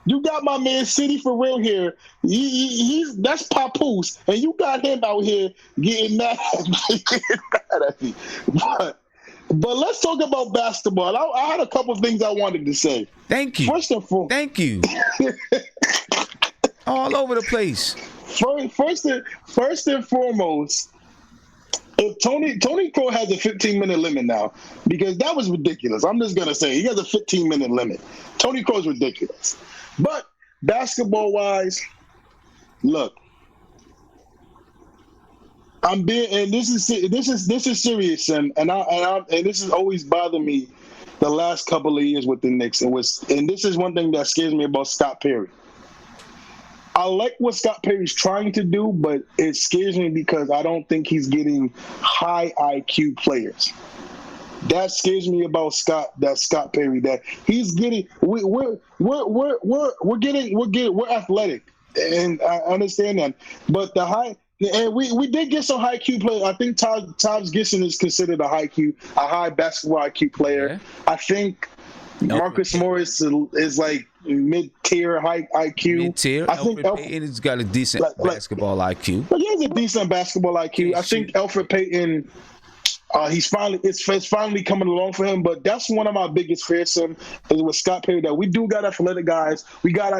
You got my man City for real here. That's Papoose, and you got him out here getting mad at me. But let's talk about basketball. I had a couple of things I wanted to say. Thank you. Thank you. All over the place. First and foremost, if Tony Crow has a 15-minute limit now, because that was ridiculous. I'm just gonna say he has a 15-minute limit. Tony Crow's ridiculous. But basketball-wise, look, and this is serious, and this has always bothered me the last couple of years with the Knicks. And this is one thing that scares me about Scott Perry. I like what Scott Perry's trying to do, but it scares me because I don't think he's getting high IQ players. That scares me about Scott Perry. That he's getting. We're athletic, and I understand that. But we did get some high IQ players. I think Taj Gibson is considered a high basketball IQ player. Yeah. I think Marcus Morris is like mid-tier high IQ. Mid-tier. I think Alfred Payton's got a decent basketball IQ. But he has a decent basketball IQ. I think Alfred Payton. It's finally coming along for him, but that's one of my biggest fears is with Scott Perry that we do got athletic guys. We got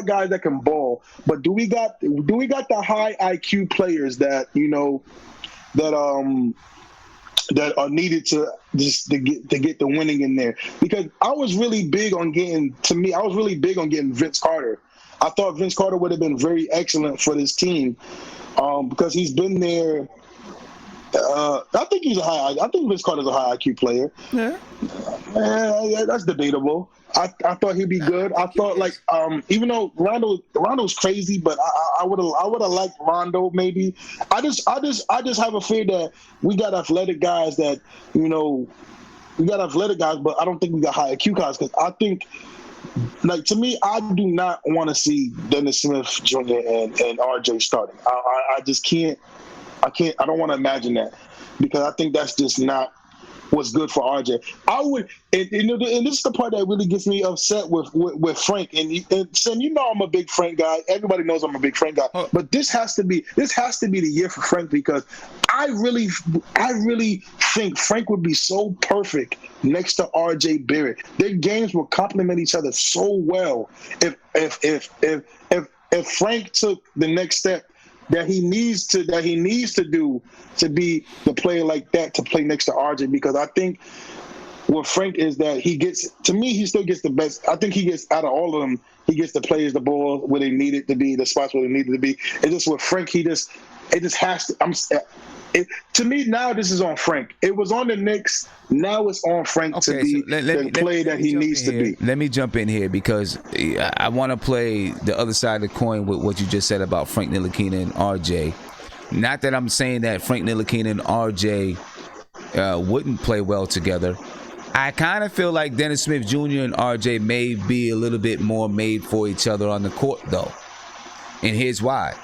guys that can ball, but do we got the high IQ players that that are needed to get the winning in there? Because I was really big on getting Vince Carter. I thought Vince Carter would have been very excellent for this team because he's been there. I think Vince Carter's a high IQ player. Yeah, that's debatable. I thought he'd be good. I thought even though Rondo's crazy, but I would have liked Rondo maybe. I just have a fear that we got athletic guys but I don't think we got high IQ guys because I think. To me, I do not want to see Dennis Smith Jr. and RJ starting. I just can't. I don't want to imagine that, because I think that's just not what's good for RJ. I would, and this is the part that really gets me upset with Frank. And Sam, you know I'm a big Frank guy. Everybody knows I'm a big Frank guy. But this has to be the year for Frank, because I really think Frank would be so perfect next to RJ Barrett. Their games will complement each other so well if Frank took the next step that he needs to do to be the player like that, to play next to RJ. Because I think what Frank is that he still gets the best. I think he gets, out of all of them, he gets the players the ball where they need it to be, the spots where they need it to be. It's just with Frank, it just has to. To me, now this is on Frank. It was on the Knicks. Now it's on Frank to be the player that he needs to be. Let me jump in here, because I want to play the other side of the coin with what you just said about Frank Ntilikina and RJ. Not that I'm saying that Frank Ntilikina and RJ wouldn't play well together. I kind of feel like Dennis Smith Jr. and RJ may be a little bit more made for each other on the court, though. And here's why.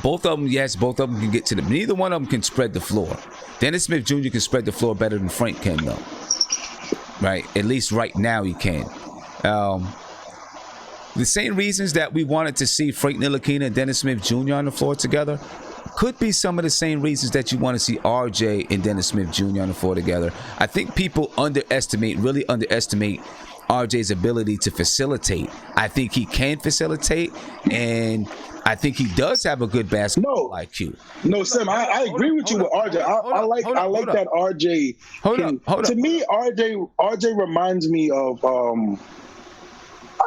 Both of them can get to them. Neither one of them can spread the floor. Dennis Smith Jr. can spread the floor better than Frank can, though. Right? At least right now he can. The same reasons that we wanted to see Frank Ntilikina and Dennis Smith Jr. on the floor together could be some of the same reasons that you want to see RJ and Dennis Smith Jr. on the floor together. I think people really underestimate RJ's ability to facilitate. I think he can facilitate, and I think he does have a good basketball IQ. No, Sam, I agree with you with RJ. I like that RJ. To me, RJ reminds me of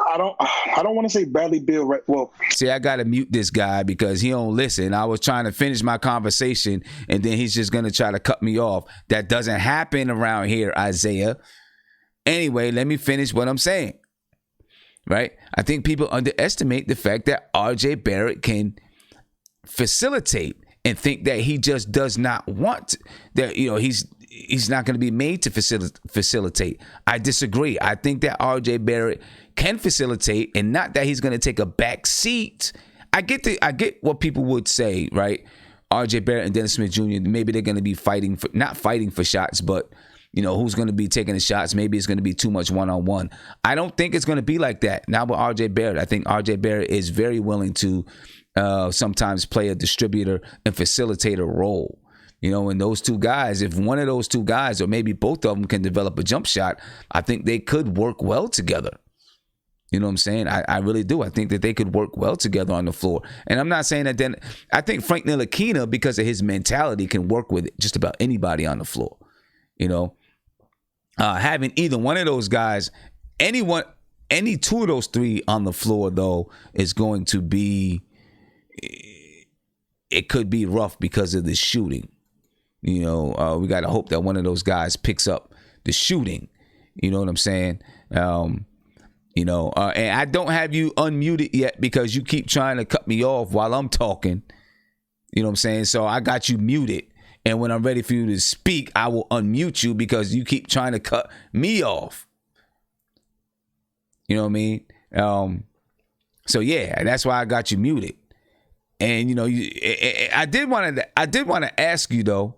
I don't want to say Bradley Beal. Right? Well, see, I gotta mute this guy because he don't listen. I was trying to finish my conversation, and then he's just gonna try to cut me off. That doesn't happen around here, Isaiah. Anyway, let me finish what I'm saying. Right? I think people underestimate the fact that RJ Barrett can facilitate and think that he just does not want that. You know, he's not going to be made to facilitate. I disagree. I think that RJ Barrett can facilitate, and not that he's going to take a back seat. I get what people would say, right? RJ Barrett and Dennis Smith Jr., maybe they're going to be not fighting for shots, but you know, who's going to be taking the shots? Maybe it's going to be too much one-on-one. I don't think it's going to be like that. Now with RJ Barrett, I think RJ Barrett is very willing to sometimes play a distributor and facilitator role. You know, and those two guys, if one of those two guys or maybe both of them can develop a jump shot, I think they could work well together. You know what I'm saying? I really do. I think that they could work well together on the floor. And I'm not saying that then I think Frank Ntilikina, because of his mentality, can work with just about anybody on the floor. You know, having either one of those guys, any two of those three on the floor, though, is going to be, it could be rough because of the shooting. You know, we got to hope that one of those guys picks up the shooting. You know what I'm saying? You know, and I don't have you unmuted yet because you keep trying to cut me off while I'm talking. You know what I'm saying? So I got you muted. And when I'm ready for you to speak, I will unmute you because you keep trying to cut me off. You know what I mean? So yeah, that's why I got you muted. And you know, I did want to ask you though.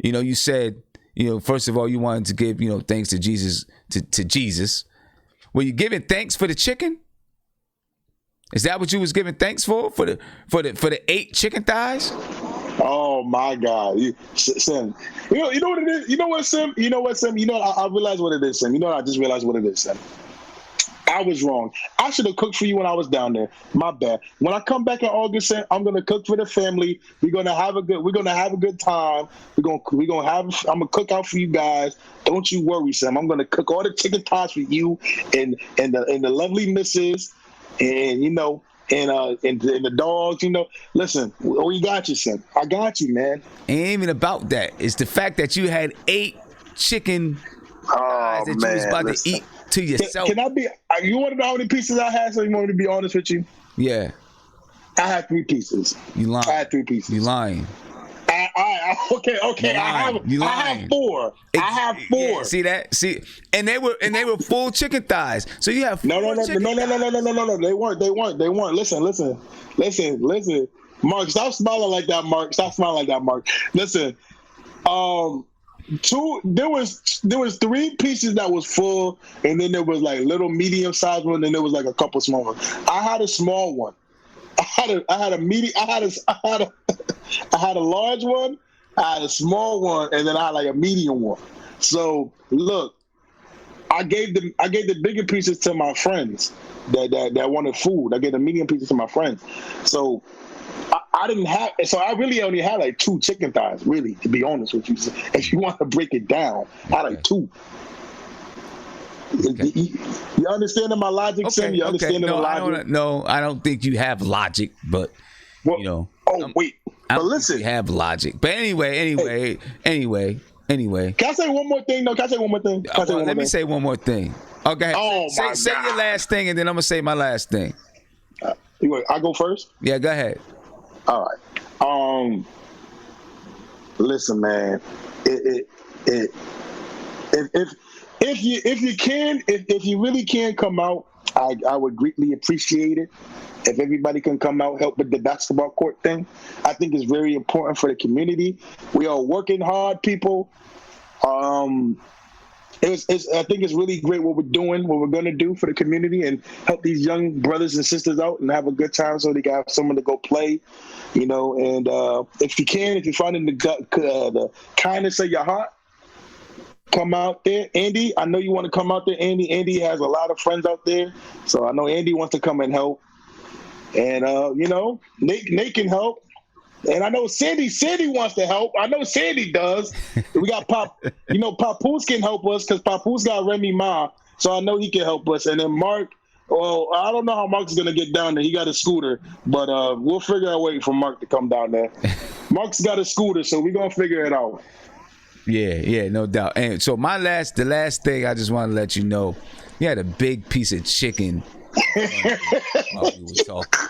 You know, you said, you know, first of all, you wanted to give, you know, thanks to Jesus to Jesus. Were you giving thanks for the chicken? Is that what you was giving thanks for the 8 chicken thighs? Oh my God, Sim. You know what it is. You know what, Sim. You know what, Sim. You know I realized what it is, Sim. You know I just realized what it is, Sim. I was wrong. I should have cooked for you when I was down there. My bad. When I come back in August, Sim, I'm gonna cook for the family. We're gonna have a good time. I'm gonna cook out for you guys. Don't you worry, Sim. I'm gonna cook all the chicken thighs for you and the lovely missus, and you know. And the dogs, you know. Listen, we got you, son. I got you, man. It ain't even about that. It's the fact that you had 8 chicken thighs that you was about to eat to yourself. Can I be? You want to know how many pieces I had? So you want me to be honest with you? Yeah. I had 3 pieces. You lying? I had 3 pieces. You lying? Okay. I have 4. I have 4. Yeah, see that? See, and they were full chicken thighs. So you have 4 No. They weren't. Listen. Mark, stop smiling like that, Mark. Stop smiling like that, Mark. Listen, there was 3 pieces that was full, and then there was like little medium sized one, and there was like a couple small ones. I had a small one. I had a medium. I had a large one. I had a small one, and then I had like a medium one. So look, I gave the bigger pieces to my friends that wanted food. I gave the medium pieces to my friends. So I didn't have. So I really only had like 2 chicken thighs. Really, to be honest with you, if you want to break it down, I had like 2. Okay. You understanding my logic, Sam? You understanding the logic? I don't think you have logic, but you know. Oh wait, but listen, you have logic. But anyway. Can I say one more thing? No, can I say one more thing? Let me say one more thing. Okay. Say your last thing, and then I'm gonna say my last thing. I go first? Yeah, go ahead. All right. Listen, man. If you really can come out, I would greatly appreciate it. If everybody can come out, help with the basketball court thing, I think it's very important for the community. We are working hard, people. I think it's really great what we're doing, what we're going to do for the community, and help these young brothers and sisters out and have a good time so they can have someone to go play, you know. And if you're finding the kindness of your heart, come out there. Andy, I know you want to come out there. Andy has a lot of friends out there, so I know Andy wants to come and help. And you know, Nate can help. And I know Sandy wants to help. I know Sandy does. We got Papoose can help us because Papoose got Remy Ma, so I know he can help us. And then Mark, well, I don't know how Mark's gonna get down there. He got a scooter, but we'll figure out a way for Mark to come down there. Mark's got a scooter, so we're gonna figure it out. Yeah, no doubt. And so the last thing I just want to let you know, you had a big piece of chicken while we were talking.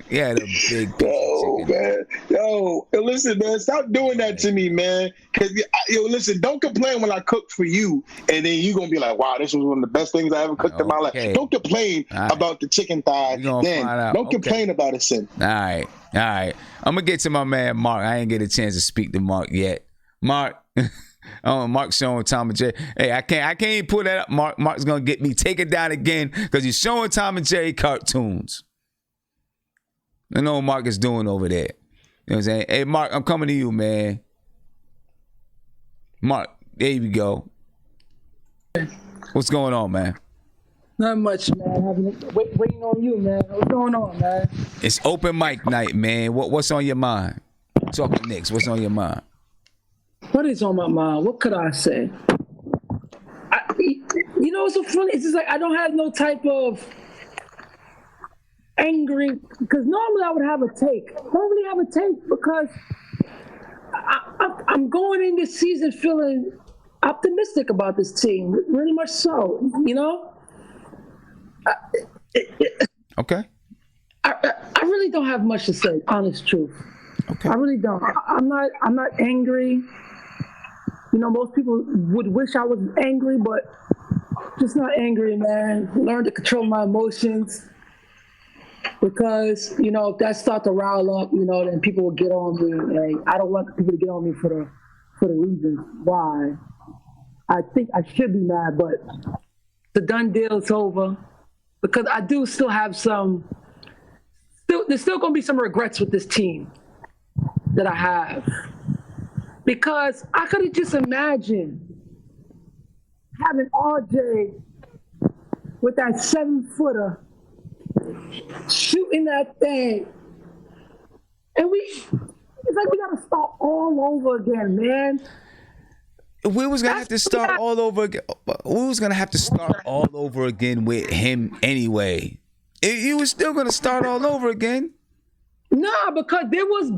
You had a big piece of chicken. Man. Yo, listen, man, stop doing that to me, man. Cause listen, don't complain when I cook for you, and then you gonna be like, "Wow, this was one of the best things I ever cooked in my life." Don't complain about the chicken thigh. Don't complain about it, son. All right. I'm gonna get to my man Mark. I ain't get a chance to speak to Mark yet. Mark, Mark's showing Tom and Jerry. Hey, I can't even pull that up. Mark's gonna get me. Take it down again because he's showing Tom and Jerry cartoons. I know what Mark is doing over there. You know what I'm saying? Hey, Mark, I'm coming to you, man. Mark, there you go. What's going on, man? Not much, man. Waiting on you, man. What's going on, man? It's open mic night, man. What's on your mind? Talking Knicks. What's on your mind? What is on my mind? What could I say? It's so funny. It's just like I don't have no type of angry, because normally I would have a take. I don't really have a take because I'm going in this season feeling optimistic about this team, really much so, you know? Okay. I really don't have much to say, honest truth. Okay. I really don't. I'm not angry. You know, most people would wish I was angry, but just not angry, man. Learn to control my emotions. Because, you know, if that starts to rile up, you know, then people will get on me. And I don't want people to get on me for the reasons why. I think I should be mad, but the done deal is over. Because I do still have there's still going to be some regrets with this team that I have. Because I could have just imagined having RJ with that 7-footer shooting that thing. And it's like we got to start all over again, man. We was going to have to start all over again. We was going to have to start all over again with him anyway. You was still going to start all over again. Nah, because there was,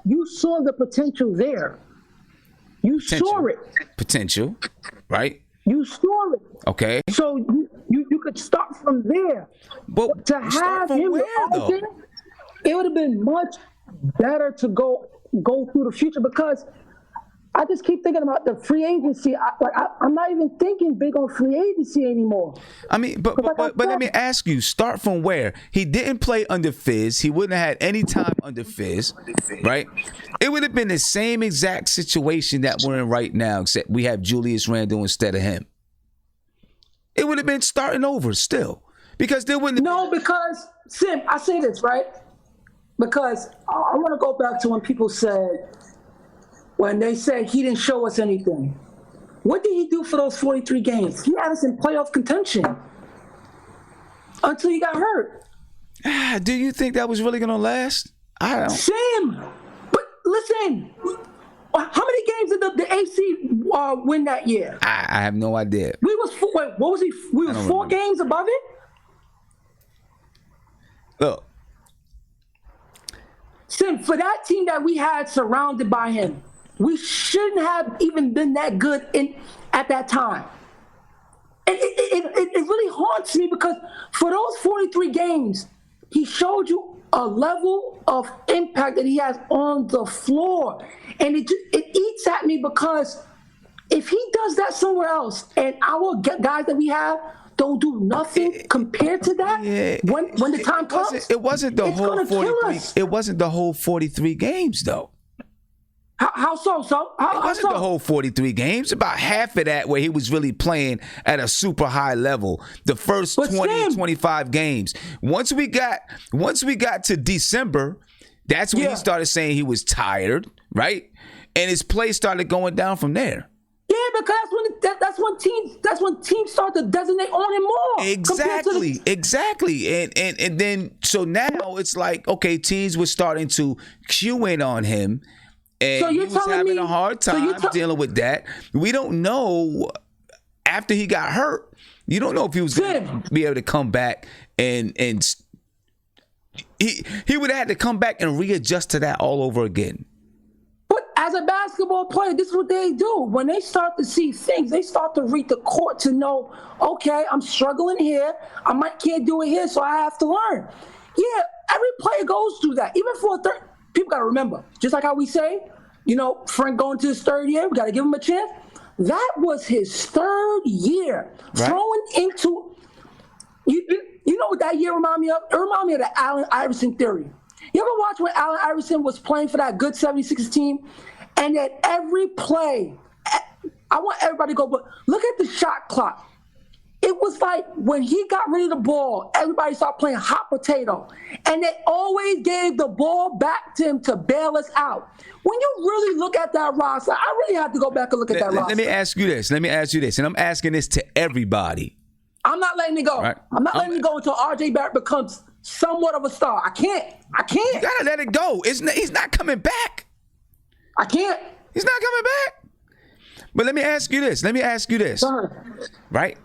you saw the potential there. You saw it. Potential, right? You saw it. Okay. So you could start from there. But to have him with RJ, it would have been much better to go through the future, because I just keep thinking about the free agency. I'm not even thinking big on free agency anymore. I mean, but let me ask you, start from where? He didn't play under Fizz. He wouldn't have had any time under Fizz, right? It would have been the same exact situation that we're in right now, except we have Julius Randle instead of him. It would have been starting over still. Because there wouldn't... No, because, Sim, I say this, right? Because I want to go back to when people said, when they said he didn't show us anything. What did he do for those 43 games? He had us in playoff contention until he got hurt. Do you think that was really going to last? I don't. Sam, but listen, how many games did the AC win that year? I have no idea. We was what was he? We was 4 games above it. Look, Sam, for that team that we had surrounded by him, we shouldn't have even been that good at that time. And it really haunts me because for those 43 games, he showed you a level of impact that he has on the floor. And it eats at me because if he does that somewhere else and our guys that we have don't do nothing compared to that, when the time comes, it wasn't the whole 43. It wasn't the whole 43 games though. How so? It wasn't the whole 43 games. About half of that where he was really playing at a super high level. The first 20, 25 games. Once we got to December, that's when he started saying he was tired, right? And his play started going down from there. Yeah, because that's when teams start to designate on him more. Exactly. And then so now it's like, okay, teams were starting to cue in on him. And so he was having a hard time dealing with that. We don't know after he got hurt. You don't know if he was going to be able to come back and he would have had to come back and readjust to that all over again. But as a basketball player, this is what they do. When they start to see things, they start to read the court to know, okay, I'm struggling here. I can't do it here, so I have to learn. Yeah, every player goes through that. Even for a third. People got to remember, just like how we say, Frank going to his 3rd year, we got to give him a chance. That was his 3rd year. Right. Throwing into, you know what that year reminded me of? It reminded me of the Allen Iverson theory. You ever watch when Allen Iverson was playing for that good 76ers team? And at every play, I want everybody to go, but look at the shot clock. It was like when he got rid of the ball, everybody started playing hot potato. And they always gave the ball back to him to bail us out. When you really look at that roster, I really have to go back and look at that roster. Let me ask you this. And I'm asking this to everybody. I'm not letting it go. Right. I'm not letting it go until RJ Barrett becomes somewhat of a star. I can't. You got to let it go. He's not coming back. I can't. He's not coming back. But let me ask you this. Right?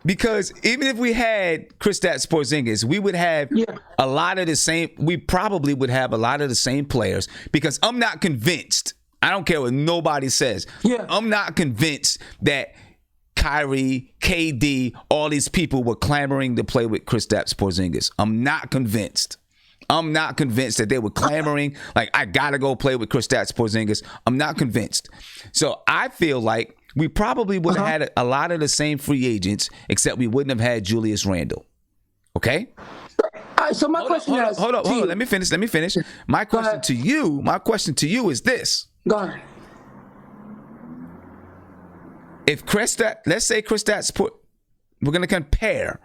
Because even if we had Kristaps Porzingis, we would have a lot of the same. We probably would have a lot of the same players. Because I'm not convinced. I don't care what nobody says. I'm not convinced that Kyrie, KD, all these people were clamoring to play with Kristaps Porzingis. I'm not convinced. That they were clamoring like I gotta go play with Kristaps Porzingis. I'm not convinced. So I feel like we probably would have had a lot of the same free agents, except we wouldn't have had Julius Randle. Okay? So my question is... Hold on. Let me finish. My question to you is this. Go ahead. If let's say Kristaps, we're going to compare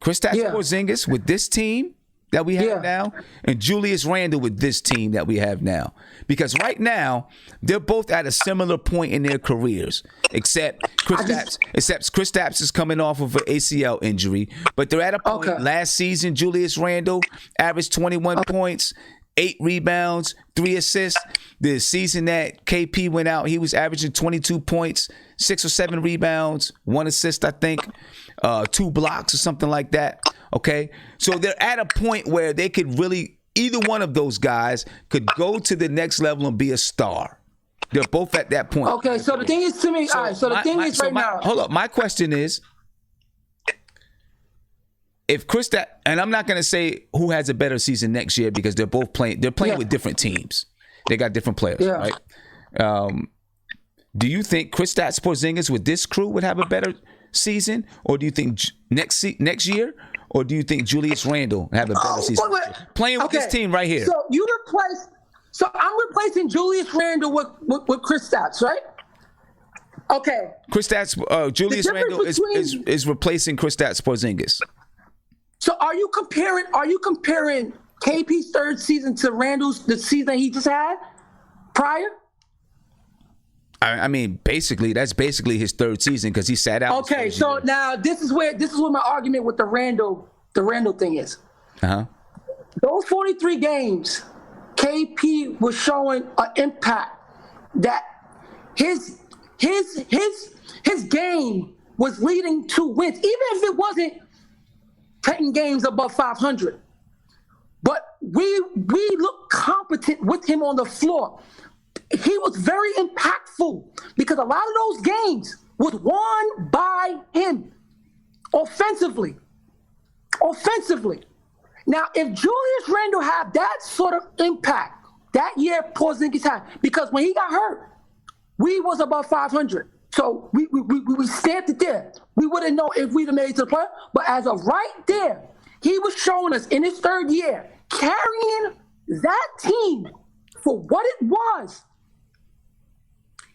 Kristaps Porzingis with this team that we have now and Julius Randle with this team that we have now. Because right now, they're both at a similar point in their careers, except Kristaps is coming off of an ACL injury. But they're at a point, last season, Julius Randle averaged 21 points, 8 rebounds, 3 assists. The season that KP went out, he was averaging 22 points, 6 or 7 rebounds, 1 assist, I think, 2 blocks or something like that. Okay, so they're at a point where they could really, either one of those guys could go to the next level and be a star. They're both at that point. Okay, so the thing is to me, now. Hold up, my question is, if Kristaps, and I'm not going to say who has a better season next year because they're both playing. They're playing with different teams. They got different players, right? Do you think Kristaps Porzingis with this crew would have a better season, or do you think next year, or do you think Julius Randle have a better season? Playing with this team right here. So you replace. So I'm replacing Julius Randle with Kristaps, right? Okay. Julius Randle is replacing Kristaps Porzingis. So are you comparing KP's third season to Randle's the season he just had prior? I mean, that's basically his third season because he sat out. Okay, so now this is where my argument with the Randle thing is. Those 43 games, KP was showing an impact that his game was leading to wins, even if it wasn't 10 games above 500. But we looked competent with him on the floor. He was very impactful because a lot of those games was won by him offensively. Now, if Julius Randle had that sort of impact that year Porzingis had, because when he got hurt, we was above 500. So we stamped it there. We wouldn't know if we'd have made it to the playoff. But as of right there, he was showing us in his third year, carrying that team for what it was.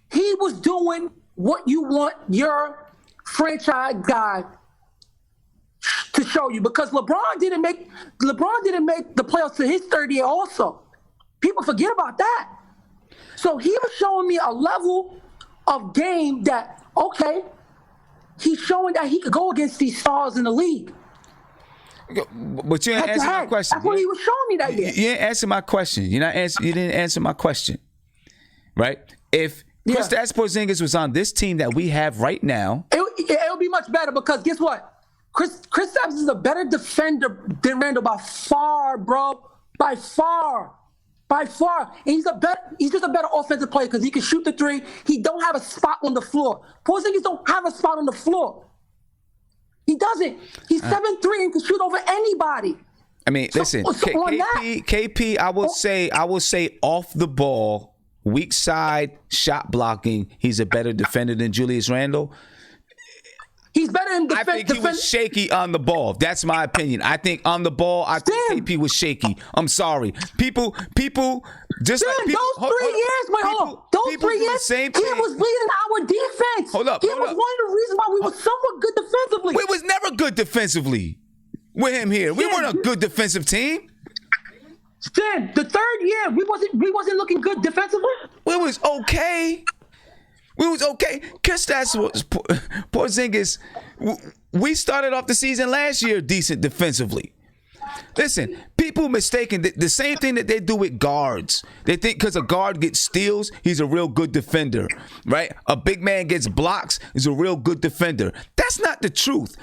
He was doing what you want your franchise guy to show you, because LeBron didn't make the playoffs to his third year also. People forget about that. So he was showing me a level of game that, okay, he's showing that he could go against these stars in the league. But you didn't answer my question. That's what he was showing me that year. You didn't answer my question. You didn't answer my question. Right? If Kristaps Porzingis was on this team that we have right now, it'll be much better, because guess what? Kristaps is a better defender than Randle by far, bro. By far. And he's just a better offensive player because he can shoot the three. He don't have a spot on the floor. Porzingis don't have a spot on the floor. He doesn't. He's 7'3" and can shoot over anybody. I mean, listen, KP, I will say off the ball, weak side, shot blocking, he's a better defender than Julius Randle. He's better in defense. I think he was shaky on the ball. That's my opinion. I think on the ball, I think KP was shaky. I'm sorry. People just like people, those 3 years, those 3 years, he was leading our defense. Hold up. He was one of the reasons why we were somewhat good defensively. We was never good defensively with him here. We weren't a good defensive team. Stan, the third year, we wasn't looking good defensively. We was okay. Kristaps Porzingis, we started off the season last year decent defensively. Listen, people mistaken the same thing that they do with guards. They think because a guard gets steals, he's a real good defender, right? A big man gets blocks, he's a real good defender. That's not the truth.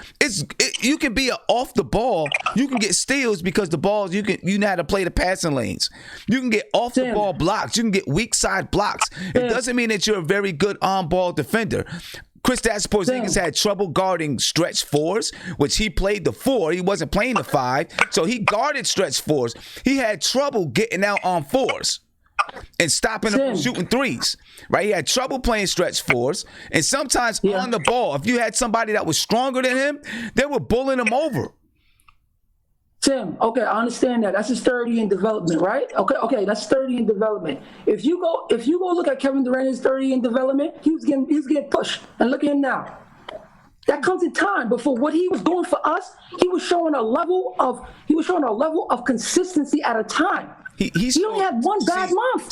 You can be off the ball, you can get steals because the balls you know how to play the passing lanes. You can get off the ball blocks, you can get weak side blocks. It doesn't mean that you're a very good on ball defender. Kristaps Porzingis had trouble guarding stretch fours, which he played the 4. He wasn't playing the 5, so he guarded stretch fours. He had trouble getting out on 4s and stopping them from shooting 3s, right? He had trouble playing stretch 4s, and sometimes on the ball, if you had somebody that was stronger than him, they were bullying him over. Tim, okay, I understand that. That's his 30 in development, right? Okay, that's 30 in development. If you go look at Kevin Durant's 30 in development, he was getting pushed. And look at him now. That comes in time. But for what he was doing for us, he was showing a level of consistency at a time. He only had one bad month.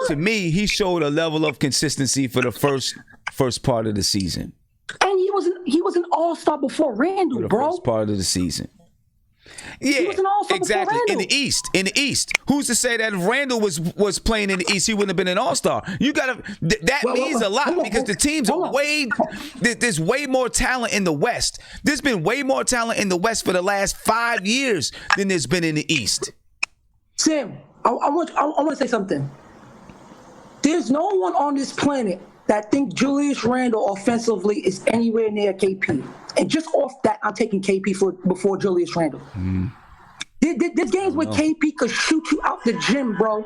To me, he showed a level of consistency for the first part of the season. And he was an all-star before Randle, bro. First part of the season. Yeah, exactly. In the East, who's to say that if Randle was playing in the East, he wouldn't have been an all-star? You gotta. That means a lot because the teams are there's way more talent in the West. There's been way more talent in the West for the last 5 years than there's been in the East. Sam, I want to say something. There's no one on this planet that think Julius Randle offensively is anywhere near KP. And just off that, I'm taking KP before Julius Randle. There's games where KP could shoot you out the gym, bro.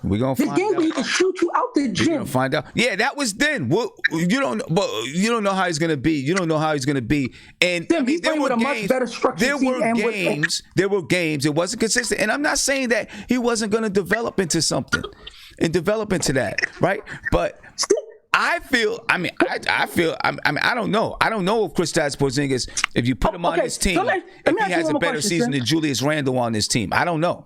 We're gonna His find games out. where he can shoot you out the gym. We're gonna find out. Yeah, that was then. Well, you don't know how he's gonna be. You don't know how he's gonna be. And Tim, he's playing with a much better structure. There were games. It wasn't consistent. And I'm not saying that he wasn't gonna develop into something and develop into that, right? But I don't know. I don't know if Kristaps Porzingis, if you put him on this team, if he has a better season than Julius Randle on this team. I don't know.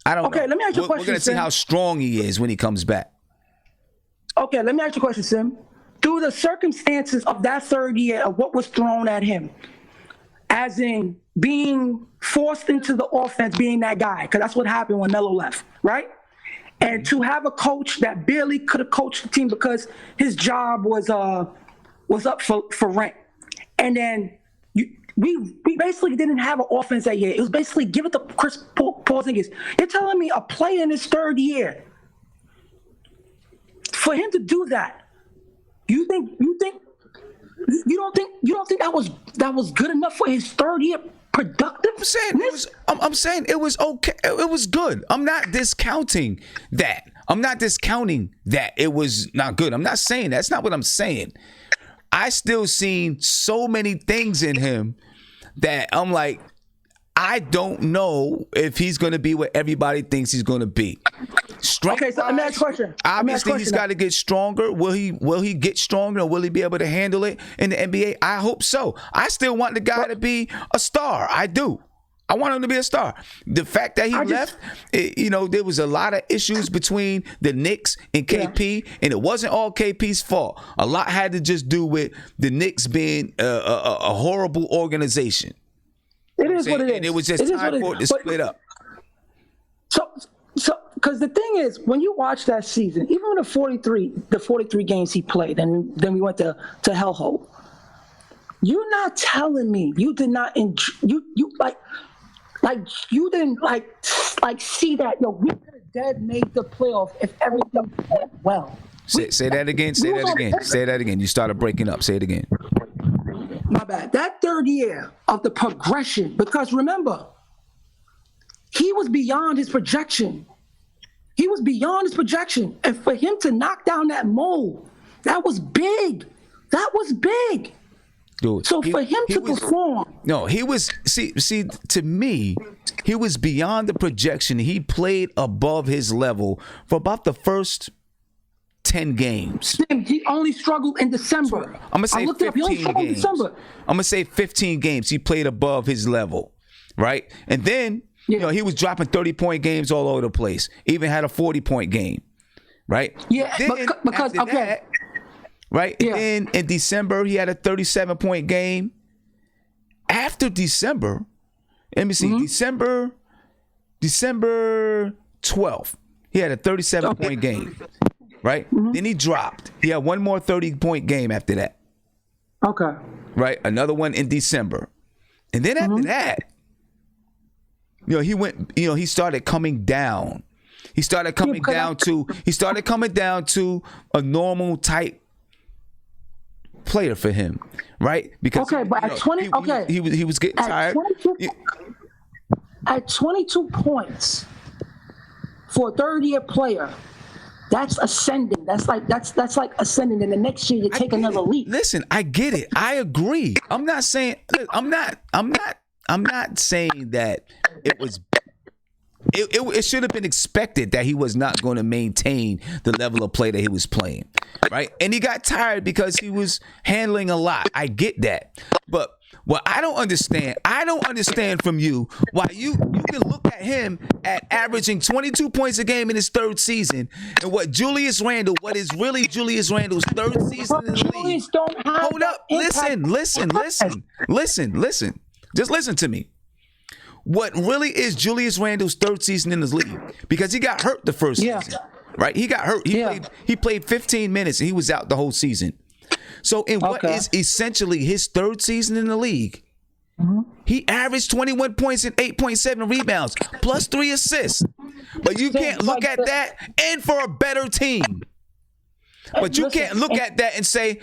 Okay, let me ask you a question. We're going to see how strong he is when he comes back. Okay, let me ask you a question, Sim. Through the circumstances of that third year of what was thrown at him, as in being forced into the offense, being that guy, because that's what happened when Melo left, right? And to have a coach that barely could have coached the team because his job was up for rent. And then we basically didn't have an offense that year. It was basically give it to Chris Porzingis. You're telling me a player in his third year, for him to do that, you don't think that was good enough for his third year productive? I'm saying it was okay. It was good. I'm not discounting that. It was not good. I'm not saying that. That's not what I'm saying. I still seen so many things in him that I'm like, I don't know if he's going to be what everybody thinks he's going to be. Okay, so let me ask a question. Obviously, he's got to get stronger. Will he get stronger, or will he be able to handle it in the NBA? I hope so. I still want the guy to be a star. I do. I want him to be a star. The fact that he left, there was a lot of issues between the Knicks and KP, and it wasn't all KP's fault. A lot had to just do with the Knicks being a horrible organization. It is what it is. And it was just time for it to split up. So, because the thing is, when you watch that season, even the 43 games he played, and then we went to hellhole. You're not telling me you did not enjoy, you didn't see that we could have dead made the playoff if everything went well. Say that again. Say that again. You started breaking up. Say it again. My bad. That third year of the progression, because remember, he was beyond his projection. And for him to knock down that mold, that was big. Dude, so for him to perform. No, he was, see, to me, he was beyond the projection. He played above his level for about the first 10 games. He only struggled in December. I'm going to say 15 games. I'm going to say 15 games he played above his level, right? And then, he was dropping 30-point games all over the place. Even had a 40-point game, right? Yeah, then, because right? Yeah. And then in December, he had a 37-point game. After December, let me see, December 12th, he had a 37-point game, right? Then he dropped. He had one more 30-point game after that. Okay. Right? Another one in December. And then after that, he went, he started coming down. He started coming down to a normal type player for him, right? Because but at 20, he was getting tired. At 22 points for a third-year player, that's ascending. That's like ascending. And the next year you take another leap. Listen, I get it. I agree. I'm not saying that it was. It should have been expected that he was not going to maintain the level of play that he was playing, right? And he got tired because he was handling a lot. I get that. But what I don't understand from you why you can look at him at averaging 22 points a game in his third season, and what is really Julius Randle's third season in the league. Hold up. Listen. Just listen to me. What really is Julius Randle's third season in this league? Because he got hurt the first season, right? He got hurt. He played 15 minutes and he was out the whole season. So in what is essentially his third season in the league, he averaged 21 points and 8.7 rebounds, plus 3 assists. But you can't look at that and for a better team. But you can't look at that and say,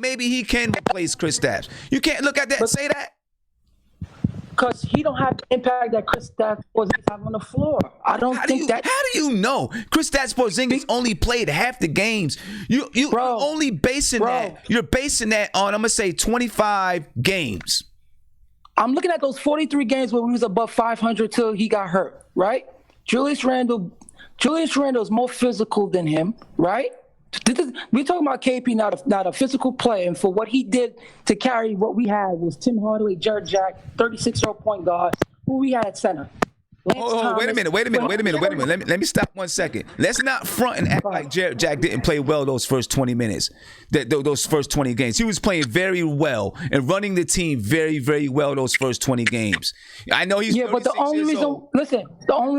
maybe he can replace Kristaps. You can't look at that and say that. because he don't have the impact that Kristaps Porzingis have on the floor. I don't think that. How do you know? Kristaps Porzingis only played half the games. You're only basing that. You're basing that on, I'm gonna say, 25 games. I'm looking at those 43 games where we was above 500 till he got hurt, right? Julius Randle is more physical than him, right? We're talking about KP, not a physical player, and for what he did to carry what we had was Tim Hardaway, Jared Jack, 36-year-old point guard, who we had at center. Wait a minute. Let me stop 1 second. Let's not front and act like Jared Jack didn't play well those first 20 minutes, those first 20 games. He was playing very well and running the team very, very well those first 20 games. I know he's but the only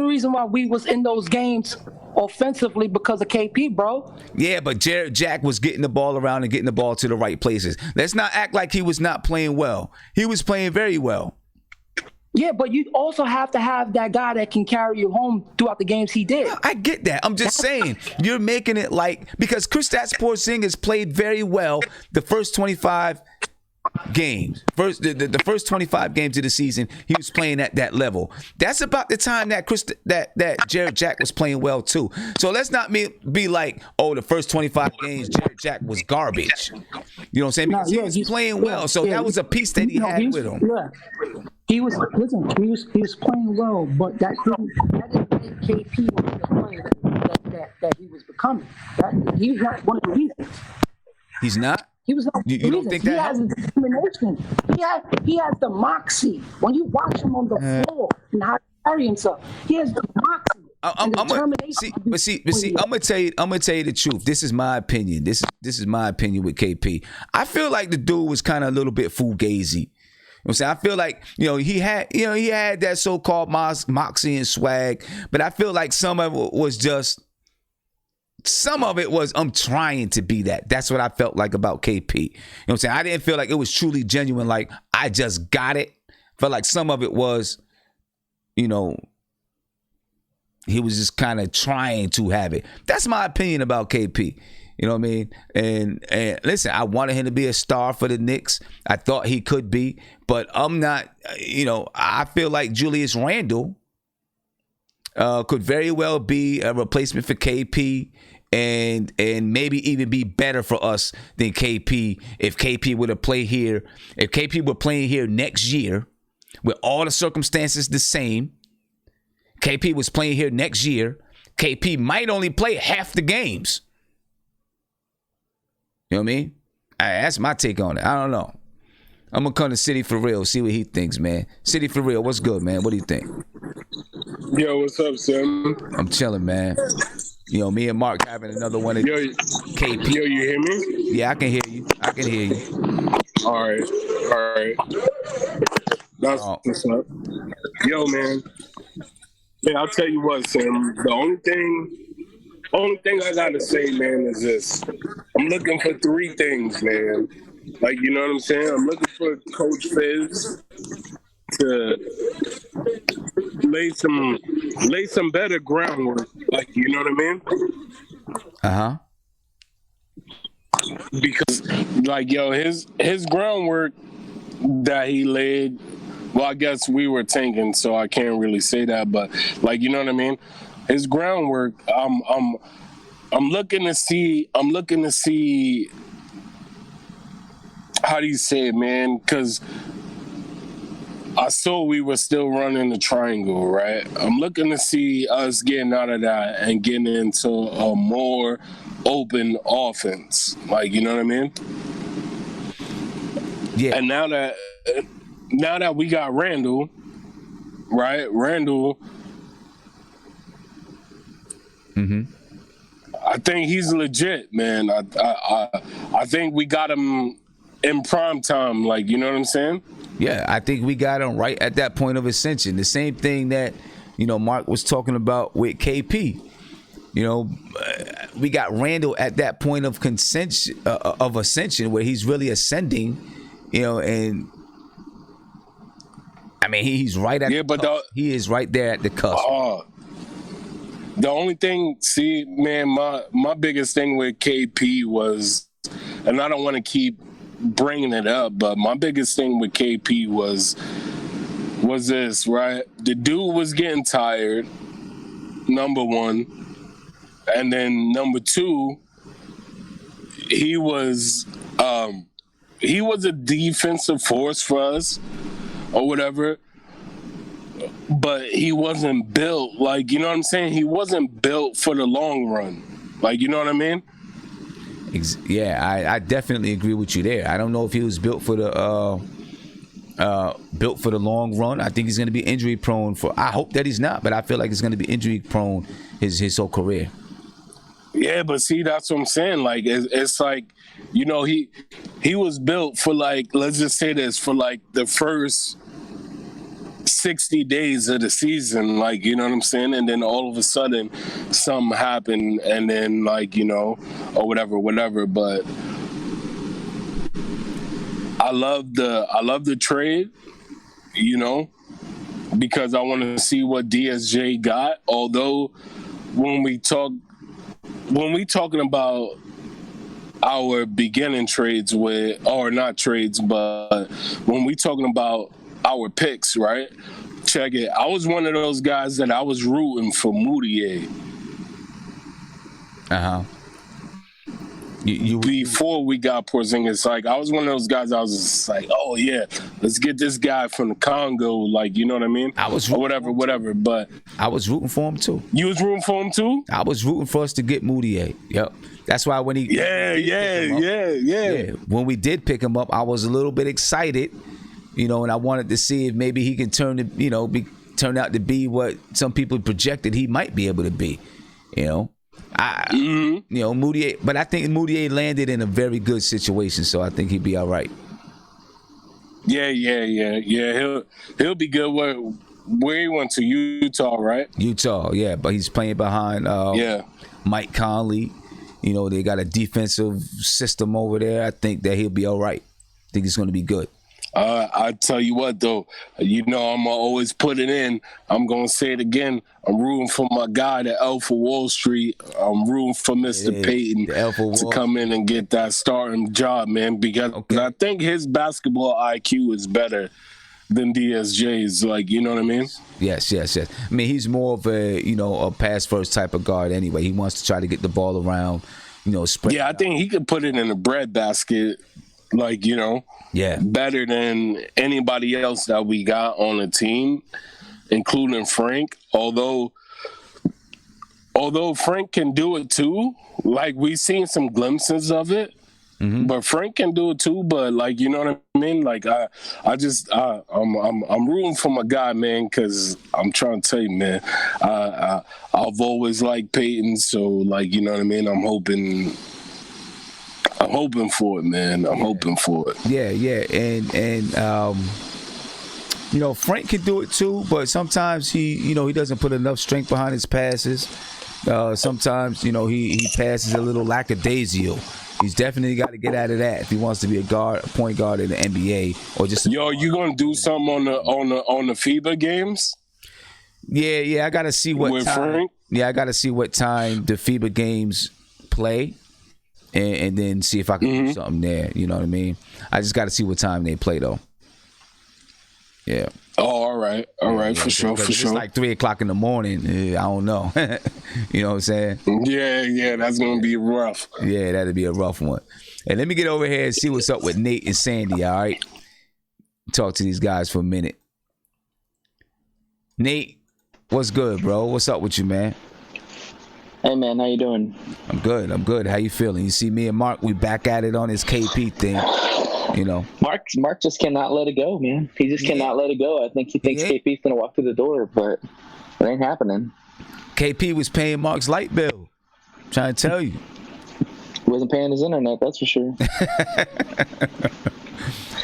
reason why we was in those games offensively because of KP, bro. Yeah, but Jared Jack was getting the ball around and getting the ball to the right places. Let's not act like he was not playing well. He was playing very well. Yeah, but you also have to have that guy that can carry you home throughout the games he did. I get that. I'm just saying, you're making it like, because Kristaps Porzingis played very well the first 25 games. The first 25 games of the season, he was playing at that level. That's about the time that that Jared Jack was playing well too. So let's not be like, oh, the first 25 games Jared Jack was garbage. You know what I'm saying? Because he was playing well. So that was a piece that he had with him. Yeah. He was playing well, but that didn't make KP the player that he was becoming. He's not one of the reasons. He's not? He was not. You don't think that? He has the determination. He has the moxie. When you watch him on the floor and how he carry himself, he has the moxie. I'm gonna tell you the truth. This is my opinion. This is my opinion with KP. I feel like the dude was kind of a little bit fugazi. You know what I'm saying? I feel like, he had that so-called moxie and swag, but I feel like some of it was I'm trying to be that. That's what I felt like about KP. You know what I'm saying? I didn't feel like it was truly genuine, like I just got it. I felt like some of it was, he was just kind of trying to have it. That's my opinion about KP. You know what I mean? And listen, I wanted him to be a star for the Knicks. I thought he could be, but I'm not, I feel like Julius Randle could very well be a replacement for KP and maybe even be better for us than KP if KP were to play here. If KP were playing here next year with all the circumstances the same, KP was playing here next year, KP might only play half the games. You know what I mean? That's my take on it. I don't know. I'm going to come to City for Real, see what he thinks, man. City for Real, what's good, man? What do you think? Yo, what's up, Sam? I'm chilling, man. Me and Mark having another one of KP. Yo, you hear me? Yeah, I can hear you. All right. That's what's up. Yo, man. Yeah, I'll tell you what, Sam. The only thing I gotta say, man, is this. I'm looking for three things, man. Like, you know what I'm saying? I'm looking for Coach Fizz to lay some better groundwork. Like, you know what I mean? Uh-huh. Because, like, yo, his groundwork that he laid, well, I guess we were tanking, so I can't really say that, but, like, you know what I mean? His groundwork, I'm looking to see, how do you say it, man? Because I saw we were still running the triangle, right? I'm looking to see us getting out of that and getting into a more open offense. Like, you know what I mean? Yeah. And now that we got Randle, right? Randle, I think he's legit, man. I think we got him in prime time, like, you know what I'm saying? Yeah, I think we got him right at that point of ascension. The same thing that, Mark was talking about with KP. We got Randle at that point of ascension where he's really ascending, and I mean, he's right at he is right there at the cusp. The only thing, see, man, my biggest thing with KP was, and I don't want to keep bringing it up, but my biggest thing with KP was was this, right? The dude was getting tired, number one. And then number two, he was a defensive force for us or whatever, but he wasn't built, like, you know what I'm saying? He wasn't built for the long run. Like, you know what I mean? Yeah, I definitely agree with you there. I don't know if he was built for the long run. I think he's going to be injury prone I hope that he's not, but I feel like he's going to be injury prone his whole career. Yeah, but see, that's what I'm saying. Like, it's like, you know, he was built for, like, let's just say this, for like the first 60 days of the season, like, you know what I'm saying? And then all of a sudden something happened, and then, like, you know, or whatever. But I love the trade, you know, because I want to see what DSJ got. Although when we talking about our beginning trades or not trades, but when we talking about our picks, right? Check it. I was one of those guys that I was rooting for Moutier. Before we got Porzingis, like, I was one of those guys. I was just like, oh yeah, let's get this guy from the Congo. Like, you know what I mean? I was whatever. But I was rooting for him too. You was rooting for him too? I was rooting for us to get Moutier. Yep. That's why when he when we did pick him up, I was a little bit excited, you know, and I wanted to see if maybe he can turn out to be what some people projected he might be able to be, you know. You know, Moutier, but I think Moutier landed in a very good situation, so I think he'd be all right. Yeah. He'll be good. Where he went to Utah, right? Utah, yeah, but he's playing behind Mike Conley. You know, they got a defensive system over there. I think that he'll be all right. I think he's going to be good. I tell you what, though, you know, I'm going to always put it in. I'm going to say it again. I'm rooting for my guy, the Elf of Wall Street. I'm rooting for Mr. Payton to come in and get that starting job, man, because I think his basketball IQ is better than DSJ's. Like, you know what I mean? Yes. I mean, he's more of a pass first type of guard anyway. He wants to try to get the ball around, you know, spread. Yeah, I think he could put it in a bread basket, like, you know, better than anybody else that we got on the team, including Frank. Although Frank can do it too, like, we've seen some glimpses of it. But Frank can do it too. But, like, you know what I mean? Like, I'm rooting for my guy, man, because I'm trying to tell you, man, I've always liked Peyton, so, like, you know what I mean? I'm hoping for it, man. I'm hoping for it. Yeah, and you know, Frank can do it too, but sometimes he doesn't put enough strength behind his passes. Sometimes, you know, he passes a little lackadaisical. He's definitely got to get out of that if he wants to be a point guard in the NBA or just. Yo, you gonna do something on the FIBA games? Yeah. I gotta see what with time. Frank? Yeah, I gotta see what time the FIBA games play, and then see if I can do something there. You know what I mean? I just gotta see what time they play though. Yeah. Oh, all right, for sure. It's like 3:00 in the morning. I don't know. You know what I'm saying? Yeah, that's gonna be rough. Yeah, that'd be a rough one. And let me get over here and see what's up with Nate and Sandy. All right, talk to these guys for a minute. Nate, what's good, bro? What's up with you, man? Hey, man, how you doing? I'm good. How you feeling? You see, me and Mark, we back at it on this KP thing. You know, Mark just cannot let it go, man. He just cannot let it go. I think he thinks KP's gonna walk through the door, but it ain't happening. KP was paying Mark's light bill. I'm trying to tell you, he wasn't paying his internet. That's for sure.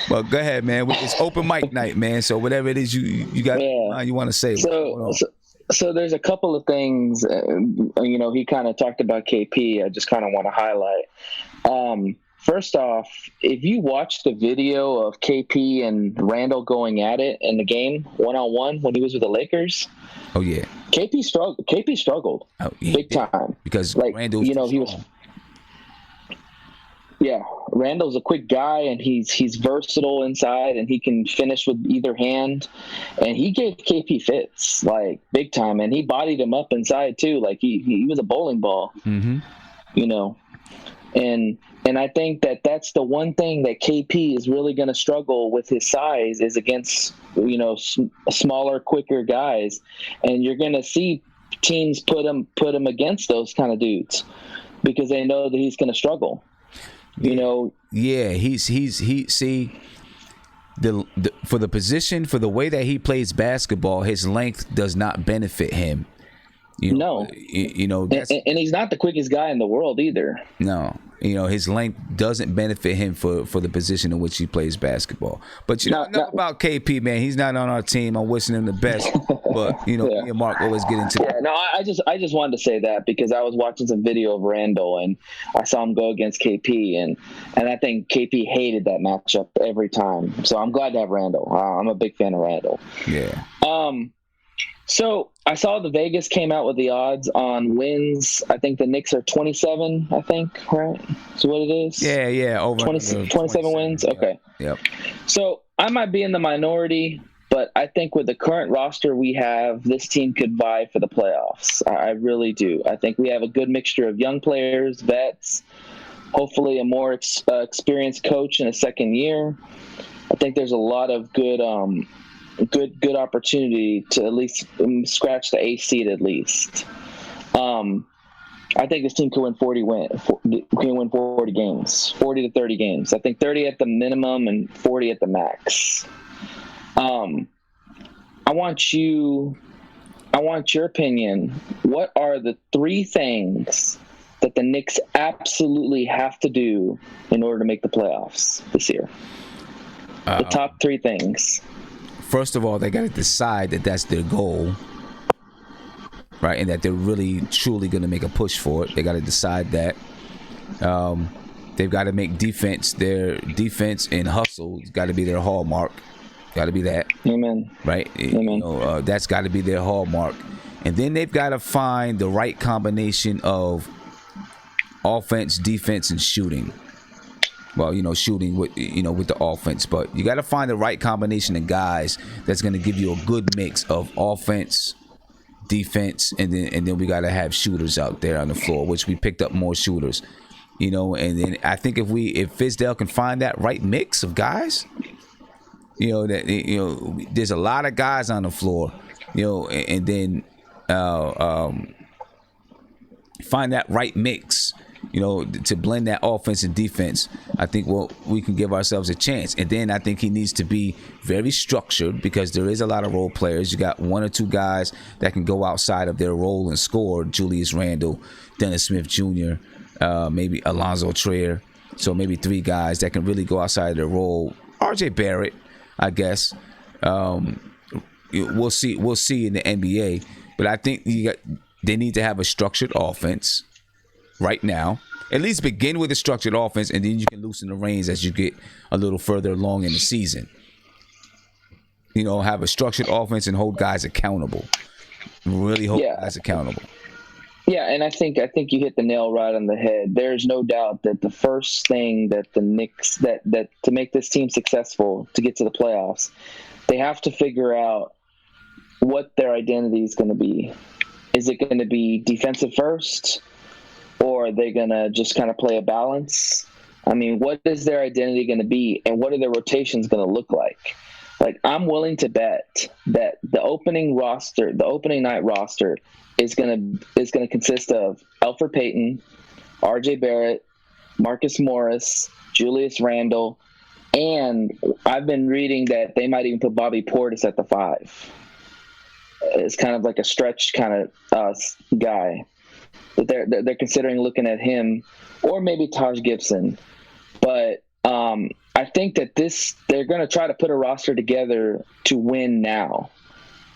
Well, go ahead, man. It's open mic night, man. So whatever it is you got, you want to say. So there's a couple of things. You know, he kind of talked about KP. I just kind of want to highlight. First off, if you watch the video of KP and Randle going at it in the game one-on-one when he was with the Lakers, KP struggled big time because like Randle's he was. Yeah, Randle's a quick guy, and he's versatile inside, and he can finish with either hand. And he gave KP fits, like, big time, and he bodied him up inside too. Like he was a bowling ball, you know. And I think that's the one thing that KP is really going to struggle with his size is against, you know, smaller, quicker guys, and you're going to see teams put him against those kind of dudes because they know that he's going to struggle. You know. Yeah, he see the for the position, for the way that he plays basketball, his length does not benefit him. You know, and he's not the quickest guy in the world either. No, you know, his length doesn't benefit him for the position in which he plays basketball. But you know about KP, man, he's not on our team. I'm wishing him the best. But you know, me and Mark always get into that. No, I just wanted to say that because I was watching some video of Randle and I saw him go against KP, and I think KP hated that matchup every time. So I'm glad to have Randle. I'm a big fan of Randle. Yeah. So I saw the Vegas came out with the odds on wins. I think the Knicks are 27, I think, right? So what it is? Yeah, over 27 wins. Okay. Yep. So I might be in the minority, but I think with the current roster we have, this team could vie for the playoffs. I really do. I think we have a good mixture of young players, vets, hopefully a more experienced coach in a second year. I think there's a lot of good opportunity to at least scratch the 8th seed at least. I think this team can win 40 games, 40 to 30 games. I think 30 at the minimum and 40 at the max. I want your opinion. What are the 3 things that the Knicks absolutely have to do in order to make the playoffs this year? The top 3 things. First of all, they got to decide that that's their goal, right? And that they're really, truly going to make a push for it. They got to decide that. They've got to make their defense and hustle. It's got to be their hallmark. Got to be that. Amen. Right? Amen. You know, that's got to be their hallmark. And then they've got to find the right combination of offense, defense, and shooting. Well, you know, shooting with the offense, but you got to find the right combination of guys that's going to give you a good mix of offense, defense, and then we got to have shooters out there on the floor, which we picked up more shooters, you know. And then I think if Fizdale can find that right mix of guys, there's a lot of guys on the floor, you know, and then find that right mix, you know, to blend that offense and defense. I think we can give ourselves a chance. And then I think he needs to be very structured because there is a lot of role players. You got 1 or 2 guys that can go outside of their role and score. Julius Randle, Dennis Smith Jr., maybe Alonzo Trier. So maybe 3 guys that can really go outside of their role. RJ Barrett, I guess. We'll see in the NBA. But I think they need to have a structured offense right now. At least begin with a structured offense, and then you can loosen the reins as you get a little further along in the season. You know, have a structured offense and hold guys accountable. Really hold guys accountable. Yeah, and I think you hit the nail right on the head. There's no doubt that the first thing that the Knicks that to make this team successful to get to the playoffs, they have to figure out what their identity is going to be. Is it going to be defensive first? Or are they going to just kind of play a balance? I mean, what is their identity going to be, and what are their rotations going to look like? Like, I'm willing to bet that the opening night roster is going to consist of Elfrid Payton, RJ Barrett, Marcus Morris, Julius Randle, and I've been reading that they might even put Bobby Portis at the 5. It's kind of like a stretch kind of guy. But they're considering looking at him, or maybe Taj Gibson. But I think that they're going to try to put a roster together to win now,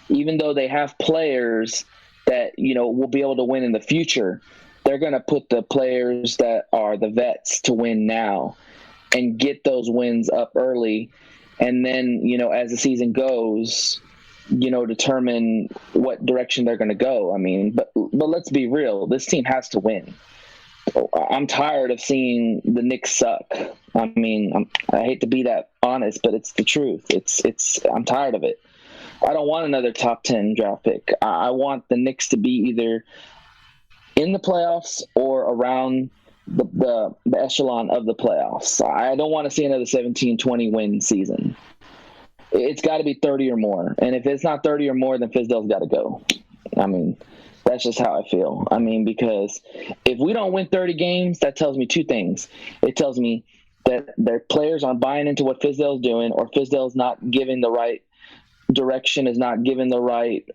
even though they have players that, you know, will be able to win in the future. They're going to put the players that are the vets to win now and get those wins up early, and then, you know, as the season goes, you know, determine what direction they're going to go. I mean, but let's be real. This team has to win. I'm tired of seeing the Knicks suck. I mean, I hate to be that honest, but it's the truth. I'm tired of it. I don't want another top 10 draft pick. I want the Knicks to be either in the playoffs or around the echelon of the playoffs. I don't want to see another 17-20 win season. It's got to be 30 or more. And if it's not 30 or more, then Fizdale's got to go. I mean, that's just how I feel. I mean, because if we don't win 30 games, that tells me two things. It tells me that their players aren't buying into what Fizdale's doing, or Fizdale's not giving the right direction, is not giving the right,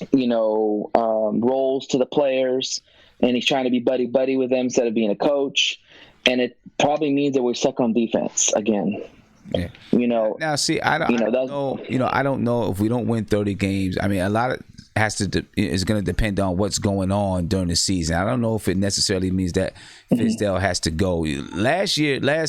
roles to the players, and he's trying to be buddy-buddy with them instead of being a coach. And it probably means that we're stuck on defense again. Yeah. Now see, I don't know. I don't know if we don't win 30 games. I mean, a lot of is going to depend on what's going on during the season. I don't know if it necessarily means that Fizdale has to go. Last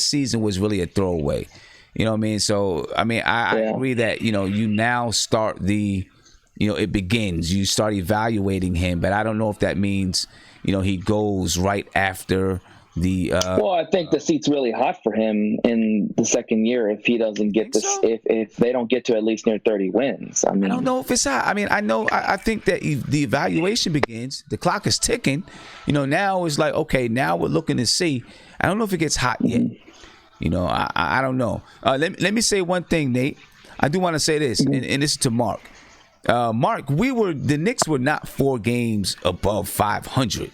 season was really a throwaway. You know what I mean? So, I mean, I agree that, you now start it begins. You start evaluating him, but I don't know if that means, he goes right after the well, I think the seat's really hot for him in the second year if he doesn't get this, if they don't get to at least near 30 wins. I mean, I don't know if it's hot. I mean, I think that the evaluation begins. The clock is ticking. Now it's like, okay, now we're looking to see. I don't know if it gets hot yet. I don't know. Let me say one thing, Nate. I do want to say this, and this is to Mark. Mark, the Knicks were not 4 games above 500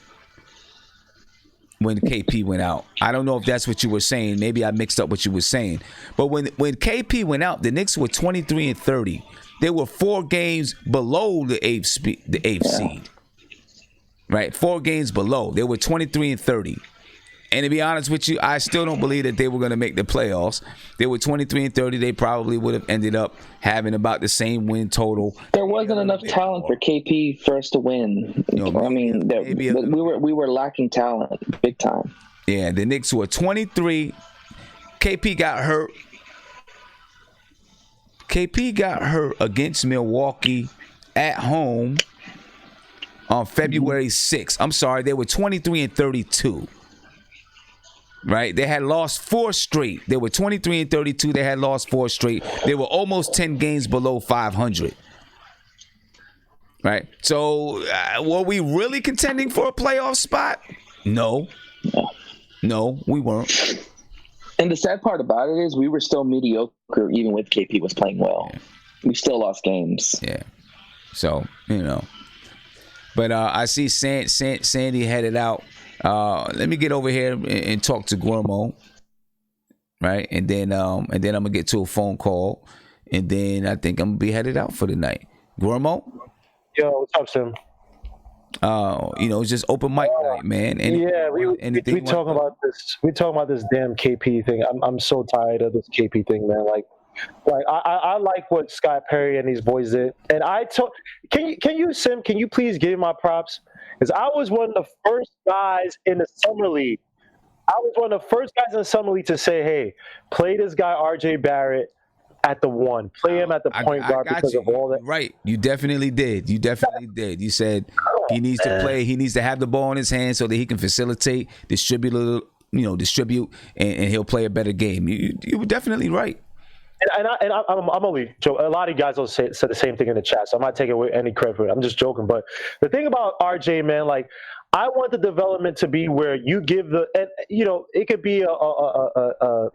when KP went out. I don't know if that's what you were saying. Maybe I mixed up what you were saying. But when KP went out, the Knicks were 23-30. They were 4 games below the eighth seed. Right? 4 games below. They were 23-30. And to be honest with you, I still don't believe that they were going to make the playoffs. They were 23-30. They probably would have ended up having about the same win total. There wasn't enough talent for KP for us to win. We were lacking talent big time. Yeah, the Knicks were 23. KP got hurt. KP got hurt against Milwaukee at home on February 6th. I'm sorry, they were 23-32. Right, they had lost 4 straight. They were 23-32. They had lost 4 straight. They were almost 10 games below 500. Right. So, were we really contending for a playoff spot? No, we weren't. And the sad part about it is we were still mediocre, even with KP was playing well. Yeah. We still lost games. Yeah. So but I see Sandy headed out. Let me get over here and talk to Guillermo, right? And then I'm gonna get to a phone call, and then I think I'm gonna be headed out for the night. Guillermo? Yo, what's up, Sim? It's just open mic night, man. We talking about this. We talking about this damn KP thing. I'm so tired of this KP thing, man. Like I like what Scott Perry and these boys did, and can you please give my props? Because I was one of the first guys in the summer league. To say, hey, play this guy RJ Barrett at the 1. Play him at the point guard because of all that. Right. You definitely did. You said he needs to play. He needs to have the ball in his hands so that he can facilitate, distribute, and he'll play a better game. You were definitely right. I'm only joking. A lot of guys said the same thing in the chat, so I'm not taking any credit for it. I'm just joking. But the thing about RJ, man, like I want the development to be where you give it could be a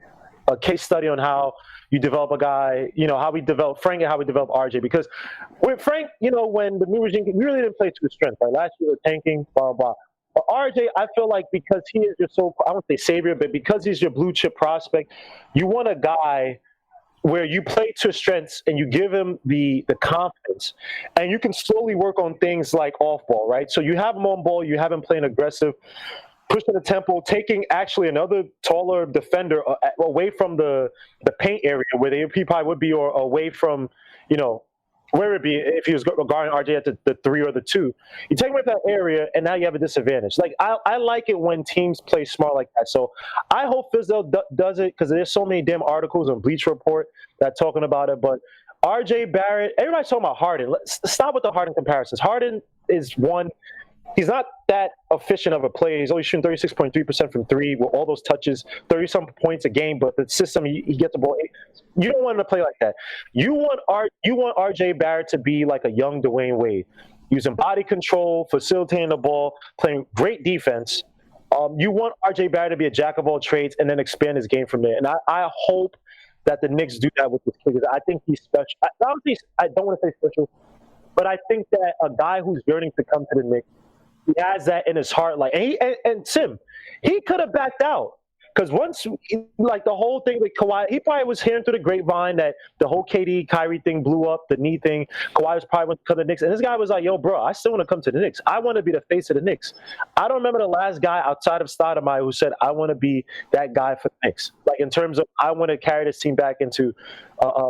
case study on how you develop a guy, how we develop Frank and how we develop RJ. Because with Frank, when the new regime, we really didn't play to his strength. Like last year, we were tanking, blah, blah, blah. But RJ, I feel like because he is your I won't say savior, but because he's your blue chip prospect, you want a guy where you play to his strengths and you give him the confidence, and you can slowly work on things like off ball, right? So you have him on ball, you have him playing aggressive, pushing the tempo, taking actually another taller defender away from the paint area where he probably would be, or away from, where it be if he was guarding RJ at the 3 or the 2. You take him out that area, and now you have a disadvantage. Like I like it when teams play smart like that. So I hope Fizdale does it, because there's so many damn articles on Bleacher Report that talking about it. But RJ Barrett, everybody's talking about Harden. Let's stop with the Harden comparisons. Harden is one. he's not that efficient of a player. He's only shooting 36.3% from three with all those touches, 30-some points a game. But the system, he gets the ball. You don't want him to play like that. You want RJ Barrett to be like a young Dwayne Wade, using body control, facilitating the ball, playing great defense. You want RJ Barrett to be a jack of all trades and then expand his game from there. And I hope that the Knicks do that with this kid, because I think he's special. I don't want to say special, but I think that a guy who's yearning to come to the Knicks, he has that in his heart. Like, and Sim, he could have backed out. Because once, like, the whole thing with Kawhi, he probably was hearing through the grapevine that the whole KD, Kyrie thing blew up, the knee thing. Kawhi was probably want to come to the Knicks. And this guy was like, yo, bro, I still want to come to the Knicks. I want to be the face of the Knicks. I don't remember the last guy outside of Stoudemire who said, I want to be that guy for the Knicks. Like, in terms of, I want to carry this team back into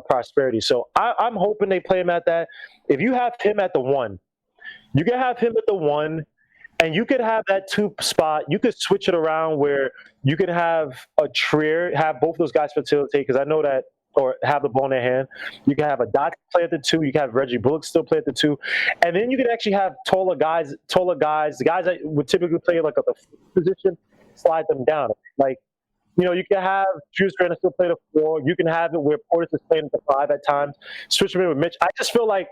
prosperity. So I'm hoping they play him at that. If you have him at the one, you can have him at the one. And you could have that two spot. You could switch it around where you could have a Trier, have both those guys facilitate, because I know that, or have the ball in their hand. You can have a Dotson play at the two. You can have Reggie Bullock still play at the two. And then you could actually have taller guys, the guys that would typically play like at the position, slide them down. Like, you know, you can have Julius Randle still play the four. You can have it where Portis is playing at the five at times. Switch him in with Mitch. I just feel like,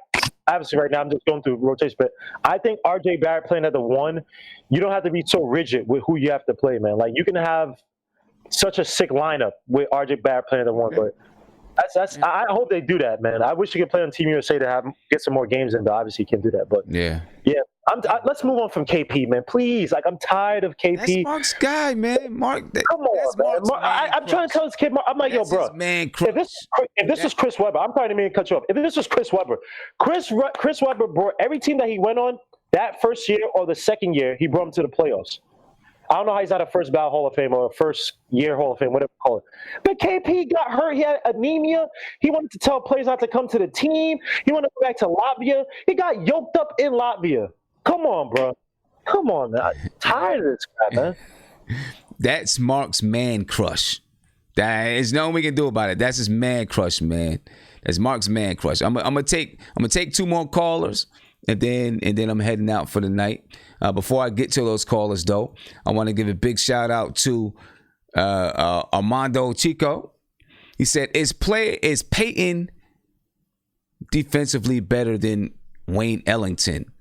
obviously right now I'm just going through rotation, but I think RJ Barrett playing at the one, you don't have to be so rigid with who you have to play, man. Like, you can have such a sick lineup with RJ Barrett playing at the one, but I hope they do that, man. I wish you could play on Team USA to get some more games in, but obviously you can't do that. But yeah. Let's move on from KP, man. Please, like, I'm tired of KP. That's Mark's guy, man. Mark, come on, man. I'm trying to tell this kid, I'm like, that's yo, bro. Man, if this was Chris Webber, I'm probably going to cut you off. If this was Chris Webber, Chris Webber brought every team that he went on that first year or the second year, he brought them to the playoffs. I don't know how he's not a first ballot Hall of Fame or a first year Hall of Fame, whatever you call it. But KP got hurt. He had anemia. He wanted to tell players not to come to the team. He wanted to go back to Latvia. He got yoked up in Latvia. Come on, bro. Come on, man. I'm tired of this guy, man. That's Mark's man crush. There's nothing we can do about it. That's his man crush, man. That's Mark's man crush. I'm gonna take two more callers, and then I'm heading out for the night. Before I get to those callers, though, I want to give a big shout out to Armando Chico. He said, "Is Peyton defensively better than Wayne Ellington?"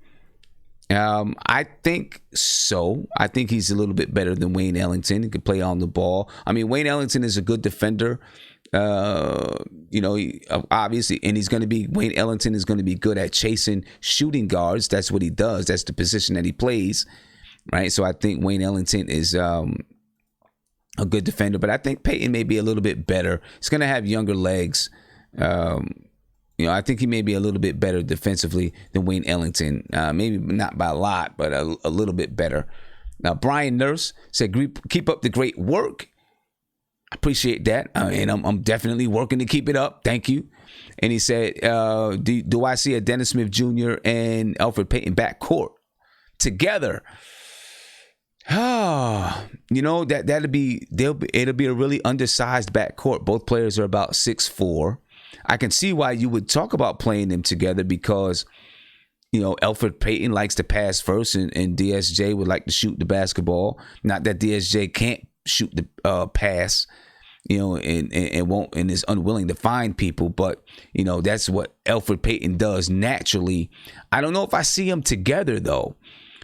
I think so. I think he's a little bit better than Wayne Ellington. He can play on the ball. I mean, Wayne Ellington is a good defender. Obviously, and Wayne Ellington is going to be good at chasing shooting guards. That's what he does. That's the position that he plays, right? So I think Wayne Ellington is a good defender, but I think Peyton may be a little bit better. He's going to have younger legs. I think he may be a little bit better defensively than Wayne Ellington. Maybe not by a lot, but a little bit better. Now, Brian Nurse said, "Keep up the great work." I appreciate that, and I'm definitely working to keep it up. Thank you. And he said, "Do I see a Dennis Smith Jr. and Elfrid Payton backcourt together?" It'll be a really undersized backcourt. Both players are about 6'4". I can see why you would talk about playing them together because, Elfrid Payton likes to pass first and DSJ would like to shoot the basketball. Not that DSJ can't shoot the pass, and won't and is unwilling to find people, but that's what Elfrid Payton does naturally. I don't know if I see them together though.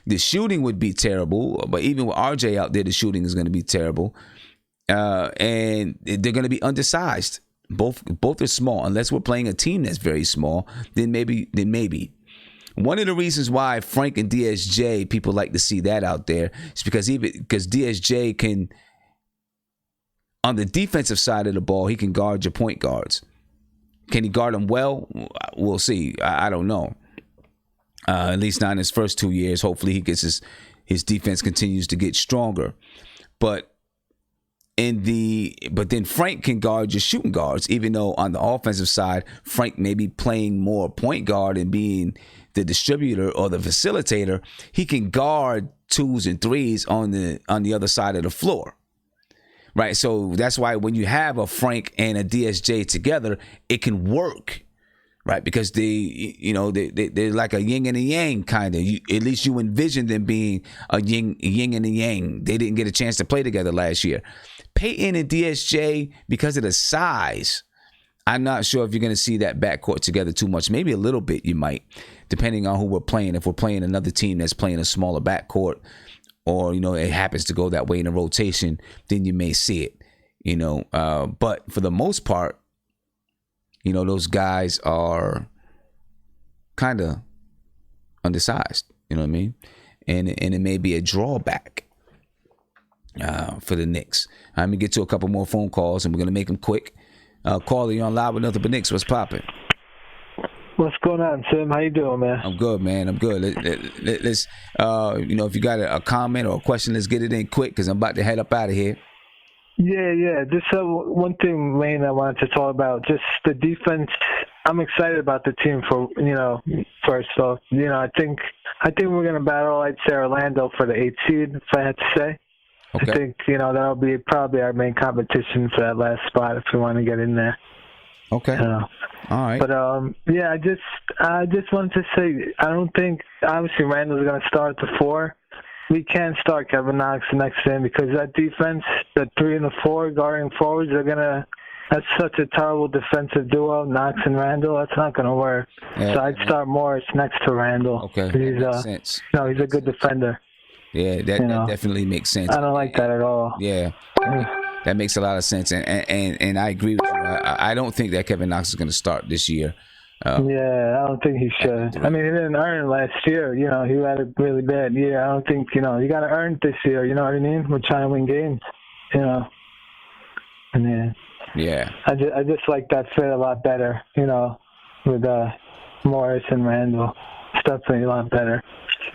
The shooting would be terrible, but even with RJ out there, the shooting is going to be terrible, and they're going to be undersized. Both are small. Unless we're playing a team that's very small, then maybe. One of the reasons why Frank and DSJ, people like to see that out there, is because DSJ can, on the defensive side of the ball, he can guard your point guards. Can he guard them well? We'll see. I don't know. At least not in his first 2 years. Hopefully he gets his defense continues to get stronger. But then Frank can guard your shooting guards, even though on the offensive side, Frank may be playing more point guard and being the distributor or the facilitator. He can guard twos and threes on the other side of the floor. Right. So that's why when you have a Frank and a DSJ together, it can work. right? Because they're like a yin and a yang kind of. At least you envision them being a yin and a yang. They didn't get a chance to play together last year. Peyton and DSJ, because of the size, I'm not sure if you're going to see that backcourt together too much. Maybe a little bit you might, depending on who we're playing. If we're playing another team that's playing a smaller backcourt, or, it happens to go that way in a rotation, then you may see it, But for the most part, those guys are kind of undersized, you know what I mean? And it may be a drawback for the Knicks. I'm going to get to a couple more phone calls, and we're going to make them quick. Caller, you're on Live with Nothing But Knicks. What's popping? What's going on, Tim? How you doing, man? I'm good, man. I'm good. Let's if you got a comment or a question, let's get it in quick because I'm about to head up out of here. Yeah. Just one thing, Wayne, I wanted to talk about, just the defense. I'm excited about the team for, first off. I think we're going to battle, I'd say, Orlando for the 8th seed, if I had to say. Okay. I think, that'll be probably our main competition for that last spot if we want to get in there. Okay. All right. But, I just wanted to say, I don't think, obviously, Randle's going to start at the 4. We can't start Kevin Knox next to him because that defense, the 3 and the 4 guarding forwards, that's such a terrible defensive duo, Knox and Randle. That's not going to work. Yeah, so I'd start Morris next to Randle. Okay. He's sense. No, he's a good defender. Yeah, that definitely makes sense. I don't like that at all. Yeah. That makes a lot of sense, and I agree with you. I don't think that Kevin Knox is going to start this year. I don't think he should. I mean, he didn't earn it last year. He had a really bad year. I don't think, you got to earn it this year. You know what I mean? We're trying to win games, And yeah. I just like that fit a lot better, with Morris and Randle. It's definitely a lot better.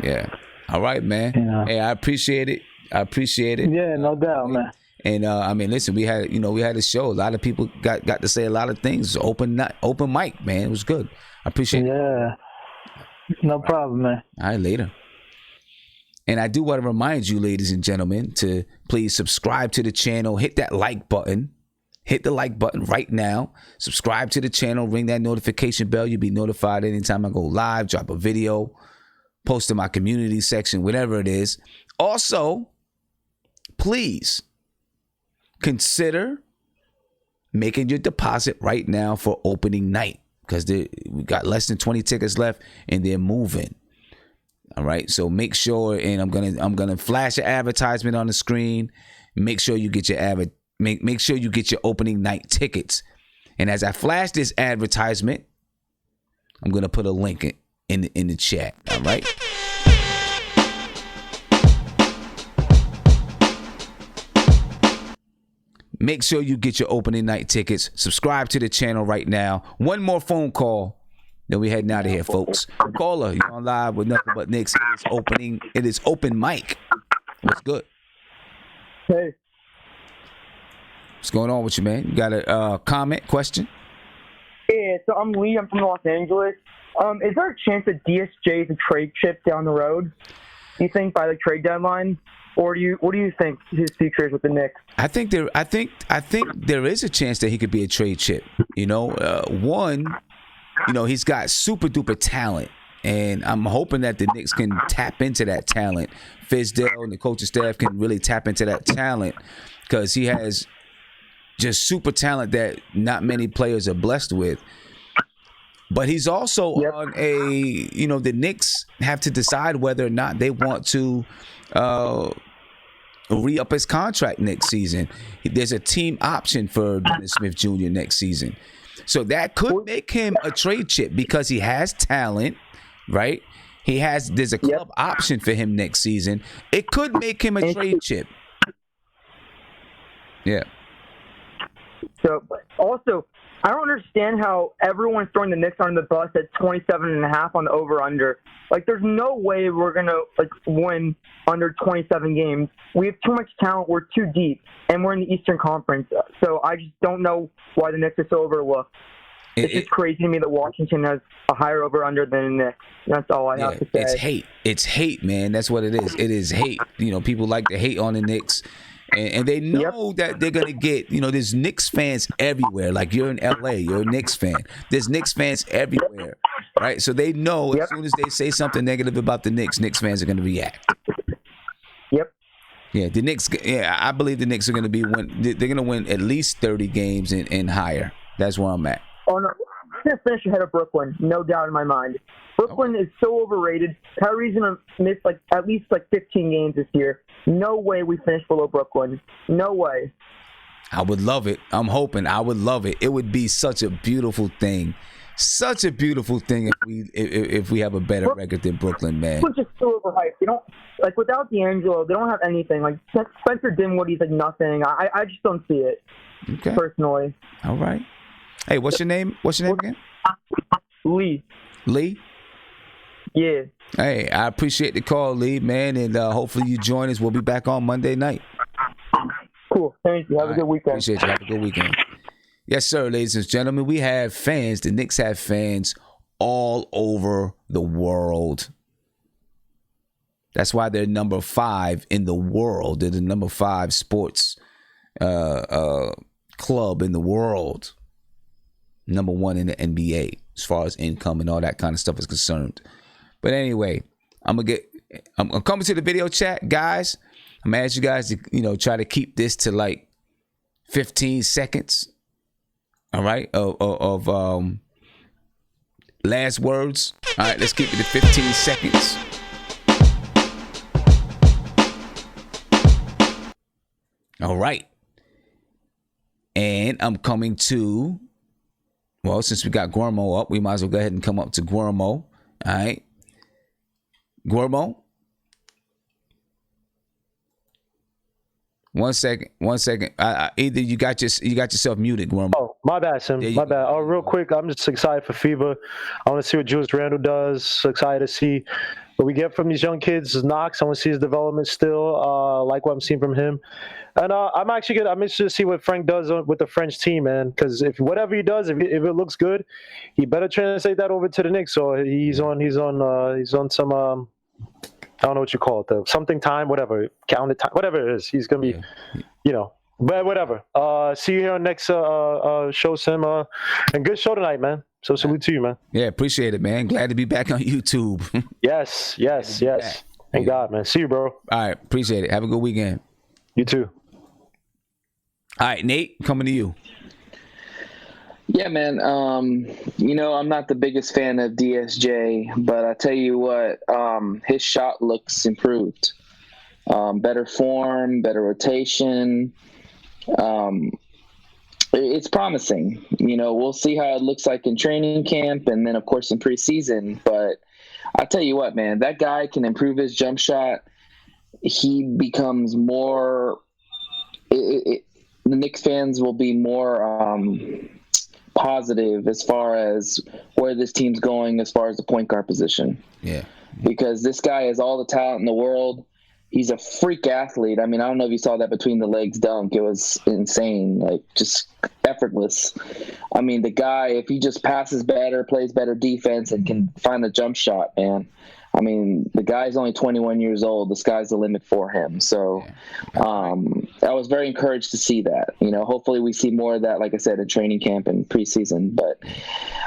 Yeah. All right, man. Hey, I appreciate it. Yeah, no doubt, man. And listen, we had a show. A lot of people got to say a lot of things. Open mic, man. It was good. I appreciate it. Yeah. No problem, man. All right, later. And I do want to remind you, ladies and gentlemen, to please subscribe to the channel. Hit that like button. Hit the like button right now. Subscribe to the channel. Ring that notification bell. You'll be notified anytime I go live, drop a video, post in my community section, whatever it is. Also, please consider making your deposit right now for opening night because we got less than 20 tickets left and they're moving. All right, so make sure, and I'm gonna flash an advertisement on the screen. Make sure you get your make sure you get your opening night tickets. And as I flash this advertisement, I'm gonna put a link in the chat. All right. Make sure you get your opening night tickets. Subscribe to the channel right now. One more phone call, then we heading out of here, folks. Caller, you're on Live with Nothing But Knicks. It is open mic. What's good? Hey. What's going on with you, man? You got a comment, question? Yeah, so I'm Lee. I'm from Los Angeles. Is there a chance that DSJ is a trade chip down the road? Do you think by the trade deadline? Or what do you think his future is with the Knicks? I think there is a chance that he could be a trade chip. He's got super duper talent, and I'm hoping that the Knicks can tap into that talent. Fizdale and the coaching staff can really tap into that talent because he has just super talent that not many players are blessed with. But he's also on the Knicks have to decide whether or not they want to re-up his contract next season. There's a team option for Dennis Smith Jr. next season. So that could make him a trade chip because he has talent, right? There's a club option for him next season. It could make him a trade chip. Yeah. So also, I don't understand how everyone's throwing the Knicks under the bus at 27.5 on the over/under. Like, there's no way we're gonna win under 27 games. We have too much talent. We're too deep, and we're in the Eastern Conference. So I just don't know why the Knicks are so overlooked. It's just crazy to me that Washington has a higher over/under than the Knicks. That's all I have to say. It's hate. It's hate, man. That's what it is. It is hate. People like to hate on the Knicks. And they know that they're gonna get, there's Knicks fans everywhere. Like you're in LA, you're a Knicks fan. There's Knicks fans everywhere, right? So they know as soon as they say something negative about the Knicks fans are gonna react. Yep. Yeah, the Knicks. Yeah, I believe the Knicks are gonna they're gonna win at least 30 games and higher. That's where I'm at. Oh no, we're gonna finish ahead of Brooklyn, no doubt in my mind. Brooklyn is so overrated. Kyrie's gonna miss at least 15 games this year. No way we finish below Brooklyn. No way. I would love it. I'm hoping. I would love it. It would be such a beautiful thing. Such a beautiful thing if we have a better record than Brooklyn, man. Brooklyn's just so overhyped. They don't without D'Angelo, they don't have anything. Spencer Dinwiddie's nothing. I just don't see it. Okay. Personally. All right. Hey, what's your name? What's your name again? Lee. Lee? Yeah. Hey, I appreciate the call, Lee, man, and hopefully you join us. We'll be back on Monday night. Cool. Thank you. Have a good weekend. Appreciate you. Have a good weekend. Yes, sir, ladies and gentlemen. We have fans. The Knicks have fans all over the world. That's why they're number 5 in the world. They're the number 5 sports club in the world. Number 1 in the NBA as far as income and all that kind of stuff is concerned. But anyway, I'm coming to the video chat, guys. I'm gonna ask you guys to try to keep this to 15 seconds. All right, of last words. All right, let's keep it to 15 seconds. All right, and I'm coming to. Well, since we got Guermo up, we might as well go ahead and come up to Guermo. All right. Guermo. One second. Either you got yourself muted, Guermo. Oh, my bad, Sim. My bad. Oh, real quick, I'm just excited for FIBA. I want to see what Julius Randle does. Excited to see what we get from these young kids. Knox, I want to see his development still. Like what I'm seeing from him. And I'm interested to see what Frank does with the French team, man. Because if whatever he does, if it looks good, he better translate that over to the Knicks. So he's on some I don't know what you call it though. Something time, whatever, counted time, whatever it is. He's gonna be, but whatever. See you here on next show, Sim. And good show tonight, man. So salute to you, man. Yeah, appreciate it, man. Glad to be back on YouTube. Yes. Thank God, man. See you, bro. All right, appreciate it. Have a good weekend. You too. All right, Nate, coming to you. Yeah, man. I'm not the biggest fan of DSJ, but I tell you what, his shot looks improved. Better form, better rotation. It's promising. We'll see how it looks like in training camp and then, of course, in preseason. But I tell you what, man, that guy can improve his jump shot. He becomes more the Knicks fans will be more positive as far as where this team's going as far as the point guard position. Yeah. Because this guy has all the talent in the world. He's a freak athlete. I mean, I don't know if you saw that between the legs dunk. It was insane, just effortless. I mean, the guy, if he just passes better, plays better defense, and can find a jump shot, man. I mean, the guy's only 21 years old. The sky's the limit for him. So I was very encouraged to see that. Hopefully we see more of that, like I said, in training camp and preseason. But,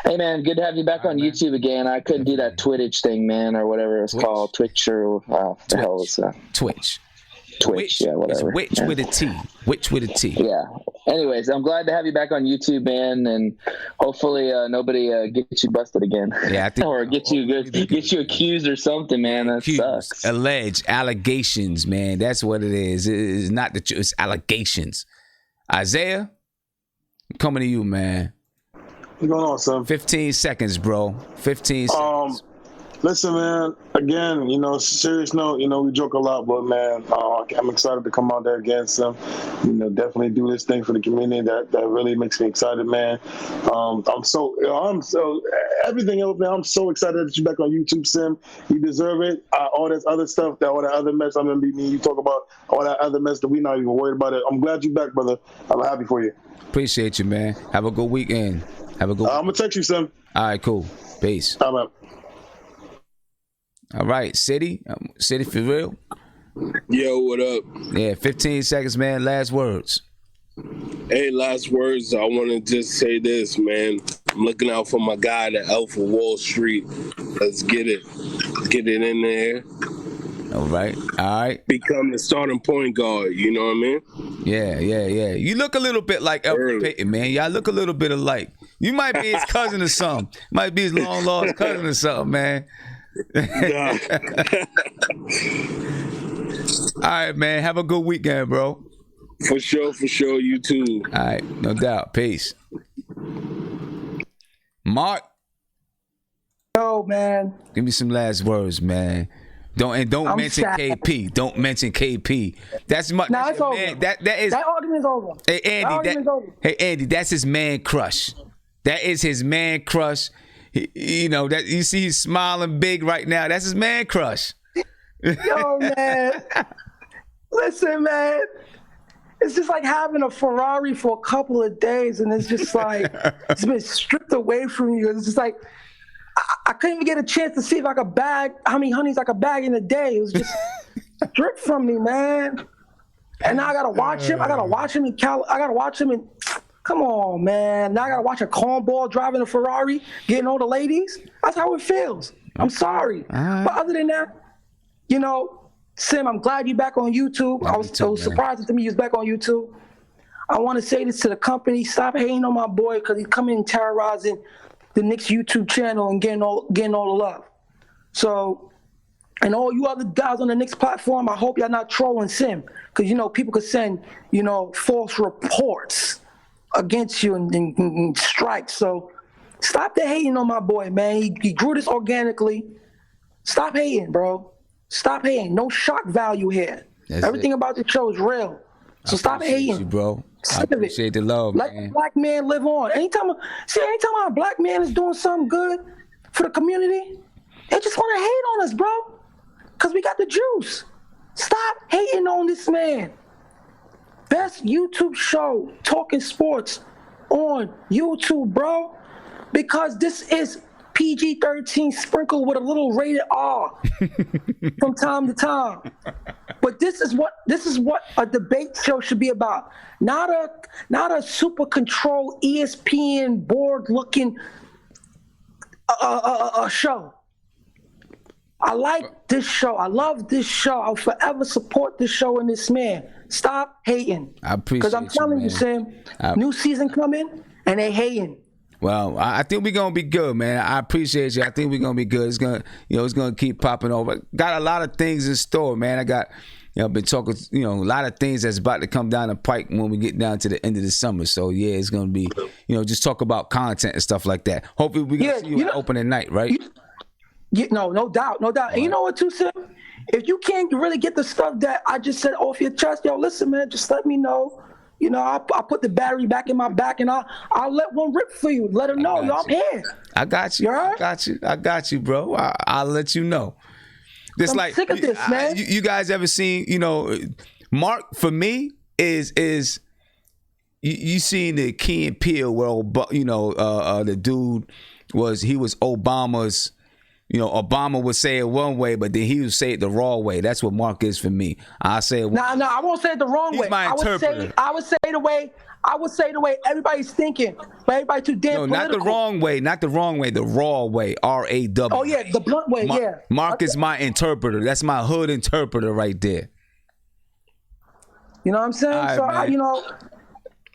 hey, man, good to have you back on YouTube again. I couldn't do that Twitch thing, man, or whatever it's called. Twitch or the hell is that? Twitch, yeah, whatever. It's Witch with a T. Witch with a T. Yeah. Anyways, I'm glad to have you back on YouTube, man, and hopefully nobody gets you busted again. Yeah, I think, or get you accused or something, man. That sucks. Alleged allegations, man. That's what it is. It's not the truth. It's allegations. Isaiah, I'm coming to you, man. What's going on, son? 15 seconds, bro. 15 seconds. Listen, man, again, serious note, we joke a lot, but, man, I'm excited to come out there against them, definitely do this thing for the community. That really makes me excited, man. I'm so everything else, man, I'm so excited that you're back on YouTube, Sim. You deserve it. All this other stuff, all that other mess, I'm going to be you talk about all that other mess that we're not even worried about it. I'm glad you're back, brother. I'm happy for you. Appreciate you, man. Have a good weekend. Have a good I'm going to text you, Sim. All right, cool. Peace. All right. All right, City for real. Yo, what up? Yeah, 15 seconds, man. Last words. Hey, last words. I want to just say this, man. I'm looking out for my guy, the Elf of Wall Street. Let's get it. Get it in there. All right. Become the starting point guard. You know what I mean? Yeah. You look a little bit like Elfrid Payton, man. Y'all look a little bit alike. You might be his cousin or something. Might be his long lost cousin or something, man. All right, man. Have a good weekend, bro. For sure. You too. All right, no doubt. Peace. Mark. Yo, man. Give me some last words, man. Don't mention sad. KP. Don't mention KP. That's my. No, it's over. Man. That argument's over. Hey Andy, that's his man crush. That is his man crush. That you see he's smiling big right now. That's his man crush. Yo, man. Listen, man. It's just like having a Ferrari for a couple of days, and it's just like it's been stripped away from you. It's just like I couldn't even get a chance to see if I could bag how many honeys I could bag in a day. It was just stripped from me, man. And now I gotta watch him. I gotta watch him in come on, man. Now I gotta watch a cornball driving a Ferrari, getting all the ladies. That's how it feels. I'm sorry. But other than that, Sim, I'm glad you're back on YouTube. It was surprising to me you're back on YouTube. I want to say this to the company. Stop hating on my boy because he's coming and terrorizing the Knicks YouTube channel and getting all the love. So, and all you other guys on the Knicks platform, I hope y'all not trolling Sim because, people could send, false reports against you and strikes. So stop the hating on my boy, man. He grew this organically. Stop hating, bro. Stop hating. No shock value here. Everything about the show is real. So stop hating. You, bro. I appreciate the love, Let the black man live on. Anytime a black man is doing something good for the community, they just want to hate on us, bro. Because we got the juice. Stop hating on this man. Best YouTube show talking sports on YouTube, bro. Because this is PG-13 sprinkled with a little rated R from time to time. But this is what a debate show should be about. Not a super control ESPN board looking show. I like this show. I love this show. I'll forever support this show and this man. Stop hating. I appreciate it. Because I'm telling you, Sam, new season coming and they hating. Well, I think we're gonna be good, man. I appreciate you. I think we're gonna be good. It's gonna keep popping over. Got a lot of things in store, man. I got, been talking, a lot of things that's about to come down the pike when we get down to the end of the summer. So yeah, it's gonna be, just talk about content and stuff like that. Hopefully we gonna see you at opening night, right? No doubt. And you know what, too, Sam? If you can't really get the stuff that I just said off your chest, listen, man, just let me know. I'll put the battery back in my back and I'll let one rip for you. Let them know, I'm here. I got you. I got you, bro. I'll let you know. I'm sick of this, man. You guys ever seen, Mark for me is you seen the Key and Peele where the dude was Obama's. Obama would say it one way, but then he would say it the wrong way. That's what Mark is for me. I say it. No, I won't say it the wrong way. My interpreter. I would say the way everybody's thinking, but everybody too damn political. Not the wrong way. Not the wrong way. The raw way. RAW. Oh yeah, the blunt way. Mark is my interpreter. That's my hood interpreter right there. You know what I'm saying? Right,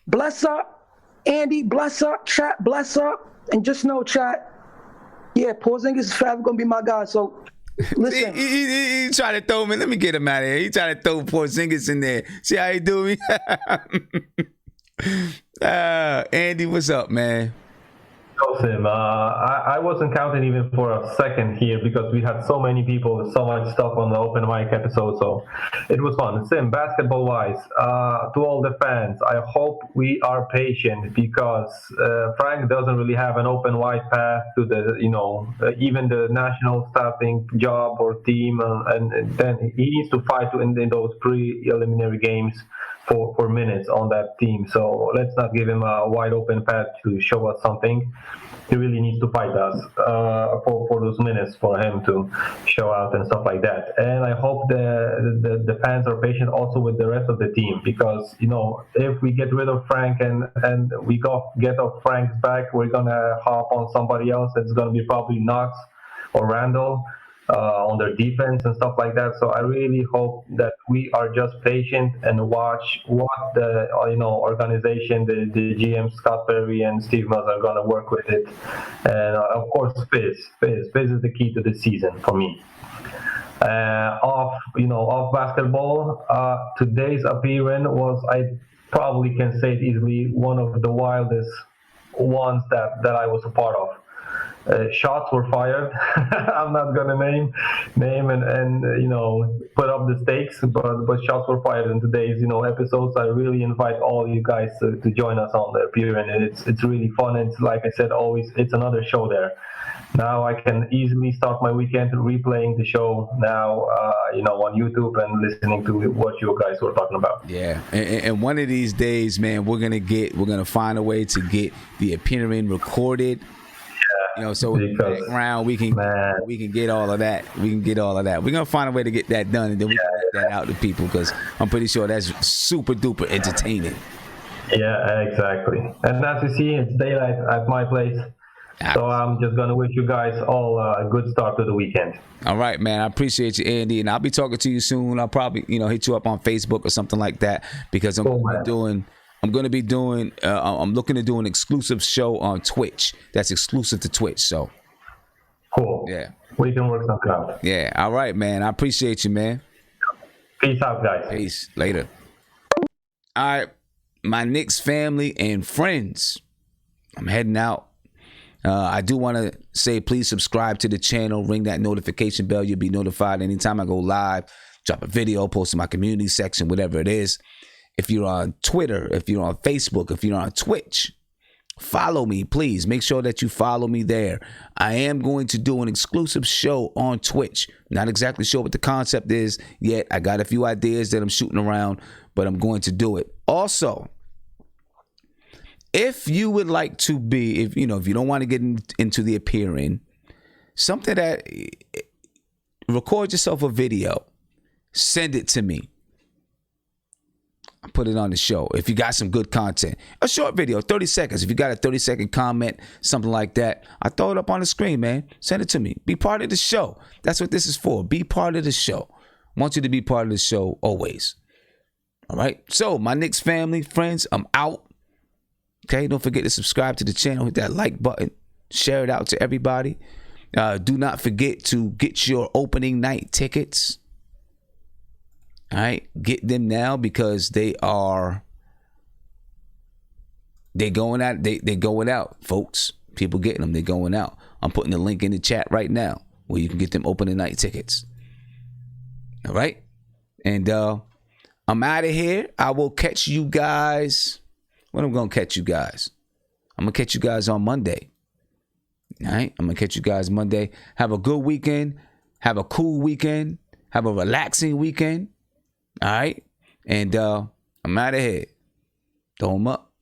bless up, Andy. Bless up, chat. Bless up, and just know, chat. Yeah, Porzingis is forever gonna be my guy. So listen, he tried to throw me. Let me get him out of here. He tried to throw Porzingis in there. See how he do me? Andy, what's up, man? Sim, I wasn't counting even for a second here because we had so many people with so much stuff on the open mic episode, so it was fun. Sim, basketball-wise, to all the fans, I hope we are patient because Frank doesn't really have an open wide path to the, even the national starting job or team, and then he needs to fight in those preliminary games for minutes on that team. So let's not give him a wide open path to show us something. he really needs to fight us for those minutes for him to show out and stuff like that. And I hope the fans are patient also with the rest of the team, because if we get rid of Frank and we get off Frank's back, we're gonna hop on somebody else. It's gonna be probably Knox or Randle on their defense and stuff like that. So I really hope that we are just patient and watch what the organization, the GM Scott Perry and Steve Mills are gonna work with it. And of course, Fizz is the key to the season for me. Off basketball, today's appearance was, I probably can say it easily, one of the wildest ones that I was a part of. Shots were fired. I'm not gonna name and put up the stakes, but shots were fired in today's episodes. I really invite all you guys to join us on the appearance. It's really fun. It's like I said, always it's another show there. Now I can easily start my weekend replaying the show now, on YouTube and listening to what you guys were talking about. Yeah, and one of these days, man, we're gonna find a way to get the appearance recorded. So in the background we can get all of that. We're gonna find a way to get that done, and then we can get that out to people, because I'm pretty sure that's super duper entertaining. Yeah, exactly. And as you see, it's daylight at my place. So I'm just going to wish you guys all a good start to the weekend. All right, man. I appreciate you, Andy. And I'll be talking to you soon. I'll probably, hit you up on Facebook or something like that, because I'm looking to do an exclusive show on Twitch. That's exclusive to Twitch. So cool. Yeah. We can work something out. Yeah. All right, man. I appreciate you, man. Peace out, guys. Peace. Later. All right. My Knicks family and friends, I'm heading out. I do want to say, please subscribe to the channel, ring that notification bell. You'll be notified anytime I go live, drop a video, post in my community section, whatever it is. If you're on Twitter, if you're on Facebook, if you're on Twitch, follow me, please. Make sure that you follow me there. I am going to do an exclusive show on Twitch. Not exactly sure what the concept is yet. I got a few ideas that I'm shooting around, but I'm going to do it. Also, if you would like to be, if you don't want to get into the appearing, something that, record yourself a video, send it to me. I put it on the show. If you got some good content, a short video, 30 seconds. If you got a 30-second comment, something like that, I throw it up on the screen, man. Send it to me. Be part of the show. That's what this is for. Be part of the show. Want you to be part of the show always. All right. So my Knicks family, friends, I'm out. Okay, don't forget to subscribe to the channel, hit that like button, share it out to everybody. Do not forget to get your opening night tickets. All right, get them now, because they're going out, folks. People getting them, they're going out. I'm putting the link in the chat right now where you can get them opening night tickets. All right, and I'm out of here. I will catch you guys. When I'm going to catch you guys? I'm going to catch you guys on Monday. All right? I'm going to catch you guys Monday. Have a good weekend. Have a cool weekend. Have a relaxing weekend. All right? And I'm out of here. Throw them up.